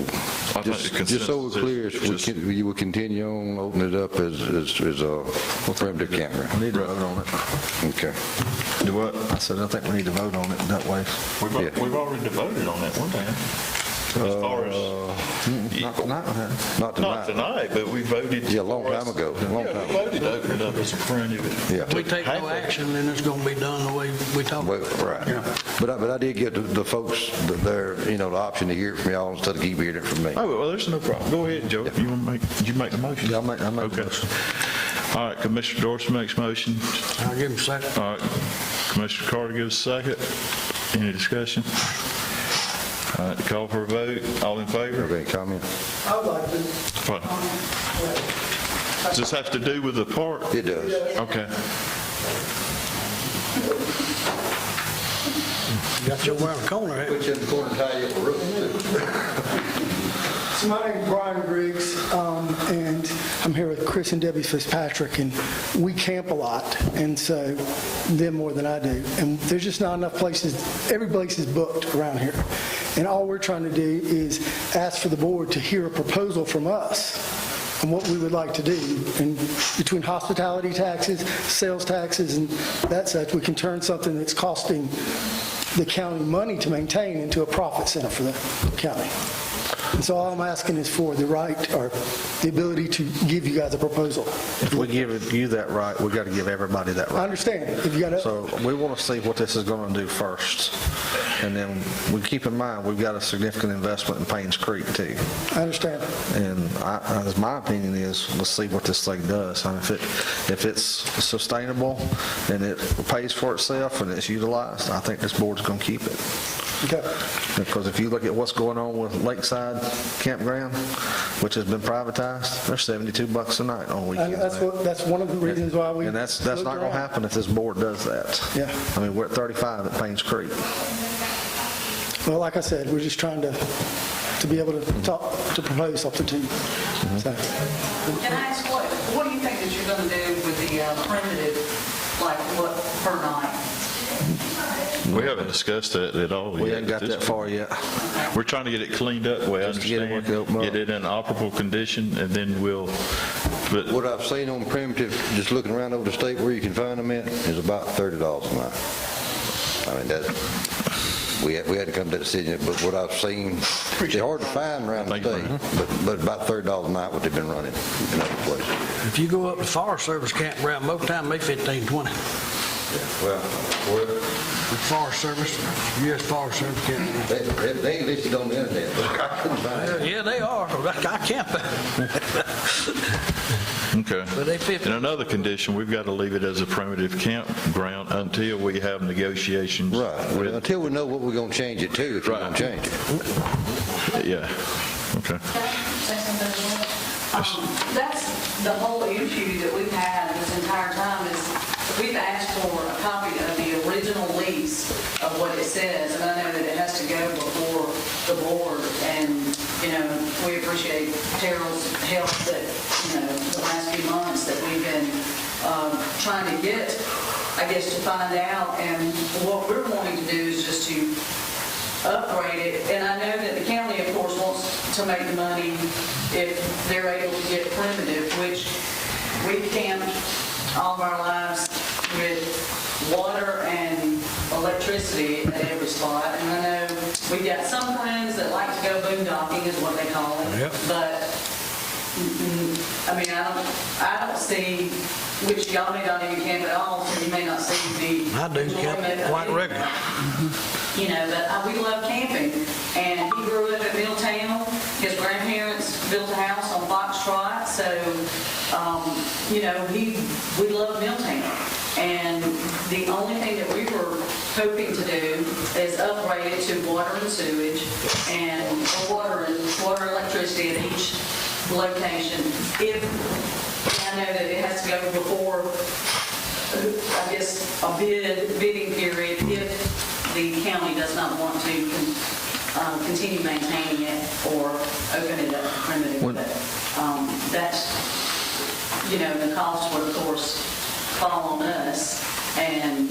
just so we're clear, you will continue on opening it up as a primitive campground. We need to vote on it. Okay. Do what? I said, I think we need to vote on it that way. We've already voted on that one time. As far as Not tonight, but we voted. Yeah, a long time ago. We voted to open it up as a primitive. Yeah. If we take no action, then it's going to be done the way we talked about. Right. But I did get the folks the option to hear it from y'all instead of keep hearing it from me. Oh, well, there's no problem. Go ahead, Joe. You want to make? Did you make the motion? Yeah, I make the motion. All right, Commissioner Dorsey makes motion. I'll give him a second. All right, Commissioner Carter gives a second. Any discussion? All right, call for a vote. All in favor? Okay, comment? I would like to. What? Does this have to do with the park? It does. Okay. Got you around the corner, haven't you? Put you in the corner and tie you up a rope. So my name is Brian Griggs, and I'm here with Chris and Debbie Fitzpatrick, and we camp a lot, and so them more than I do. And there's just not enough places. Every place is booked around here. And all we're trying to do is ask for the board to hear a proposal from us on what we would like to do. And between hospitality taxes, sales taxes, and that such, we can turn something that's costing the county money to maintain into a profit center for the county. And so all I'm asking is for the right, or the ability to give you guys a proposal. If we give you that right, we got to give everybody that right. I understand. If you got to, So we want to see what this is going to do first. And then we keep in mind, we've got a significant investment in Paynes Creek too. I understand. And as my opinion is, let's see what this thing does. And if it's sustainable and it pays for itself and it's utilized, I think this board's going to keep it. Okay. Because if you look at what's going on with Lakeside Campground, which has been privatized, they're $72 a night on weekends. That's one of the reasons why we. And that's not going to happen if this board does that. Yeah. I mean, we're at 35 at Paynes Creek. Well, like I said, we're just trying to be able to propose something to you. So, Can I ask, what do you think that you're going to do with the primitive, like what, per night? We haven't discussed that at all yet. We haven't got that far yet. We're trying to get it cleaned up, the way I Just to get it understand, worked up. get it in operable condition, and then we'll, but What I've seen on primitive, just looking around over the state where you can find them at, is about $30 a night. I mean, we hadn't come to that decision, but what I've seen, they're hard to find around the state, but about $30 a night what they've been running in other places. If you go up to Forest Service campground, most time they 15, 20. Well, The Forest Service, U.S. Forest Service campground. they ain't listed on the internet, but I couldn't find it. Yeah, they are. I camp there. okay. But they 50. And another condition, we've got to leave it as a primitive campground until we have negotiations. Right, with- until we know what we're going to change it to, if we're going to change it. Yeah, okay. That's the whole issue that we've had this entire time is we've asked for a copy of the original lease of what it says, and I know that it has to go before the board, and, we appreciate Terrell's help that, the last few months that we've been trying to get, I guess, to find out, and what we're wanting to do is just to upgrade it, and I know that the county, of course, wants to make money if they're able to get primitive, which we've camped all of our lives with water and electricity at every spot, and I know we've got some friends that like to go boondocking, is what they call it, Yep. but I mean, I don't see, which y'all may not even camp at all, so you may not see the I do camp enjoyment of quite it. regular. But we love camping. And he grew up at Milltown. His grandparents built a house on Foxtrot. So, we love Milltown. And the only thing that we were hoping to do is upgrade it to water and sewage and water and electricity at each location. I know that it has to go before, I guess, a bidding period if the county does not want to continue maintaining it or open it up to primitive. But that's, the cost would, of course, fall on us. And,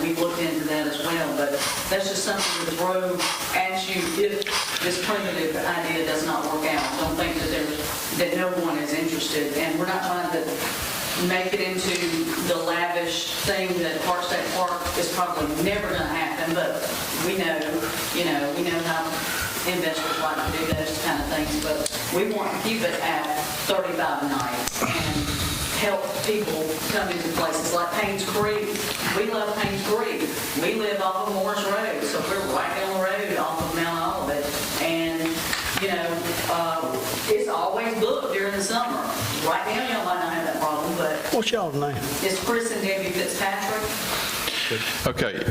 we looked into that as well. But that's just something to throw at you if this primitive idea does not work out. Don't think that no one is interested. And we're not trying to make it into the lavish thing that Hart State Park is probably never going to happen, but we know how investors like to do those kind of things, but we want to keep it at 35 a night and help people come into places like Paynes Creek. We love Paynes Creek. We live off of Morris Road, so we're right down the road off of Mount Olivet, and it's always booked during the summer. Right now, y'all might not have that problem, but What's y'all's name? it's Chris and Debbie Fitzpatrick. Okay,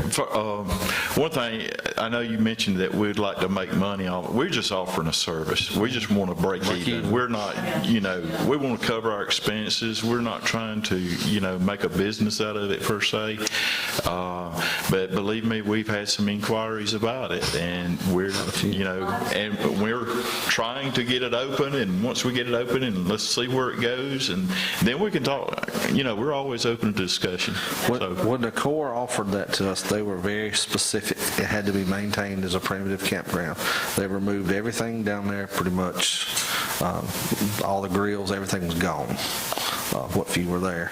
one thing, I know you mentioned that we'd like to make money off, we're just offering a service. We just want to break even. We're not, we want to cover our expenses. We're not trying to, make a business out of it per se. But believe me, we've had some inquiries about it, and we're trying to get it open, and once we get it open, and let's see where it goes, and then we can talk. We're always open to discussion. When the Corps offered that to us, they were very specific. It had to be maintained as a primitive campground. They removed everything down there, pretty much, all the grills, everything was gone, what few were there.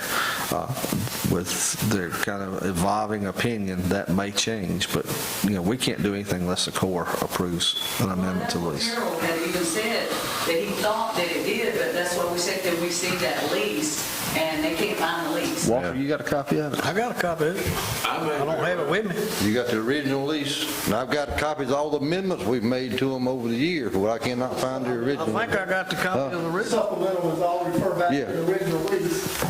With their kind of evolving opinion, that may change, but, we can't do anything unless the Corps approves an amendment to lease. Harold had even said that he thought that it did, but that's what we said, that we see that lease, and they can't find the lease. Walter, you got a copy of it? I got a copy of it. I don't have it with me. You got the original lease, and I've got copies of all the amendments we've made to them over the years, but I cannot find the I original. think I got the copy of the original. Supplemental was all refer back Yeah. to the original lease.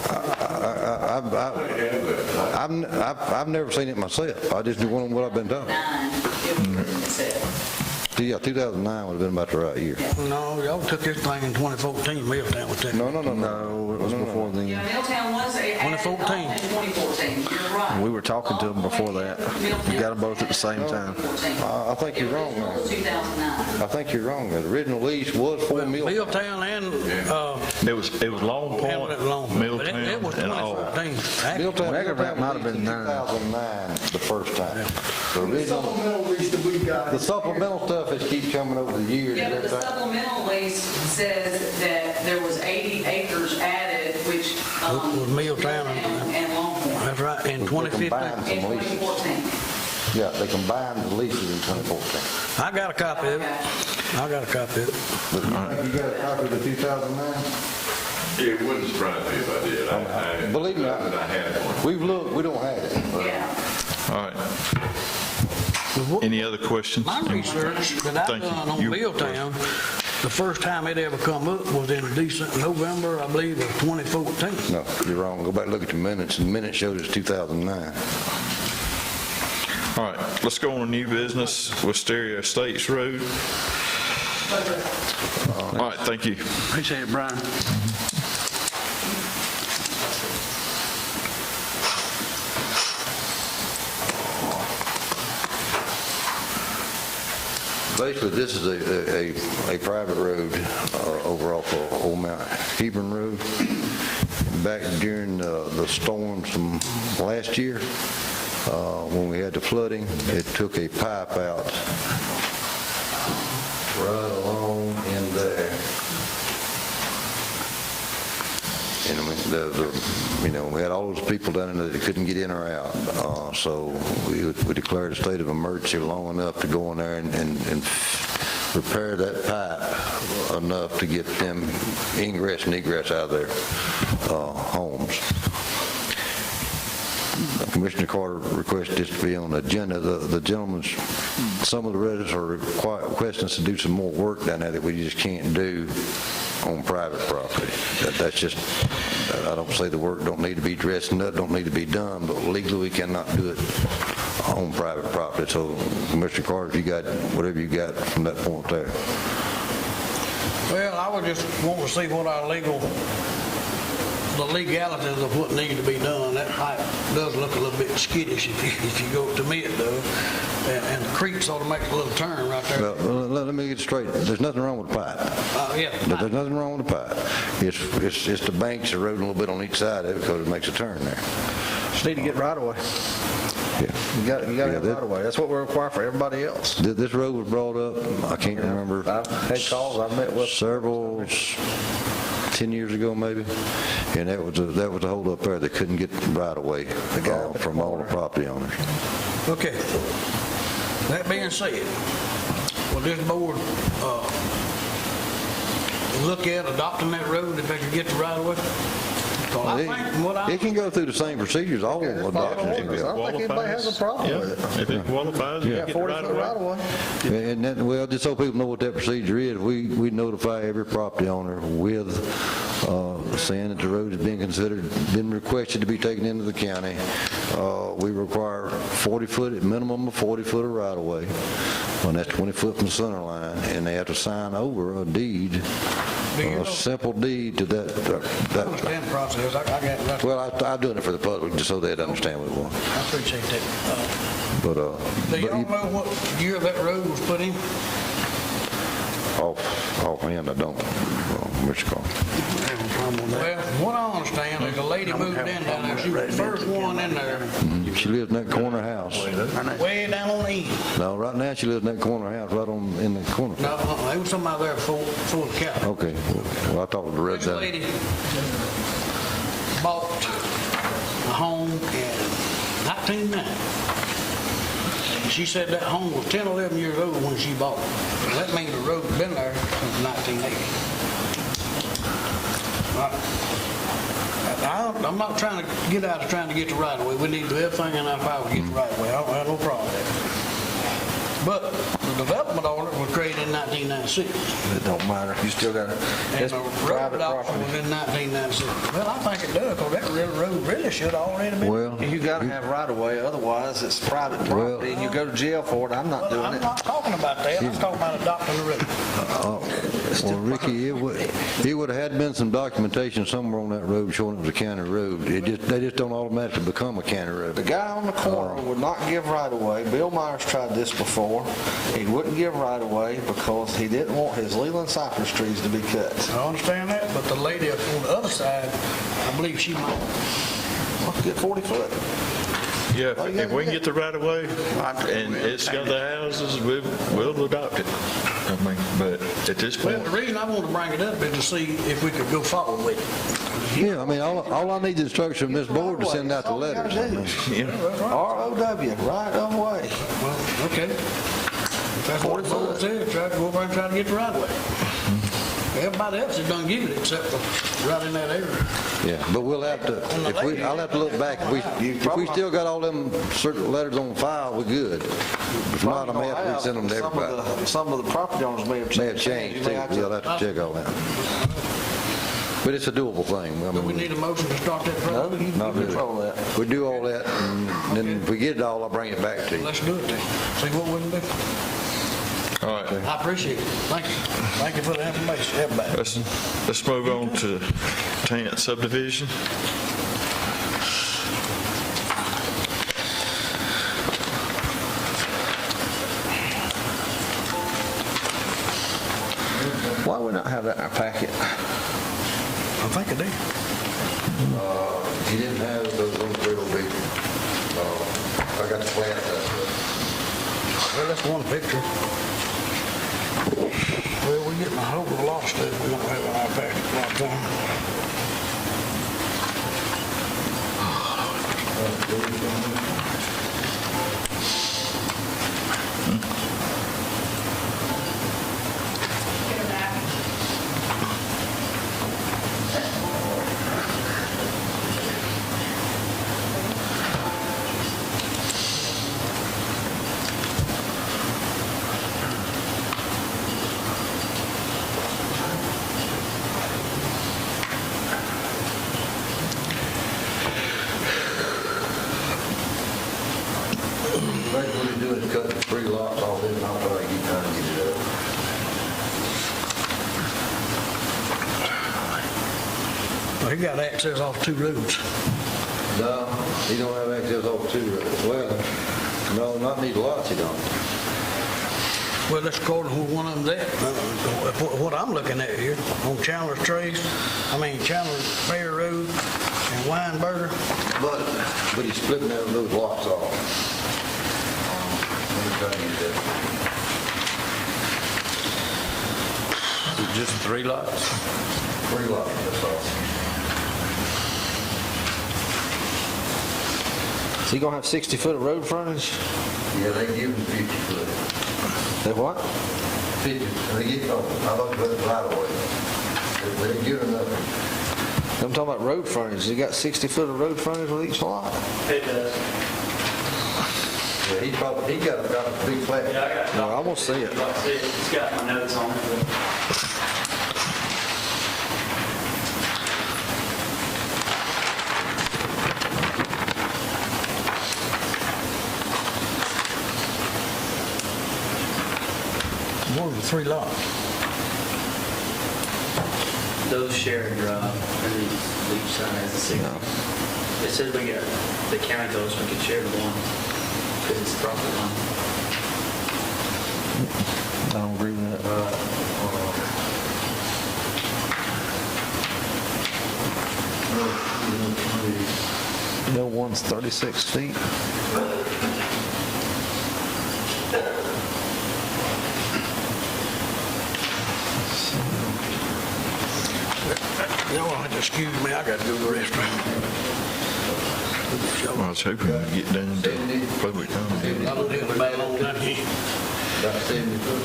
I've never seen it myself. I just do what I've been told. 9, it said. Yeah, 2009 would have been about the right year. No, y'all took this thing in 2014, Milltown was taking. No, No, it was before then. Yeah, Milltown was added on in 2014. You're right. We were talking to them before that. We got them both at the same time. I think you're wrong It there. was 2009. I think you're wrong. The original lease was for Milltown. Milltown and, It was Long Point, Hamlet Long. But Milltown, it was and all. 2014. Milltown Mega Ramp might have been 2009 the first time. The original, Supplemental lease that we got. the supplemental stuff has keep coming over the years. Yeah, but the every time. supplemental lease says that there was 80 acres added, which, With Milltown and Longhorn That's right, in 2015. Combined in some leases. 2014. Yeah, they combined the leases in 2014. I got a copy of it. I got a copy of it. But you got a copy of the 2009? It wouldn't surprise me if I did. Believe me, I had one. we've looked, we don't have it. Yeah. All right. Any other questions? My research that I Thank you. done on You- Milltown, the first time it ever come up was in November, I believe, of 2014. No, you're wrong. Go back and look at the minutes, and the minutes showed it's 2009. All right, let's go on to new business, Wisteria Estates Road. All right, thank you. Appreciate it, Brian. Basically, this is a private road over off of Old Mount Hebron Road. Back during the storms from last year, when we had the flooding, it took a pipe out right along in there. And I mean, we had all those people down in there that couldn't get in or out. So we declared a state of emergency long enough to go in there and repair that pipe enough to get them ingress and egress out of their homes. Commissioner Carter requested this to be on the agenda. The gentlemen, some of the residents are requesting us to do some more work down there that we just can't do on private property. That's just, I don't say the work don't need to be dressed up, don't need to be done, but legally we cannot do it on private property. So, Commissioner Carter, if you got whatever you got from that point there. Well, I would just want to see what our the legalities of what needs to be done. That pipe does look a little bit skittish if you go, to me it does. And the creek sort of makes a little turn right there. Well, let me get it straight. There's nothing wrong with the pipe. Yeah. There's nothing wrong with the pipe. It's the banks eroding a little bit on each side of it because it makes a turn there. Just need to get right away. Yeah. You got to have right away. That's what we require for everybody else. This road was brought up, I can't remember. I've had calls, I've met with several, 10 years ago maybe, and that was a hold up there. They couldn't get right away from all the property owners. Okay. That being said, will this board look at adopting that road if they could get the right of way? It can go through the same procedures all adoptions can I go. don't think anybody has a problem with it. If it qualifies, you Yeah, get the 40 right foot of way. right away. And that, well, just so people know what that procedure is, we notify every property owner with saying that the road is being considered, been requested to be taken into the county. We require 40 foot, at minimum of 40 foot of right of way, and that's 20 foot from the center line, and they have to sign over a deed, a simple deed to that. I understand the process. I got it right. Well, I'm doing it for the public, just so they'd understand what we want. I appreciate that. But, Do y'all know what year that road was put in? offhand, I don't, Mr. Carter. Well, what I understand is a lady moved in down there. She was the first one in there. She lives in that corner house. Way down on the end. No, right now she lives in that corner house right in the corner. No, there was somebody there before the county. Okay, well, I thought it was the red This dot. lady bought a home in 1990. She said that home was 10, 11 years old when she bought it. And that means the road's been there since 1980. I'm not trying to get out of trying to get the right of way. We need to do everything in our power to get the right of way. I don't have no problem with that. But the development order was created in 1996. It don't matter. You still got to, And it's the road private adoption property. was in 1996. Well, I think it does, because that road really should have already been. Well, You got to have right of way, otherwise it's private property and you go to jail for it. I'm not doing I'm it. not talking about that. I'm talking about adopting the road. Well, Ricky, it would have had been some documentation somewhere on that road showing it was a county road. They just don't automatically become a county road. The guy on the corner would not give right of way. Bill Myers tried this before. He wouldn't give right of way because he didn't want his Leland cypress trees to be cut. I understand that, but the lady up on the other side, I believe she might. Let's get 40 foot. Yeah, if we can get the right of way and it's got the houses, we'll adopt it. I mean, but at this Well, point, the reason I want to bring it up is to see if we could go forward with it. Yeah, I mean, all I need is instruction from this board to send out the letters. R-O-W, right of way. Well, okay. If that's what it's all said, try to go over and try to get the right of way. Everybody else has done give it except for right in that area. Yeah, but we'll have to, I'll have to look back. If we still got all them certain letters on file, we're good. If not, I may have to send them to everybody. Some of the property owners may have changed. May have changed too. We'll have to check all that. But it's a doable thing. I Do we mean, need a motion to start that No, process? you not really. control that. We do all that, and then if we get it all, I'll bring it back to you. Let's do it then. See what we can do. all right. I appreciate it. Thank you. Thank you for the information, everybody. Let's move on to 10th subdivision. Why would we not have that in our packet? I think I did. He didn't have those little big, I got the plan. Well, that's one picture. Well, we're getting a whole lot of stuff we don't have in our packet a lot of time. What he's doing is cutting 3 lots off it, and I'll try to keep trying to get it up. Well, he got access off 2 roads. No, he don't have access over 2 roads. Well, no, not these lots he don't. Well, let's go to who one of them's at. What I'm looking at here, on Chandler's Fair Road and Weinberger. But he's splitting those lots off. Let me try to get that. Is it just 3 lots? 3 lots, that's all. Is he gonna have 60 foot of road frontage? Yeah, they give him 50 foot. They what? 50, they get, I thought you put it right away. They give enough. I'm talking about road frontage. He got 60 foot of road frontage with each lot? It does. Yeah, he got a big flat. Yeah, I got it. No, I want to see it. It's got my notes on it. What are the 3 lots? Those shared and each side has a signal. It says we got, the county told us we could share the one because it's the property line. I don't agree with that. No one's 36 feet. Y'all want to excuse me, I got to go to the restroom. Well, I was hoping we'd get down to public comment. I don't think it's bad on that here. About 70 foot.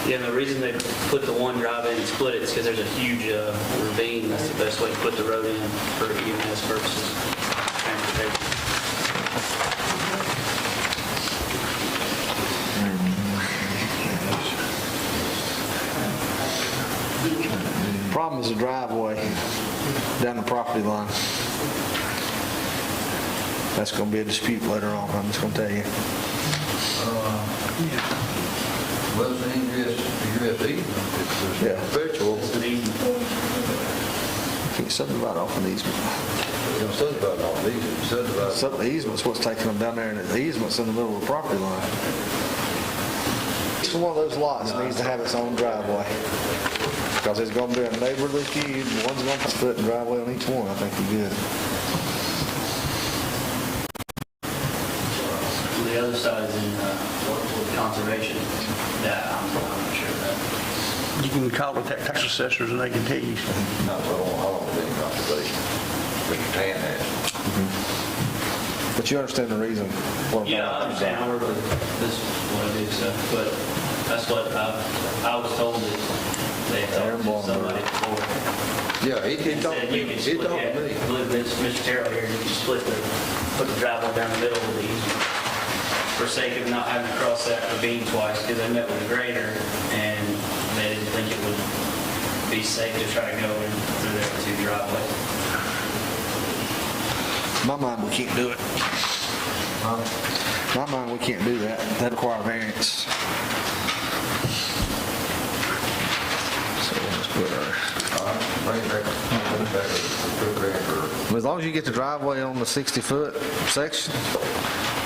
Yeah, and the reason they put the one drive in and split it is because there's a huge ravine. That's the best way to put the road in for EMS purposes, transportation. Problem is the driveway down the property line. That's going to be a dispute later on, I'm just going to tell you. Well, it's an ingress easement. Yeah. It's virtual. Can't subdivide off an easement. You don't subdivide off the easement. You subdivide. The easement's what's taking them down there, and the easement's in the middle of the property line. It's one of those lots that needs to have its own driveway. Because there's going to be a neighborly feud, one's going to split the driveway on each one, I think we're good. The other side is in conservation. Yeah, I'm not sure of that. You can call the tax assessors and they can tell you. No, I don't want any conservation. Mr. Tan has. But you understand the reason? Yeah, I understand where this is what it is, but that's what I was told that they talked to somebody before. Yeah, he talked to me. He talked to me. Mr. Terrell here, you can put the driveway down the middle of the easement for sake of not having to cross that ravine twice, because they met with a grader and they didn't think it would be safe to try to go in through there to driveway. In my mind, we can't do it. In my mind, we can't do that. That'd require variance. So we'll just put as long as you get the driveway on the 60-foot section,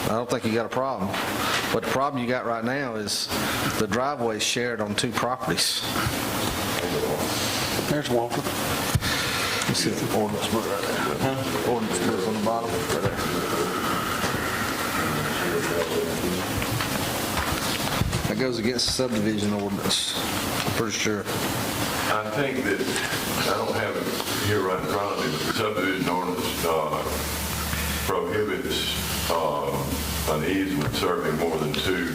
I don't think you got a problem. But the problem you got right now is the driveway is shared on two properties. There's Walter. You see the ordinance book right there? Huh? Ordinance book on the bottom, right there. That goes against the subdivision ordinance, I'm pretty sure. I think that, I don't have it here right in front of me, but the subdivision ordinance prohibits an easement serving more than two.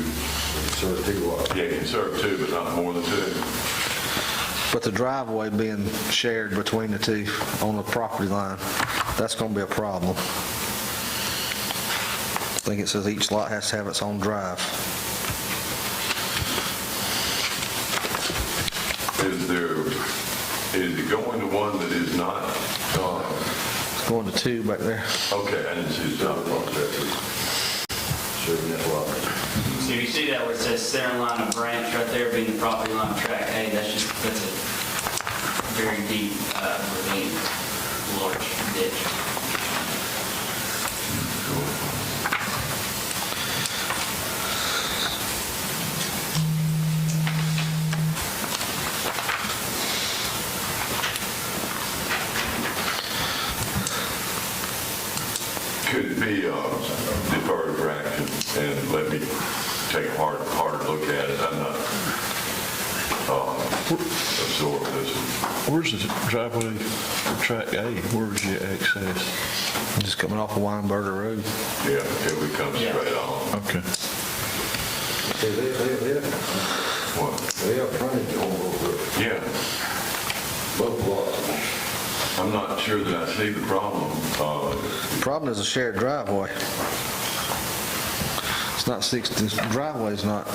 Serve two lots. Yeah, it can serve two, but not more than two. But the driveway being shared between the two on the property line, that's going to be a problem. I think it says each lot has to have its own drive. Is it going to one that is not? It's going to two back there. Okay, I didn't see the top part there. Serving that lot. So you see that where it says center line of branch right there being the property line of track A, that's a very deep ravine, large ditch. Could it be deferred for action and let me take a harder look at it? I'm not absorbed this. Where's the driveway for track A? Where's your access? Just coming off of Weinberger Road. Yeah, it would come straight on. Okay. What? They have frontage on both roads. Yeah. Both lots. I'm not sure that I see the problem. The problem is a shared driveway. It's not 60, the driveway's not,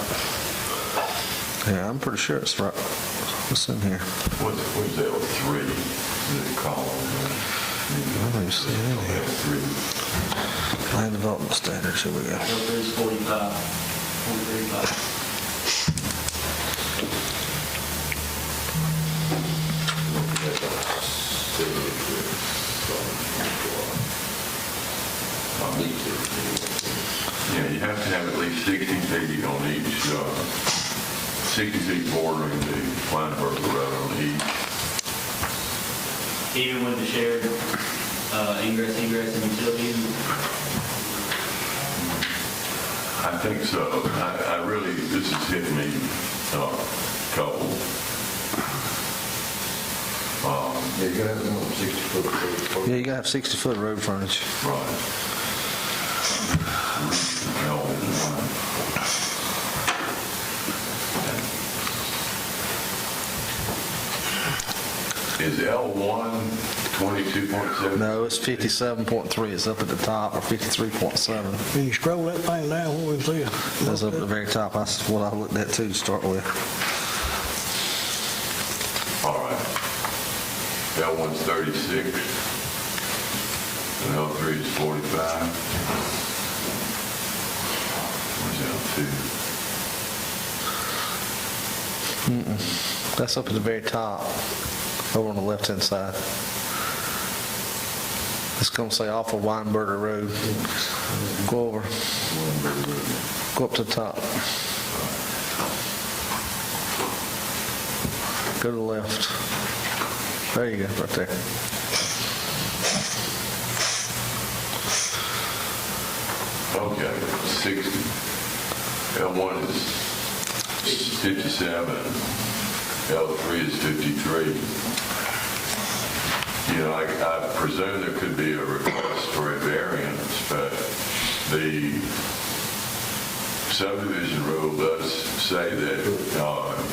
yeah, I'm pretty sure it's right. What's in here? What's that, 3? The column? I don't even see it in here. Land development standards, here we go. 45. Yeah, you have to have at least 60 feet on each, 60 feet bordering the Weinberger Road on each. Even with the shared ingress, egress, and utilities? I think so. I really, this has hit me cold. Yeah, you gotta have minimum 60-foot. Yeah, you gotta have 60-foot road frontage. Is L1 22.7? No, it's 57.3, it's up at the top, or 53.7. Can you scroll that thing down where we see it? That's up at the very top, that's what I looked at too to start with. All right. L1's 36, and L3 is 45. Where's L2? That's up at the very top, over on the left-hand side. It's gonna say off of Weinberger Road. Go over. Go up to the top. Go to the left. There you go, right there. Okay, 60. L1 is 57. L3 is 53. You know, I presume there could be a request for a variance, but the subdivision rule does say that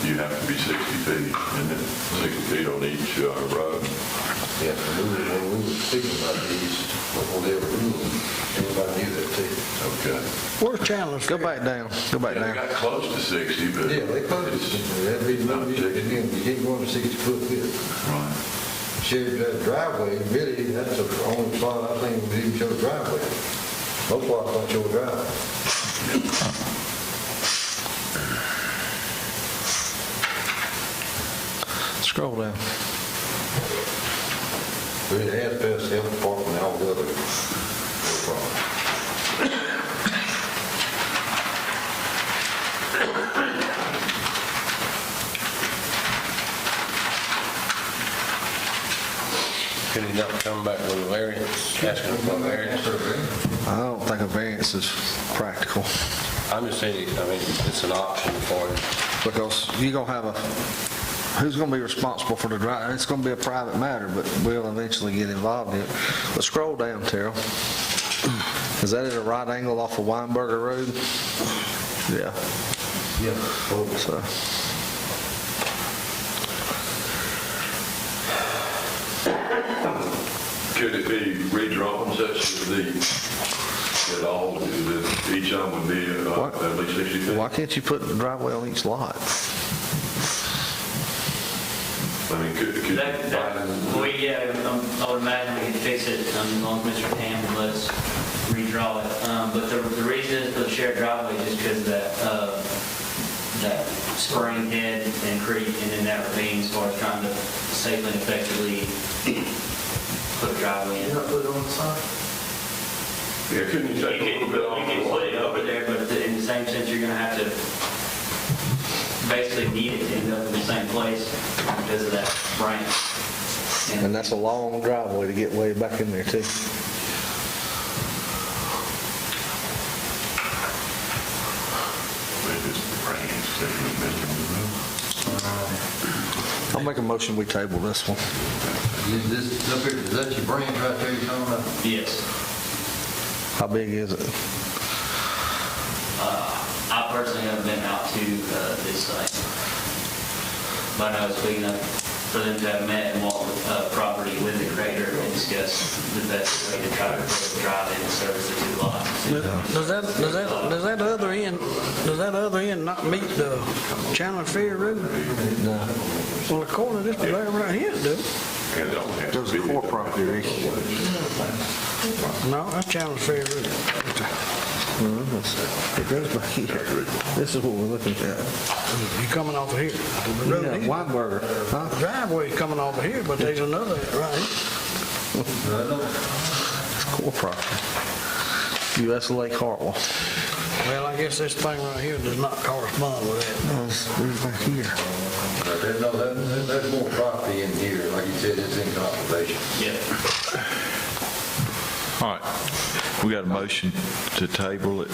you have to be 60 feet, and then 60 feet on each road. Yeah, when we were speaking about these, before they were ruling, everybody knew that too. Okay. Where's Chandler's? Go back down, go back Yeah, they down. got close to 60, but... Yeah, they closed it. That'd be, you can't go under 60-foot width. Right. Shared driveway, really, that's the only spot I think would even show driveway. Most spots don't show a driveway. Scroll down. But it has passed the health department and all the other problems. Could he not come back with a variance, asking for a variance? I don't think a variance is practical, I'm just saying, I mean, it's an option for him. because you're gonna have who's gonna be responsible for the drive? It's gonna be a private matter, but we'll eventually get involved in it. But scroll down, Terrell. Is that at a right angle off of Weinberger Road? Yeah. Yeah. So. Could it be redrawn such that all, that each of them would be at least 60 feet? Why can't you put the driveway on each lot? I mean, could I would imagine we could fix it as long as Mr. Tam would let us redraw it. But the reason is for the shared driveway is just because of that spring head and creek and then that ravine as far as trying to safely and effectively put a driveway in. You not put it on the side? Yeah, couldn't you take a little bit off You can put it over there, but in the same sense, you're going to have to basically need it to end up in the same place because of that branch. And that's a long driveway to get way back in there too. I'll make a motion, we table this one. Is that your branch right there you're talking about? Yes. How big is it? I personally haven't been out to this site, but I was big enough for them to have met and walked the property with the grader and discuss the best way to try to drive in and service the two lots. Does that other end not meet the Chandler Ferry Road? No. Well, according to this diagram right here, it does. There's a core property there. No, that's Chandler Ferry Road. It goes back here. This is what we're looking at. You're coming off of here. The road Yeah, here. Weinberger. Huh? Driveway coming off of here, but there's another right here. It's core property. U.S. Lake Hartwell. Well, I guess this thing right here does not correspond with that. No, it's back here. There's more property in here, like you said, it's in conservation. Yeah. All right, we got a motion to table it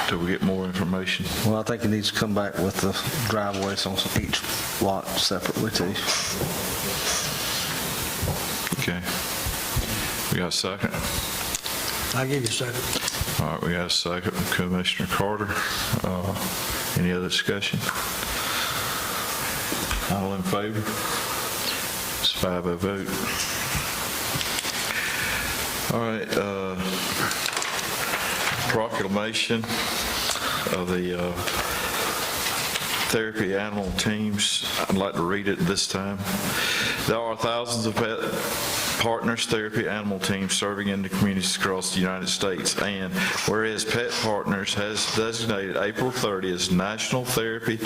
till we get more information. Well, I think it needs to come back with the driveways on each lot separately too. Okay. We got a second? I'll give you a second. All right, we got a second from Commissioner Carter. Any other discussion? All in favor? It's 5-0 vote. All right, proclamation of the therapy animal teams. I'd like to read it this time. There are thousands of pet partners therapy animal teams serving in the communities across the United States, and whereas Pet Partners has designated April 30th as National Therapy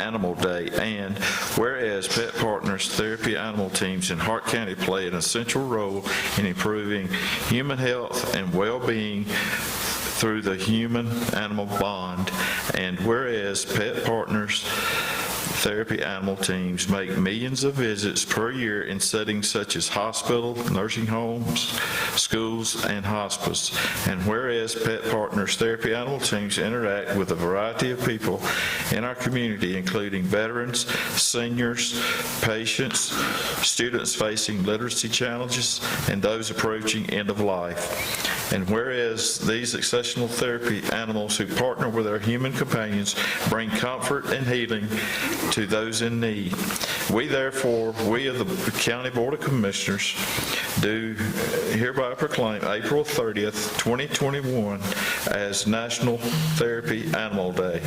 Animal Day, and whereas Pet Partners therapy animal teams in Hart County play an essential role in improving human health and well-being through the human-animal bond, and whereas Pet Partners therapy animal teams make millions of visits per year in settings such as hospital, nursing homes, schools, and hospice. And whereas Pet Partners therapy animal teams interact with a variety of people in our community, including veterans, seniors, patients, students facing literacy challenges, and those approaching end of life. And whereas these exceptional therapy animals who partner with our human companions bring comfort and healing to those in need. We therefore, we of the County Board of Commissioners, do hereby proclaim April 30th, 2021 as National Therapy Animal Day.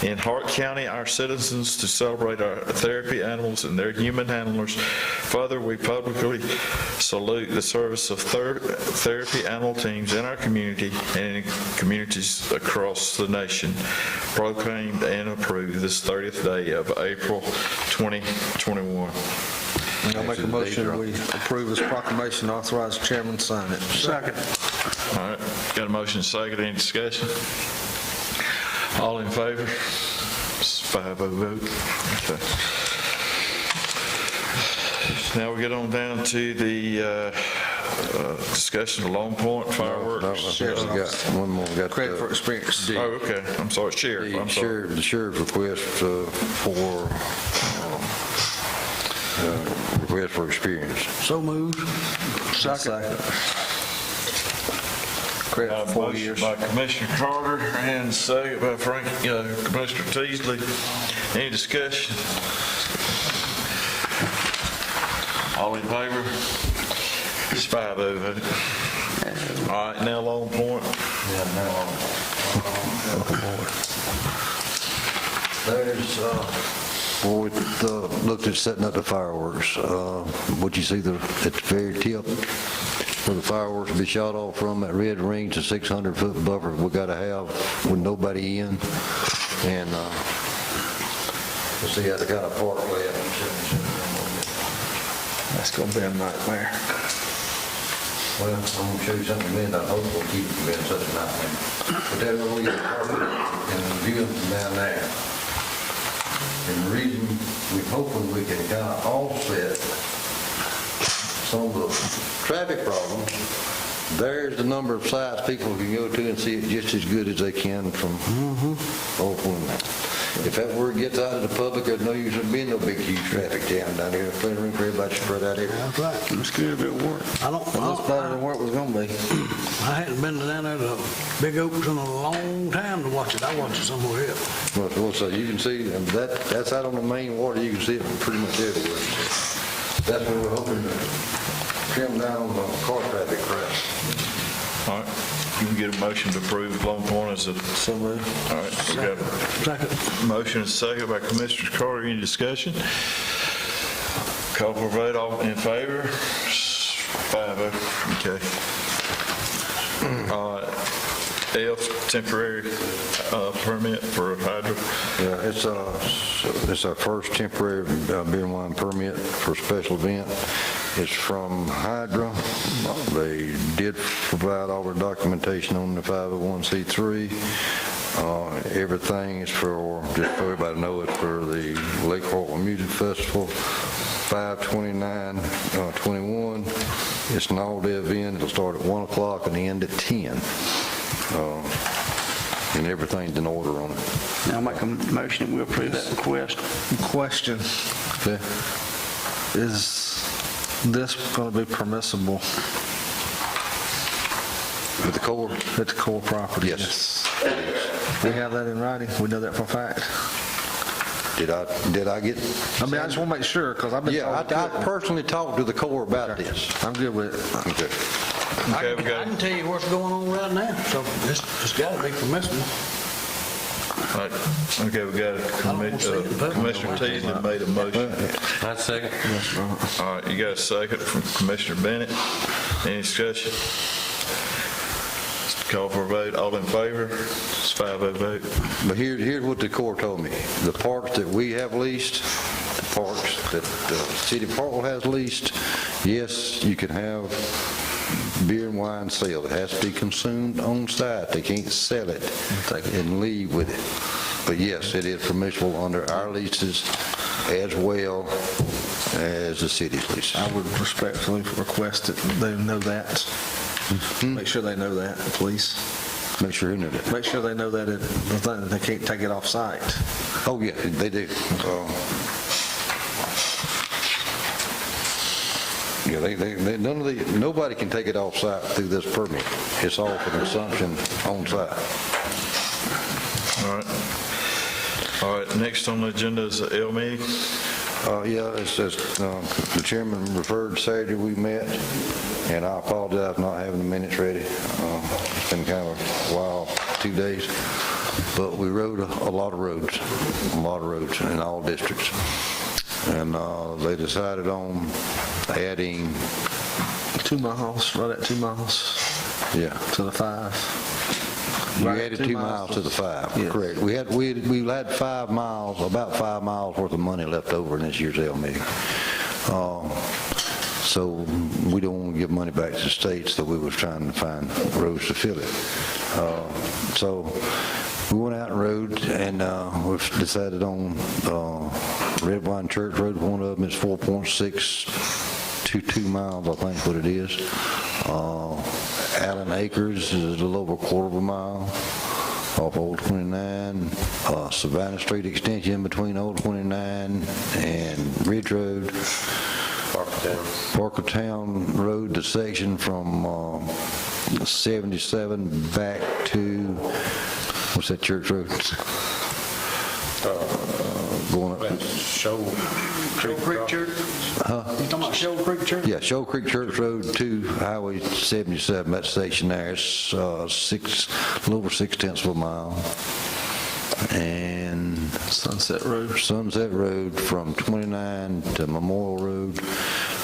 In Hart County, our citizens to celebrate our therapy animals and their human handlers. Further, we publicly salute the service of therapy animal teams in our community and in communities across the nation. Proclaimed and approved this 30th day of April 2021. I'll make a motion, we approve this proclamation, authorize the chairman to sign it. Second. All right, got a motion second, any discussion? All in favor? It's 5-0 vote. Okay. Now we get on down to the discussion of Long Point Fireworks. No, we got one more. We got Credit for experience. Oh, okay, I'm sorry, Sheriff, I'm sorry. The sheriff's request for experience. So moved. Second. Credit for 4 years. By Commissioner Carter and second by Commissioner Teasley. Any discussion? All in favor? It's 5-0 vote. All right, now Long Point. Yeah, now there's, well, we looked at setting up the fireworks. What you see at the very tip where the fireworks will be shot off from, that red ring's a 600-foot buffer we got to have with nobody in. And we'll see how the kind of park layout. That's going to be a nightmare. Well, I'm going to show you something, man, I hope we'll keep it from being such a nightmare. But they're going to get carpet and view them from down there. And the reason we're hoping we can kind of offset some of the traffic problems, there's the number of sites people can go to and see it just as good as they can from Old Point. If that word gets out to the public, there's no use of being no big, huge traffic jam down here. Plenty of room for everybody to spread out here. That's right. It's good if it works. Well, it's better than what it was going to be. I hadn't been down there to Big Oaks in a long time to watch it. I watched it somewhere else. Well, so you can see, that's out on the main water, you can see it pretty much everywhere. That's what we're hoping to trim down on the car traffic crash. All right, you can get a motion to approve Long Point as a... So moved. All right, we got a motion and second by Commissioner Carter. Any discussion? Call for vote, all in favor? 5-0. Okay. F, temporary permit for hydro. Yeah, it's our first temporary beer and wine permit for a special event. It's from Hydra. They did provide all their documentation on the 501c3. Everything is for, just so everybody knows, it's for the Lake Hartwell Music Festival, 5/29/21. It's an all-day event. It'll start at 1 o'clock and end at 10. And everything's in order on it. Now I'll make a motion that we approve that request. Question. Okay. Is this going to be permissible With the Corps? at the core property? Yes. We have that in writing? We know that for a fact? Did I get? I mean, I just want to make sure, because I've been Yeah, told... I personally talked to the Corps about this. I'm good with it. Okay. Okay, we I got, can tell you what's going on right now, so it's got to be permissible. all right, okay, we got Commissioner Teasley made a motion. I second. All right, you got a second from Commissioner Bennett. Any discussion? Call for a vote. All in favor? It's 5-0 vote. But here's what the Corps told me. The parks that we have leased, the parks that the city of Hartwell has leased, yes, you can have beer and wine sale. It has to be consumed on site. They can't sell it and leave with it. But yes, it is permissible under our leases as well as the city's leases. I would respectfully request that they know that. Make sure they know that, please. Make sure who knew that. Make sure they know that they can't take it off site. Oh, yeah, they do. Yeah, nobody can take it off site through this permit. It's all for consumption on site. All right, next on the agenda is the L meeting. Yeah, it's just, the chairman referred Saturday we met, and I apologize for not having the minutes ready. It's been kind of a while, 2 days, but we rode a lot of roads in all districts. And they decided on adding 2 miles, right at 2 miles. Yeah. To the 5. You Right, added 2 2 miles miles to the 5, Yes. correct. We had 5 miles, about 5 miles worth of money left over in this year's L meeting. So we don't want to give money back to the state, so we was trying to find roads to fill it. So we went out and rode, and we've decided on Red Wine Church Road, one of them is 4.622 miles, I think what it is. Allen Acres is a little over a quarter of a mile off Old 29. Savannah Street extension between Old 29 and Ridge Road. Parkertown Road, the section from 77 back to, what's that church road? Going up. Shoal Creek Church? Huh? You talking about Shoal Creek Church? Yeah, Shoal Creek Church Road to Highway 77, that section there is a little over 0.6 of a mile. And Sunset Road from 29 to Memorial Road,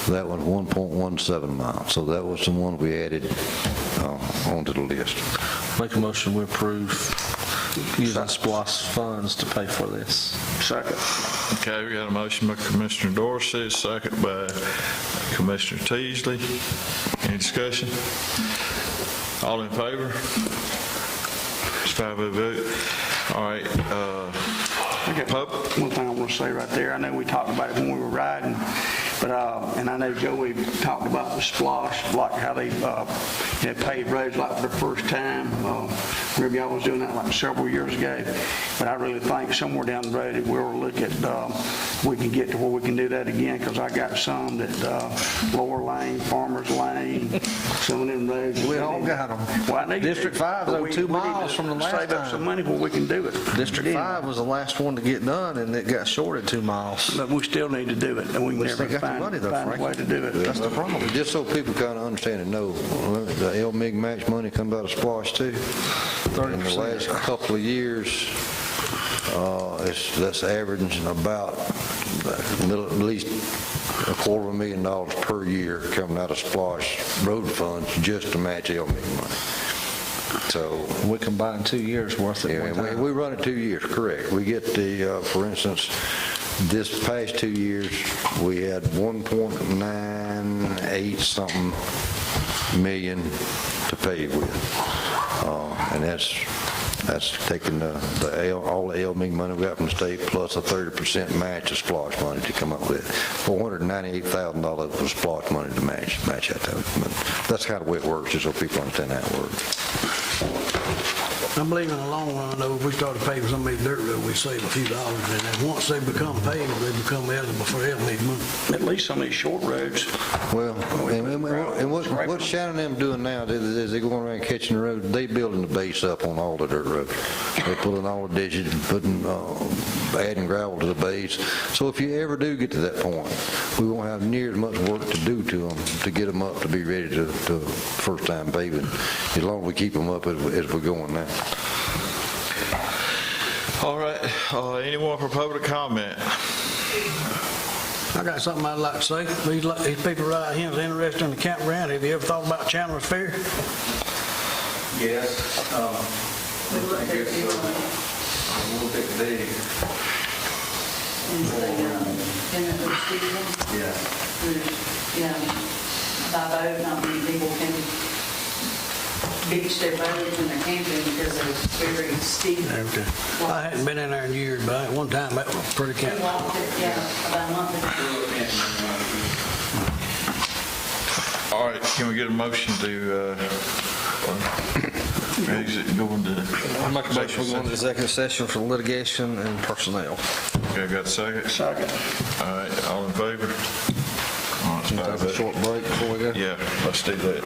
that one's 1.17 miles. So that was the one we added onto the list. Make a motion we approve using SPLOST funds to pay for this. Second. Okay, we got a motion by Commissioner Dorsey, second by Commissioner Teasley. Any discussion? All in favor? It's 5-0 vote. All right. I got one thing I want to say right there. I know we talked about it when we were riding, but and I know Joey talked about the splosh, like how they paved roads like for the first time. Remember y'all was doing that like several years ago. But I really think somewhere down the road we'll look at we can get to where we can do that again, because I got some that Lower Lane, Farmers Lane, some of them roads. We all got them. Well, I know District 5 is over 2 miles from the last save up some money where we can do it. District 5 was the last one to get done, and it got shorted 2 miles. But we still need to do it, and we can never still got the money, though, find a Frank. way to do it. That's the problem. Just so people kind of understand and know, the LMIG match money comes out of SPLOST too. In the last couple of years, that's averaging about at least $250,000 per year coming out of SPLOST road funds just to match LMIG money. So we combine 2 years worth of one time. we run it 2 years, correct. We get the, for instance, this past 2 years, we had 1.98 something million to pay with. And that's taking all the LMIG money we got from the state plus a 30% match of SPLOST money to come up with $498,000 was SPLOST money to match that. But that's kind of the way it works, just so people understand how it works. I believe in the long run, though, if we started paving some of these dirt roads, we save a few dollars. And then once they become paved, they become eligible for help need money. At least some of these short roads. Well, and what Shannon and them doing now is they going around catching the road, they building the base up on all the dirt roads. They're pulling all the ditches and putting, adding gravel to the base. So if you ever do get to that point, we won't have near as much work to do to them to get them up to be ready to first time paving, as long as we keep them up as we're going now. All right, anyone for public comment? I got something I'd like to say. These people right here is interested in the campground. Have you ever thought about Chandler's Fair? Yes. I guess a little bit big. Yeah. By boat, not many people can beach their boats when they're camping because it's very steep. Okay. I hadn't been in there in years, but at one time that was pretty We camp. walked it, about a month ago. All right, can we get a motion to exit, go into? I make a motion we go into executive session for litigation and personnel. Okay, got a second? Second. All right, all in favor? All right, Have a short break before we go. yeah, let's do that.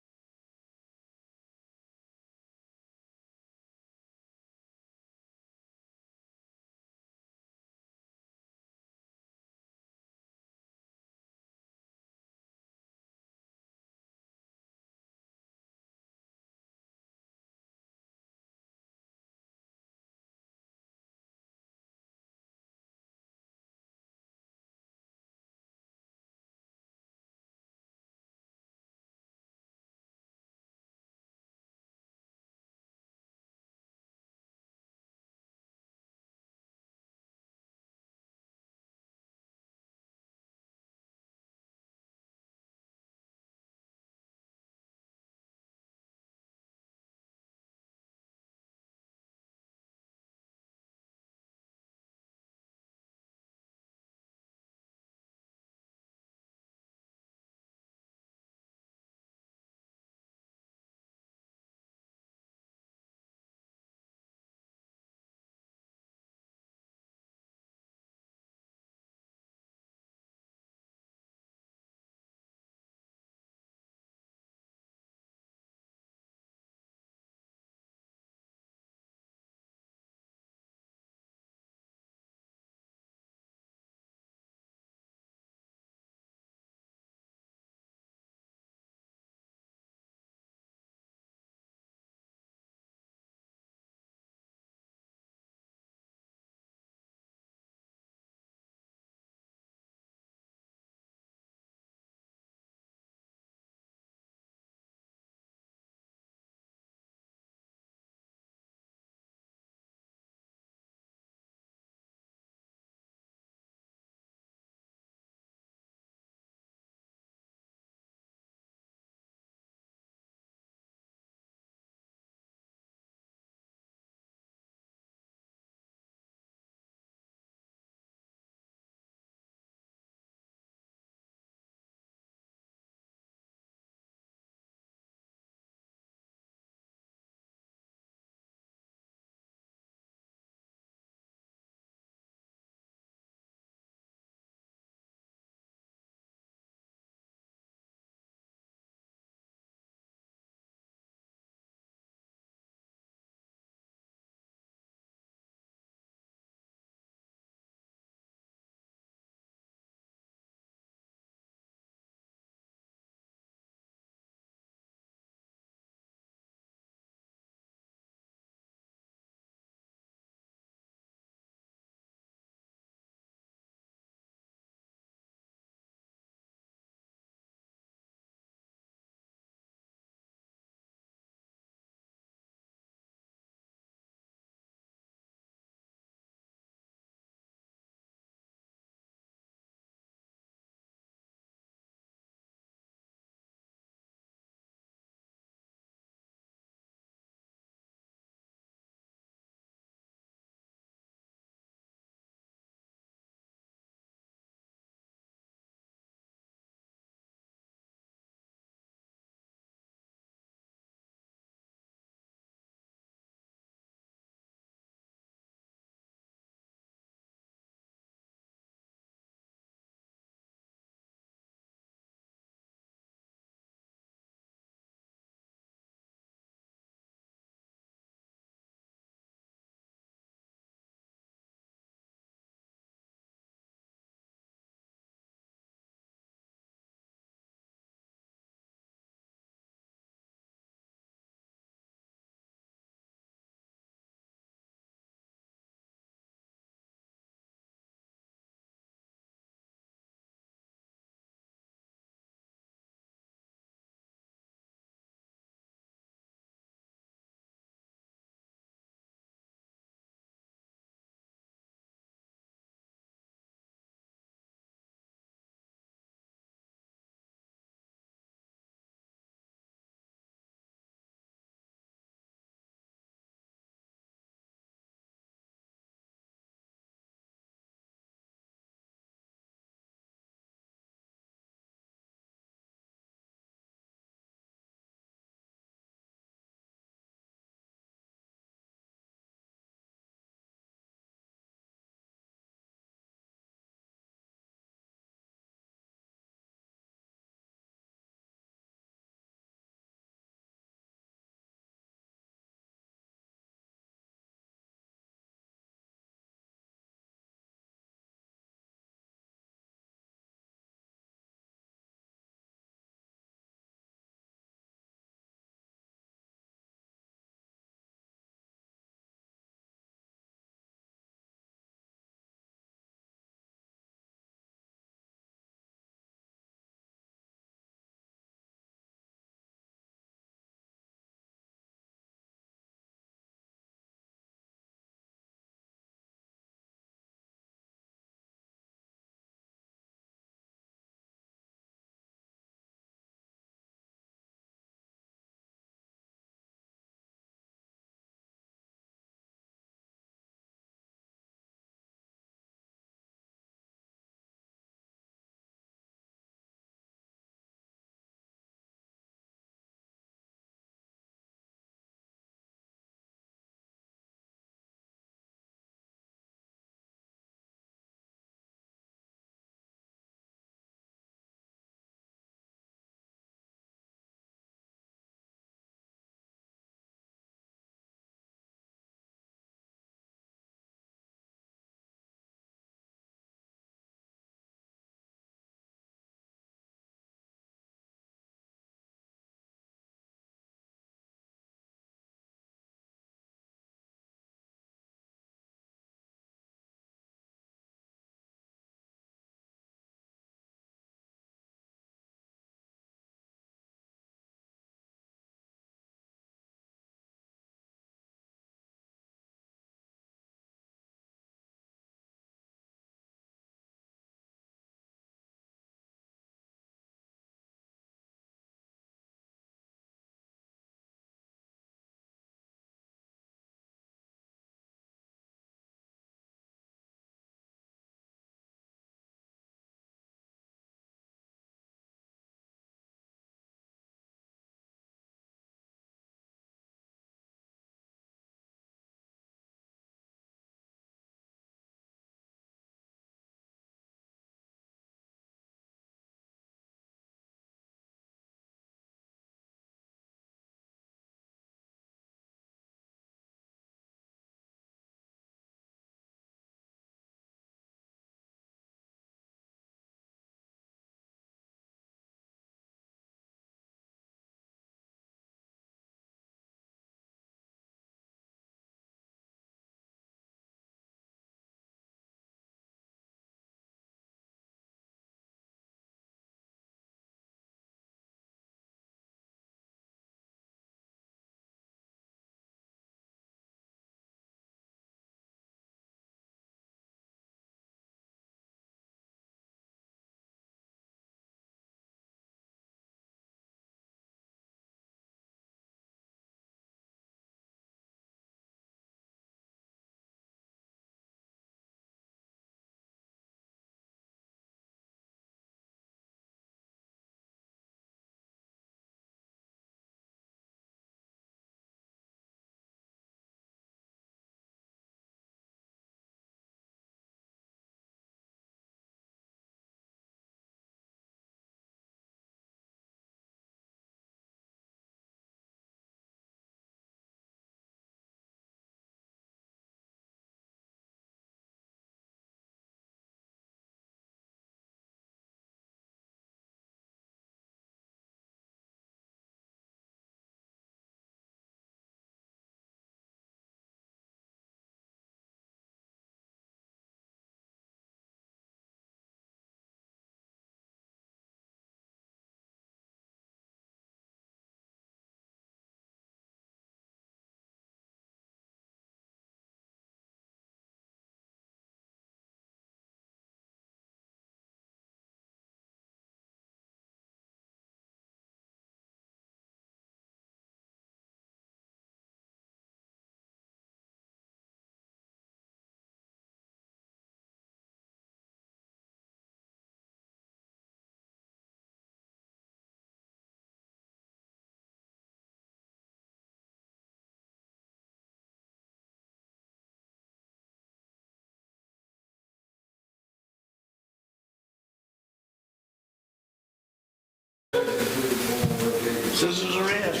Citizens arrest.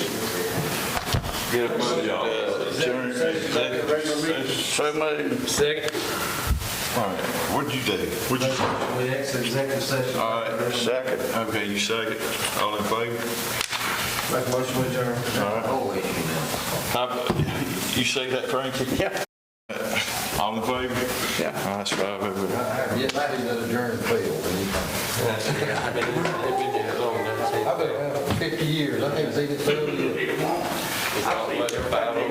Get a motion to adjourn. So moved. Second. All right, what'd you do? What'd you? We exit executive session. All right, second. Okay, you second. All in favor? Make a motion to adjourn. All right. You say that, Frankie? Yeah. All in favor? Yeah. All right, that's 5 over. Yes, I did that adjourn fail. I've been around for 50 years. I haven't seen it fail yet. It's all about 5 over.